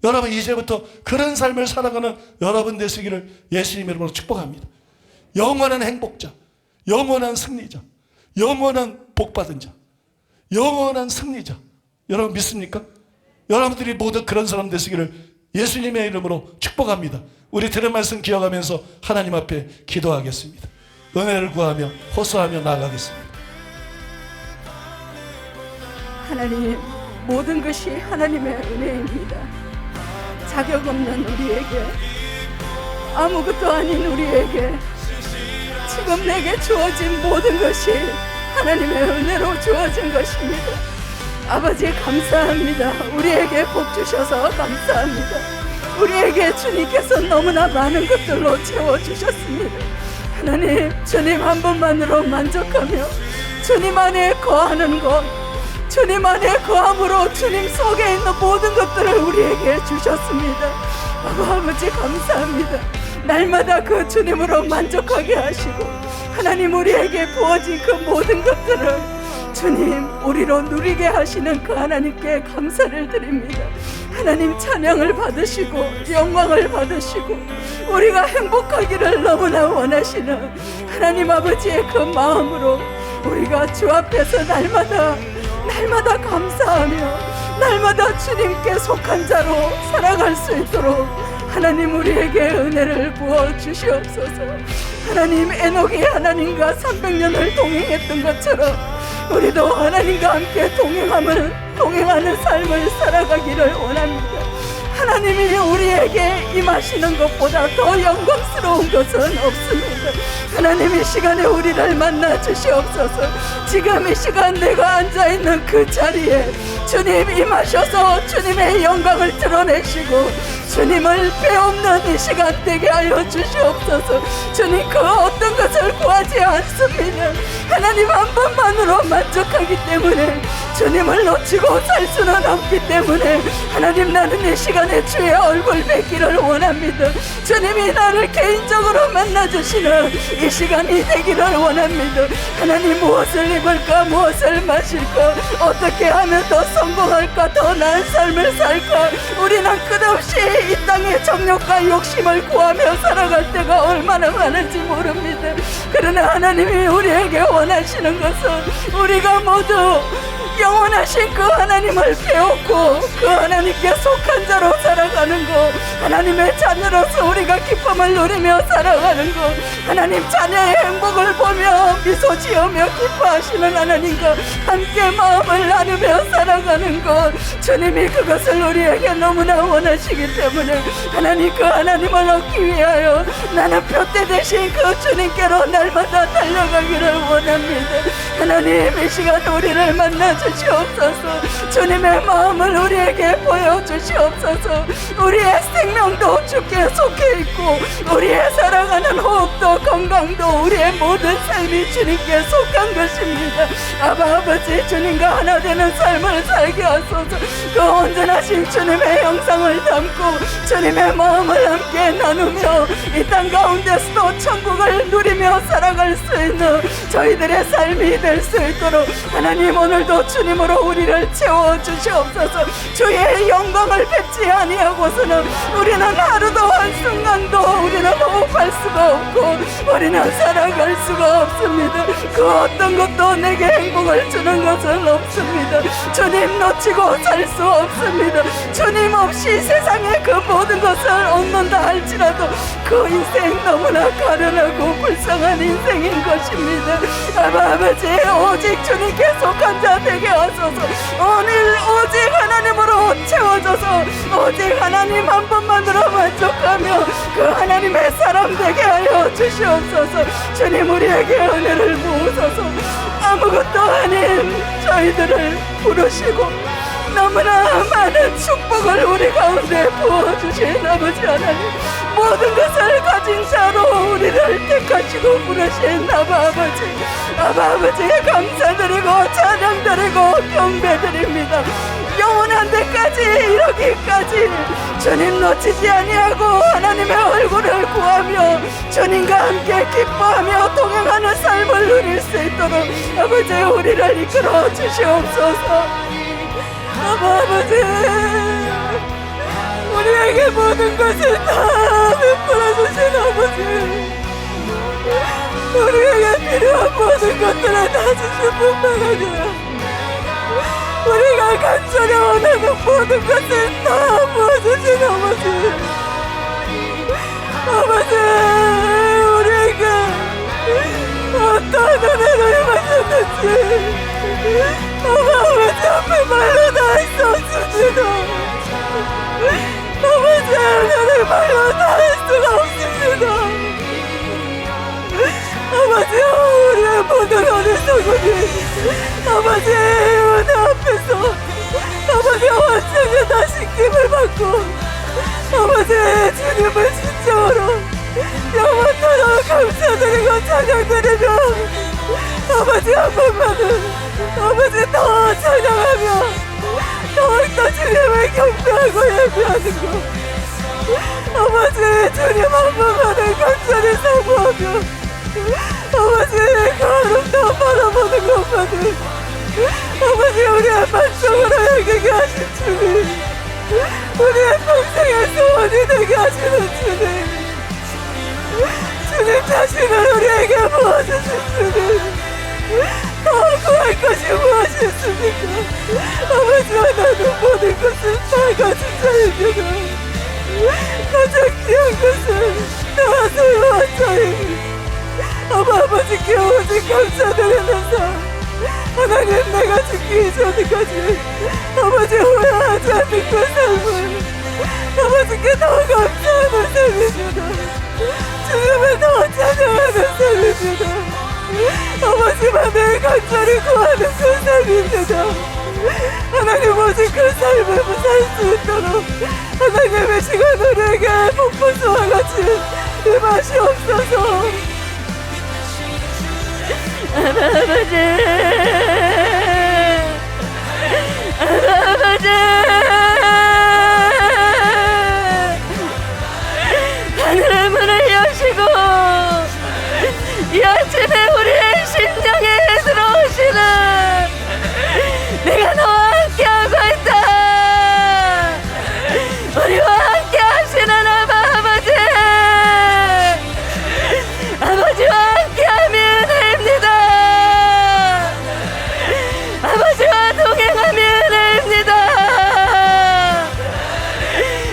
C: 여러분, 이제부터 그런 삶을 살아가는 여러분 되시기를 예수님 이름으로 축복합니다. 영원한 행복자, 영원한 승리자, 영원한 복받은 자, 영원한 승리자. 여러분 믿습니까? 여러분들이 모두 그런 사람 되시기를 예수님의 이름으로 축복합니다. 우리 들은 말씀 기억하면서 하나님 앞에 기도하겠습니다. 은혜를 구하며 호소하며 나아가겠습니다.
E: 하나님, 모든 것이 하나님의 은혜입니다. 자격 없는 우리에게, 아무것도 아닌 우리에게 지금 내게 주어진 모든 것이 하나님의 은혜로 주어진 것입니다. 아버지 감사합니다. 우리에게 복 주셔서 감사합니다. 우리에게 주님께서 너무나 많은 것들로 채워주셨습니다. 하나님, 주님 한 분만으로 만족하며 주님 안에 거하는 것, 주님 안에 거함으로 주님 속에 있는 모든 것들을 우리에게 주셨습니다. 아버지 감사합니다. 날마다 그 주님으로 만족하게 하시고 하나님 우리에게 부어진 그 모든 것들을 주님 우리로 누리게 하시는 그 하나님께 감사를 드립니다. 하나님 찬양을 받으시고 영광을 받으시고 우리가 행복하기를 너무나 원하시는 하나님 아버지의 그 마음으로 우리가 주 앞에서 날마다 감사하며 날마다 주님께 속한 자로 살아갈 수 있도록 하나님 우리에게 은혜를 부어주시옵소서. 하나님, 에녹이 하나님과 300년을 동행했던 것처럼 우리도 하나님과 함께 동행하는 삶을 살아가기를 원합니다. 하나님이 우리에게 임하시는 것보다 더 영광스러운 것은 없습니다. 하나님, 이 시간에 우리를 만나 주시옵소서. 지금 이 시간 내가 앉아있는 그 자리에 주님 임하셔서 주님의 영광을 드러내시고 주님을 빼앗는 이 시간 되게 하여 주시옵소서. 주님, 그 어떤 것을 구하지 않습니다. 하나님 한 분만으로 만족하기 때문에 주님을 놓치고 살 수는 없기 때문에 하나님, 나는 이 시간에 주의 얼굴 뵙기를 원합니다. 주님이 나를 개인적으로 만나주시는 이 시간이 되기를 원합니다. 하나님, 무엇을 입을까, 무엇을 마실까, 어떻게 하면 더 성공할까, 더 나은 삶을 살까, 우리는 끝없이 이 땅의 정욕과 욕심을 구하며 살아갈 때가 얼마나 많은지 모릅니다. 그러나 하나님이 우리에게 원하시는 것은 우리가 모두 영원하신 그 하나님을 배웠고 그 하나님께 속한 자로 살아가는 것, 하나님의 자녀로서 우리가 기쁨을 누리며 살아가는 것, 하나님 자녀의 행복을 보며 미소 지으며 기뻐하시는 하나님과 함께 마음을 나누며 살아가는 것, 주님이 그것을 우리에게 너무나 원하시기 때문에 하나님, 그 하나님을 얻기 위하여 나는 표대 대신 그 주님께로 날마다 달려가기를 원합니다. 하나님, 이 시간 우리를 만나 주시옵소서. 주님의 마음을 우리에게 보여주시옵소서. 우리의 생명도 주께 속해 있고 우리의 살아가는 호흡도 건강도 우리의 모든 삶이 주님께 속한 것입니다. 아버지, 주님과 하나 되는 삶을 살게 하소서. 그 온전하신 주님의 형상을 담고 주님의 마음을 함께 나누며 이 땅 가운데서도 천국을 누리며 살아갈 수 있는 저희들의 삶이 될 수 있도록 하나님, 오늘도 주님으로 우리를 채워 하여 주시옵소서. 주의 영광을 뵙지 아니하고서는 우리는 하루도 한순간도 우리는 호흡할 수가 없고 우리는 살아갈 수가 없습니다. 그 어떤 것도 내게 행복을 주는 것은 없습니다. 주님 놓치고 살 수 없습니다. 주님 없이 세상의 그 모든 것을 얻는다 할지라도 그 인생 너무나 가련하고 불쌍한 인생인 것입니다. 아버지, 오직 주님께 속한 자 되게 하소서. 오늘 오직 하나님으로 채워져서 오직 하나님 한 분만으로 만족하며 그 하나님의 사람 되게 하여 주시옵소서. 주님, 우리에게 은혜를 부으소서. 아무것도 아닌 저희들을 부르시고 너무나 많은 축복을 우리 가운데 부어주신 아버지 하나님, 모든 것을 가진 자로 우리를 택하시고 부르신 아버지에 감사드리고 찬양드리고 경배드립니다. 영원한 데까지 이르기까지 주님 놓치지 아니하고 하나님의 얼굴을 구하며 주님과 함께 기뻐하며 동행하는 삶을 누릴 수 있도록 아버지 우리를 이끌어 주시옵소서. 아버지, 우리에게 모든 것을 다 베풀어 주신 아버지, 우리에게 필요한 모든 것들을 다 주신 뿐만 아니라 우리가 간절히 원하는 모든 것을 다 부어주신 아버지, 우리에게 어떠한 은혜를 받았는지 아버지 앞에 말로 다 할 수 없습니다. 아버지, 은혜를 말로 다 할 수가 없습니다. 아버지, 우리의 모든 어리석음이 아버지 은혜 앞에서 아버지 완전히 다 시킴을 받고 아버지 주님을 진정으로 영원토록 감사드리고 찬양드리며 아버지 한 번만은 아버지 더 찬양하며 더욱더 주님을 경배하고 예배하는 것 아버지 주님 한 번만을 간절히 사모하며 아버지 그 아름다운 바라보는 것만을 아버지 우리의 만족으로 여기게 하신 주님, 우리의 평생의 소원이 되게 하시는 주님 자신을 우리에게 부어주신 주님, 더 구할 것이 무엇이 있습니까? 아버지와 나는 모든 것을 다 가진 자입니다. 가장 귀한 것은 나와 소유한 자입니다. 아버지께 오직 감사드리는 삶, 하나님 내가 죽기 전까지 아버지 후회하지 않는 그 삶을 아버지께 더 감사하는 삶입니다. 주님을 더 찬양하는 삶입니다. 아버지만을 간절히 구하는 그 삶입니다. 하나님 오직 그 삶을 살 수 있도록 하나님의 시간 우리에게 폭포수와 같이 임하시옵소서. 아버지, 하늘의 문을 여시고 이 아침에 우리의 심장에 들어오시는 내가 너와 함께하고 있다, 우리와 함께 하시는 아버지, 아버지와 함께하면 은혜입니다. 아버지와 동행하면 은혜입니다.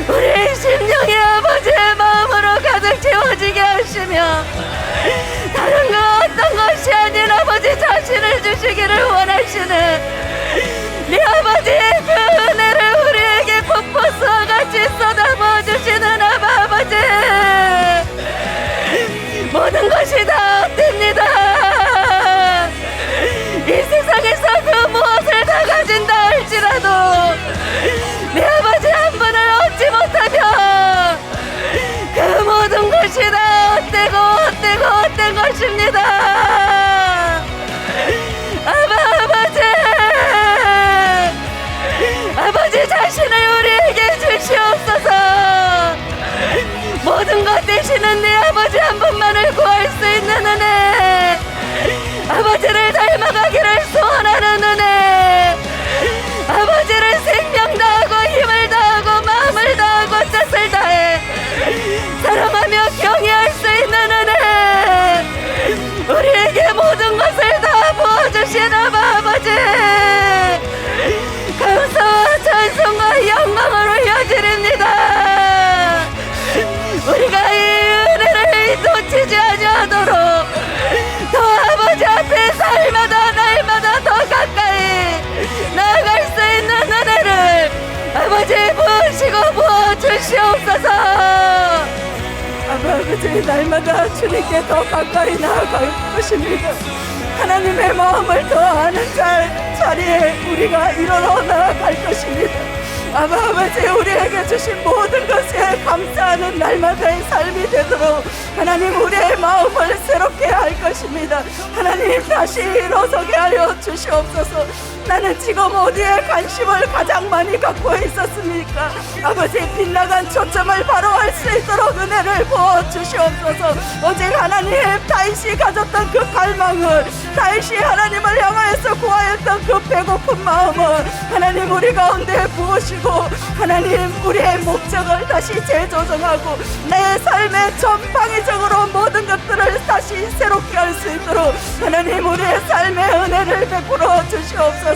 E: 우리의 심령이 아버지의 마음으로 가득 채워지게 하시며 다른 그 어떤 것이 아닌 아버지 자신을 주시기를 원하시는 네 아버지의 그 은혜를 우리에게 폭포수와 같이 쏟아부어 주시는 아버지, 모든 것이 다 됩니다. 이 세상에서 그 무엇을 다 가진다 할지라도 내 아버지 한 분을 얻지 못하면 그 모든 것이 다 헛된 것입니다. 아버지 자신을 우리에게 주시옵소서. 모든 것 되시는 내 아버지 한 분만을 구할 수 있는 은혜, 아버지를 닮아가기를 소원하는 은혜, 아버지 아버지 부으시고 부어주시옵소서. 아버지 날마다 주님께 더 가까이 나아갈 것입니다. 하나님의 마음을 더 아는 자리에 우리가 이르러 나아갈 것입니다. 아버지 우리에게 주신 모든 것에 감사하는 날마다의 삶이 되도록 하나님 우리의 마음을 새롭게 할 것입니다. 하나님 다시 일어서게 하여 주시옵소서. 나는 지금 어디에 관심을 가장 많이 갖고 있었습니까? 아버지 빗나간 초점을 바로 할 수 있도록 은혜를 부어주시옵소서. 오직 하나님 다윗이 가졌던 그 갈망을, 다윗이 하나님을 향하여서 구하였던 그 배고픈 마음을 하나님 우리 가운데 부으시고 하나님 우리의 목적을 다시 재조정하고 내 삶의 전방위적으로 모든 것들을 다시 새롭게 할 수 있도록 하나님 우리의 삶의 은혜를 베풀어 주시옵소서.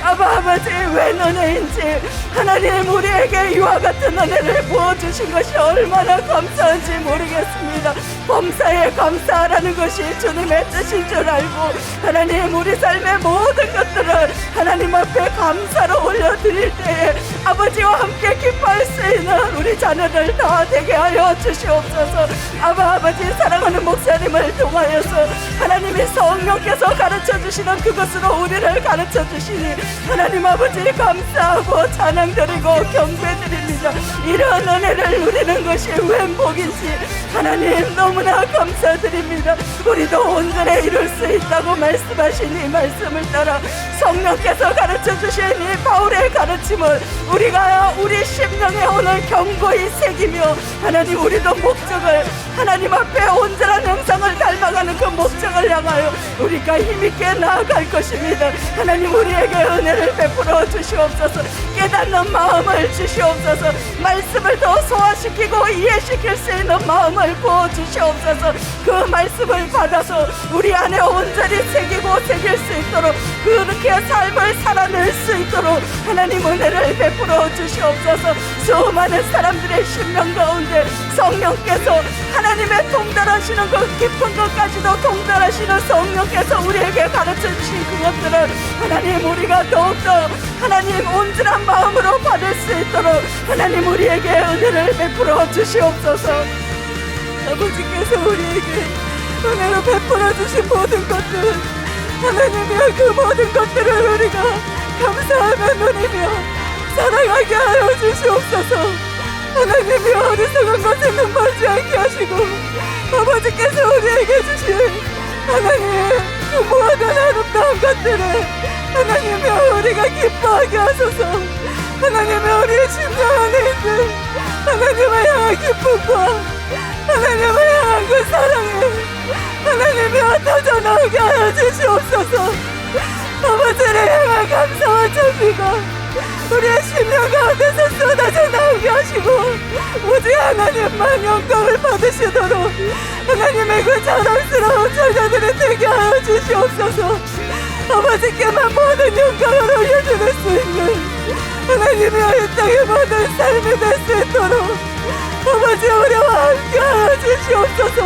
E: 아버지 웬 은혜인지 하나님 우리에게 이와 같은 은혜를 부어주신 것이 얼마나 감사한지 모르겠습니다. 범사에 감사하라는 것이 주님의 뜻인 줄 알고 하나님 우리 삶의 모든 것들을 하나님 앞에 감사로 올려드릴 때에 아버지와 함께 기뻐할 수 있는 우리 자녀들 다 되게 하여 주시옵소서. 아버지 사랑하는 목사님을 통하여서 하나님의 성령께서 가르쳐 주시는 그것으로 우리를 가르쳐 주시니 하나님 아버지 감사하고 찬양드리고 경배드립니다. 이런 은혜를 누리는 것이 웬 복인지 하나님 너무나 감사드립니다. 우리도 온전히 이룰 수 있다고 말씀하신 이 말씀을 따라 성령께서 가르쳐 주신 이 바울의 가르침을 우리가 우리 심령에 오늘 경고히 새기며 하나님 우리도 목적을 하나님 앞에 온전한 형상을 닮아가는 그 목적을 향하여 우리가 힘있게 나아갈 것입니다. 하나님 우리에게 은혜를 베풀어 주시옵소서. 깨닫는 마음을 주시옵소서. 말씀을 더 소화시키고 이해시킬 수 있는 마음을 부어 주시옵소서. 그 말씀을 받아서 우리 안에 온전히 새기고 새길 수 있도록 그렇게 삶을 살아낼 수 있도록 하나님 은혜를 베풀어 주시옵소서. 수많은 사람들의 심령 가운데 성령께서 하나님의 통달하시는 그 깊은 것까지도 통달하시는 성령께서 우리에게 가르쳐 주신 그것들을 하나님 우리가 더욱더 하나님 온전한 마음으로 받을 수 있도록 하나님 우리에게 은혜를 베풀어 주시옵소서. 아버지께서 우리에게 은혜로 베풀어 주신 모든 것들 하나님이여 그 모든 것들을 우리가 감사하며 누리며 사랑하게 하여 주시옵소서. 하나님이 어리석은 것에 눈멀지 않게 하시고 아버지께서 우리에게 주신 하나님 그 모든 아름다운 것들을 하나님이 우리가 기뻐하게 하소서. 하나님이 우리의 심령 안에 있는 하나님을 향한 기쁨과 하나님을 향한 그 사랑을 하나님이 흩어져 나오게 하여 주시옵소서. 아버지를 향한 감사와 찬미가 우리의 심령 가운데서 쏟아져 나오게 하시고 오직 하나님만 영광을 받으시도록 하나님의 그 자랑스러운 자녀들이 되게 하여 주시옵소서. 아버지께만 모든 영광을 올려드릴 수 있는 하나님의 이 땅의 모든 삶이 될 수 있도록 아버지 우리와 함께 하여 주시옵소서.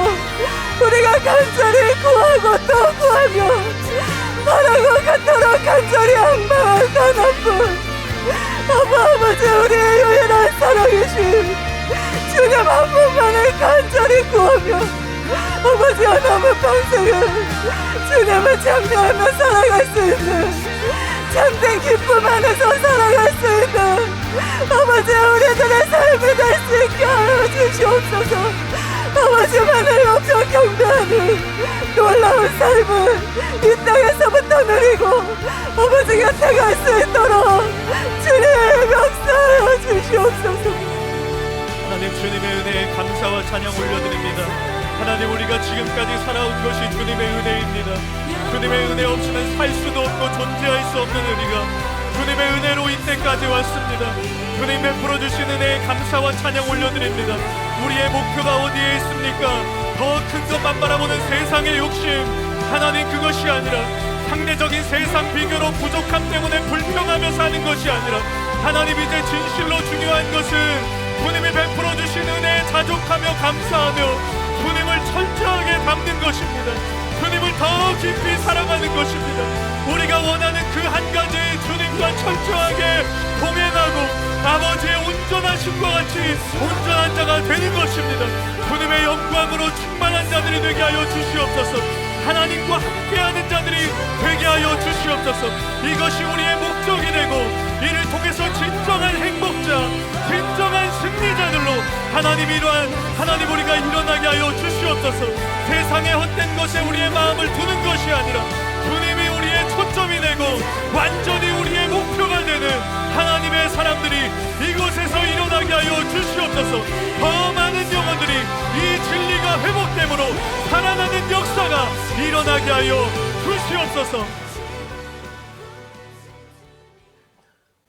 E: 우리가 간절히 구하고 또 구하며 바라고 갖도록 간절히仰망한 하나뿐 아버지 우리의 유일한 사랑이신 주님 한 분만을 간절히 구하며 아버지와 남은 평생을 주님을 찬미하며 살아갈 수 있는 참된 기쁨 안에서 살아갈 수 있는 아버지 우리들의 삶이 될 수 있게 하여 주시옵소서. 아버지만을 높여 경배하는 놀라운 삶을 이 땅에서부터 누리고 아버지 곁에 갈 수 있도록 주님의 역사하여 주시옵소서.
A: 하나님 주님의 은혜에 감사와 찬양 올려드립니다. 하나님 우리가 지금까지 살아온 것이 주님의 은혜입니다. 주님의 은혜 없이는 살 수도 없고 존재할 수 없는 우리가 주님의 은혜로 이때까지 왔습니다. 주님 베풀어 주신 은혜에 감사와 찬양 올려드립니다. 우리의 목표가 어디에 있습니까? 더 큰 것만 바라보는 세상의 욕심 하나님 그것이 아니라 상대적인 세상 비교로 부족함 때문에 불평하며 사는 것이 아니라 하나님 이제 진실로 중요한 것은 주님이 베풀어 주신 은혜에 자족하며 감사하며 주님을 철저하게 담는 것입니다. 주님을 더 깊이 사랑하는 것입니다. 우리가 원하는 그 한 가지 주님과 철저하게 동행하고 아버지의 온전하심과 같이 온전한 자가 되는 것입니다. 주님의 영광으로 충만한 자들이 되게 하여 주시옵소서. 하나님과 함께하는 자들이 되게 하여 주시옵소서. 이것이 우리의 목적이 되고 이를 통해서 진정한 행복자, 진정한 승리자들로 하나님 우리가 일어나게 하여 주시옵소서. 세상의 헛된 것에 우리의 마음을 두는 것이 아니라 주님이 우리의 초점이 되고 완전히 우리의 목표가 되는 하나님의 사람들이 이곳에서 일어나게 하여 주시옵소서. 더 많은 영혼들이 이 진리가 회복됨으로 살아나는 역사가 일어나게 하여 주시옵소서.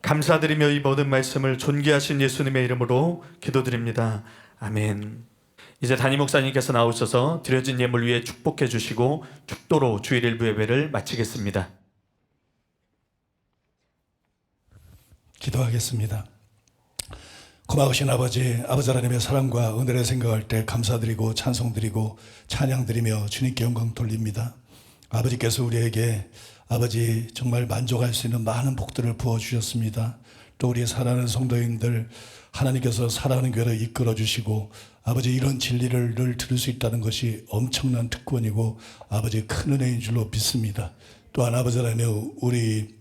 A: 감사드리며 이 모든 말씀을 존귀하신 예수님의 이름으로 기도드립니다. 아멘. 이제 담임 목사님께서 나오셔서 드려진 예물 위에 축복해 주시고 축도로 주일 일부 예배를 마치겠습니다.
C: 기도하겠습니다. 고마우신 아버지 하나님의 사랑과 은혜를 생각할 때 감사드리고 찬송드리고 찬양드리며 주님께 영광 돌립니다. 아버지께서 우리에게 아버지 정말 만족할 수 있는 많은 복들을 부어주셨습니다. 또 우리 사랑하는 성도인들 하나님께서 사랑하는 교회를 이끌어 주시고 아버지 이런 진리를 늘 들을 수 있다는 것이 엄청난 특권이고 아버지 큰 은혜인 줄로 믿습니다. 또한 아버지 하나님 우리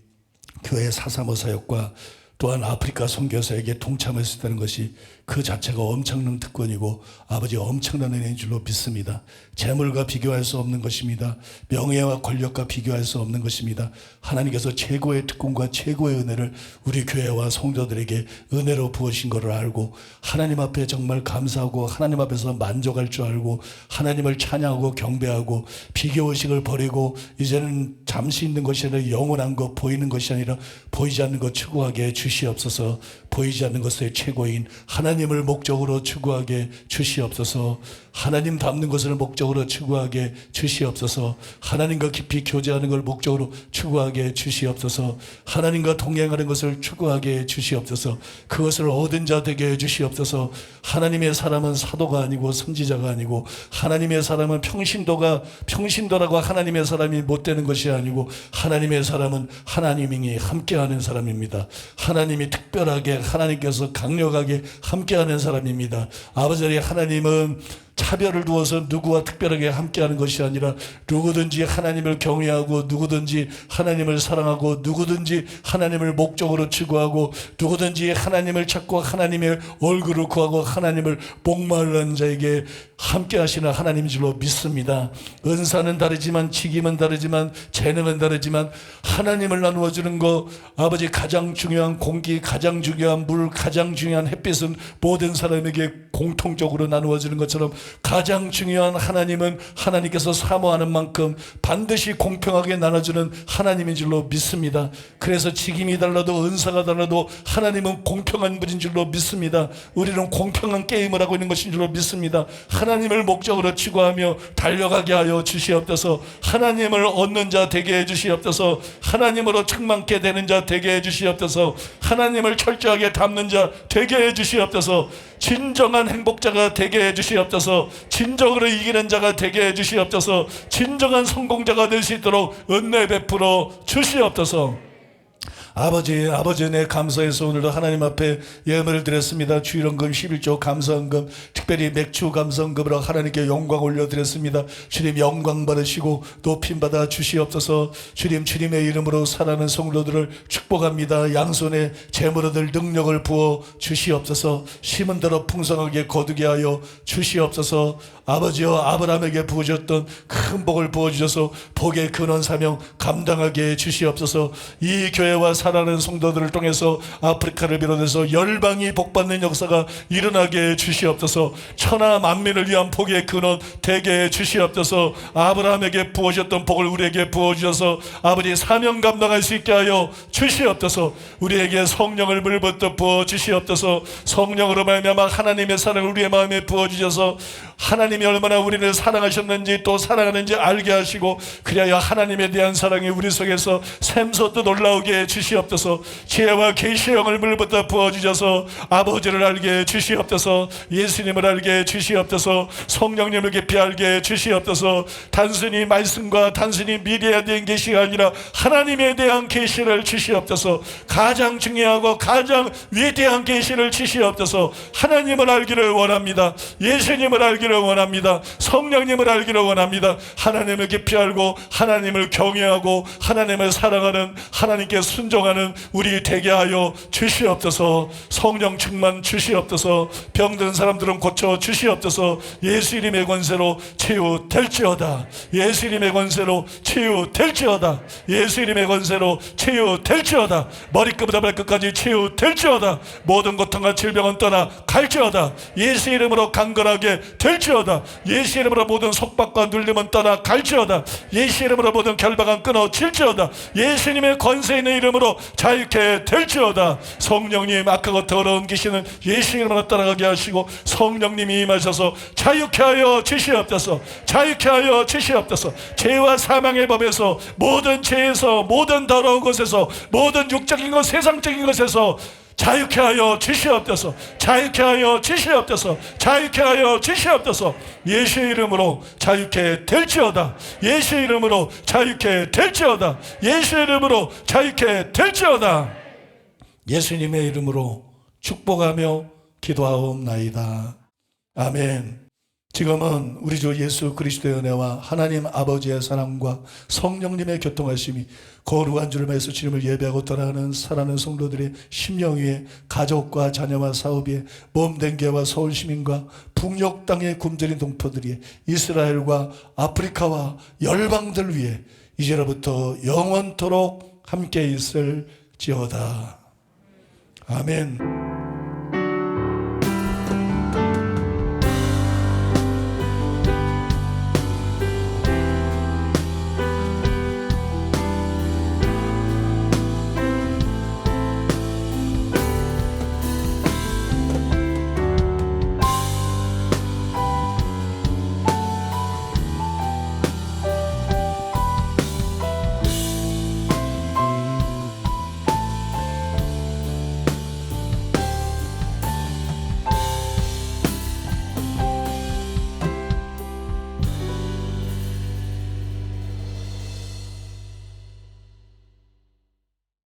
C: 교회 435 사역과 또한 아프리카 선교사에게 동참할 수 있다는 것이 그 자체가 엄청난 특권이고 아버지 엄청난 은혜인 줄로 믿습니다. 재물과 비교할 수 없는 것입니다. 명예와 권력과 비교할 수 없는 것입니다. 하나님께서 최고의 특권과 최고의 은혜를 우리 교회와 성도들에게 은혜로 부으신 것을 알고 하나님 앞에 정말 감사하고 하나님 앞에서 만족할 줄 알고 하나님을 찬양하고 경배하고 비교의식을 버리고 이제는 잠시 있는 것이 아니라 영원한 것 보이는 것이 아니라 보이지 않는 것 추구하게 주시옵소서. 보이지 않는 것의 최고인 하나님을 목적으로 추구하게 주시옵소서. 하나님 닮는 것을 목적으로 추구하게 주시옵소서. 하나님과 깊이 교제하는 걸 목적으로 추구하게 주시옵소서. 하나님과 동행하는 것을 추구하게 주시옵소서. 그것을 얻은 자 되게 해 주시옵소서. 하나님의 사람은 사도가 아니고 선지자가 아니고 하나님의 사람은 평신도라고 하나님의 사람이 못 되는 것이 아니고 하나님의 사람은 하나님이 함께하는 사람입니다. 하나님이 특별하게 하나님께서 강력하게 함께하는 사람입니다. 아버지 하나님은 차별을 두어서 누구와 특별하게 함께하는 것이 아니라 누구든지 하나님을 경외하고 누구든지 하나님을 사랑하고 누구든지 하나님을 목적으로 추구하고 누구든지 하나님을 찾고 하나님의 얼굴을 구하고 하나님을 목마르는 자에게 함께하시는 하나님인 줄로 믿습니다. 은사는 다르지만 직임은 다르지만 재능은 다르지만 하나님을 나누어주는 것 아버지 가장 중요한 공기 가장 중요한 물 가장 중요한 햇빛은 모든 사람에게 공통적으로 나누어지는 것처럼 가장 중요한 하나님은 하나님께서 사모하는 만큼 반드시 공평하게 나눠주는 하나님인 줄로 믿습니다. 그래서 직임이 달라도 은사가 달라도 하나님은 공평한 분인 줄로 믿습니다. 우리는 공평한 게임을 하고 있는 것인 줄로 믿습니다. 하나님을 목적으로 추구하며 달려가게 하여 주시옵소서. 하나님을 얻는 자 되게 해 주시옵소서. 하나님으로 충만케 되는 자 되게 해 주시옵소서. 하나님을 철저하게 담는 자 되게 해 주시옵소서. 진정한 행복자가 되게 해 주시옵소서. 진정으로 이기는 자가 되게 해 주시옵소서. 진정한 성공자가 될 수 있도록 은혜 베풀어 주시옵소서. 아버지 은혜 감사해서 오늘도 하나님 앞에 예물을 드렸습니다. 주일헌금 11조 감사헌금 특별히 맥주 감사헌금으로 하나님께 영광 올려드렸습니다. 주님 영광 받으시고 높임 받아 주시옵소서. 주님의 이름으로 살아가는 성도들을 축복합니다. 양손에 재물 얻을 능력을 부어 주시옵소서. 심은 대로 풍성하게 거두게 하여 주시옵소서. 아버지여 아브라함에게 부으셨던 큰 복을 부어주셔서 복의 근원 사명 감당하게 해 주시옵소서. 이 교회와 살아가는 성도들을 통해서 아프리카를 비롯해서 열방이 복받는 역사가 일어나게 해 주시옵소서. 천하 만민을 위한 복의 근원 되게 해 주시옵소서. 아브라함에게 부어주셨던 복을 우리에게 부어주셔서 아버지 사명 감당할 수 있게 하여 주시옵소서. 우리에게 성령을 물부터 부어주시옵소서. 성령으로 말미암아 하나님의 사랑을 우리의 마음에 부어주셔서 하나님이 얼마나 우리를 사랑하셨는지 또 사랑하는지 알게 하시고 그리하여 하나님에 대한 사랑이 우리 속에서 샘솟듯 올라오게 해 주시옵소서. 주시옵소서. 지혜와 계시의 영을 물부터 부어주셔서 아버지를 알게 주시옵소서. 예수님을 알게 주시옵소서. 성령님을 깊이 알게 주시옵소서. 단순히 말씀과 단순히 미래에 대한 계시가 아니라 하나님에 대한 계시를 주시옵소서. 가장 중요하고 가장 위대한 계시를 주시옵소서. 하나님을 알기를 원합니다. 예수님을 알기를 원합니다. 성령님을 알기를 원합니다. 하나님을 깊이 알고 하나님을 경외하고 하나님을 사랑하는, 하나님께 순종하는 우리 되게 하여 주시옵소서. 성령 충만 주시옵소서. 병든 사람들은 고쳐 주시옵소서. 예수 이름의 권세로 치유될지어다. 예수 이름의 권세로 치유될지어다. 예수 이름의 권세로 치유될지어다. 머리끝부터 발끝까지 치유될지어다. 모든 고통과 질병은 떠나 갈지어다. 예수 이름으로 강건하게 될지어다. 예수 이름으로 모든 속박과 눌림은 떠나 갈지어다. 예수 이름으로 모든 결박은 끊어질지어다. 예수님의 권세 있는 이름으로 자유케 될지어다. 성령님, 악하고 더러운 귀신은 예수 이름으로 따라가게 하시고 성령님이 임하셔서 자유케 하여 주시옵소서. 자유케 하여 주시옵소서. 죄와 사망의 법에서, 모든 죄에서, 모든 더러운 것에서, 모든 육적인 것, 세상적인 것에서 자유케 하여 주시옵소서. 자유케 하여 주시옵소서. 자유케 하여 주시옵소서. 예수 이름으로 자유케 될지어다. 예수 이름으로 자유케 될지어다. 예수 이름으로 자유케 될지어다. 예수님의 이름으로 축복하며 기도하옵나이다. 아멘. 지금은 우리 주 예수 그리스도의 은혜와 하나님 아버지의 사랑과 성령님의 교통하심이 거룩한 주를 위해서 주님을 예배하고 떠나가는 사랑하는 성도들의 심령 위에, 가족과 자녀와 사업 위에, 몸댕개와 서울 시민과 북녘 땅의 굶주린 동포들이, 이스라엘과 아프리카와 열방들 위에 이제로부터 영원토록 함께 있을지어다. 아멘.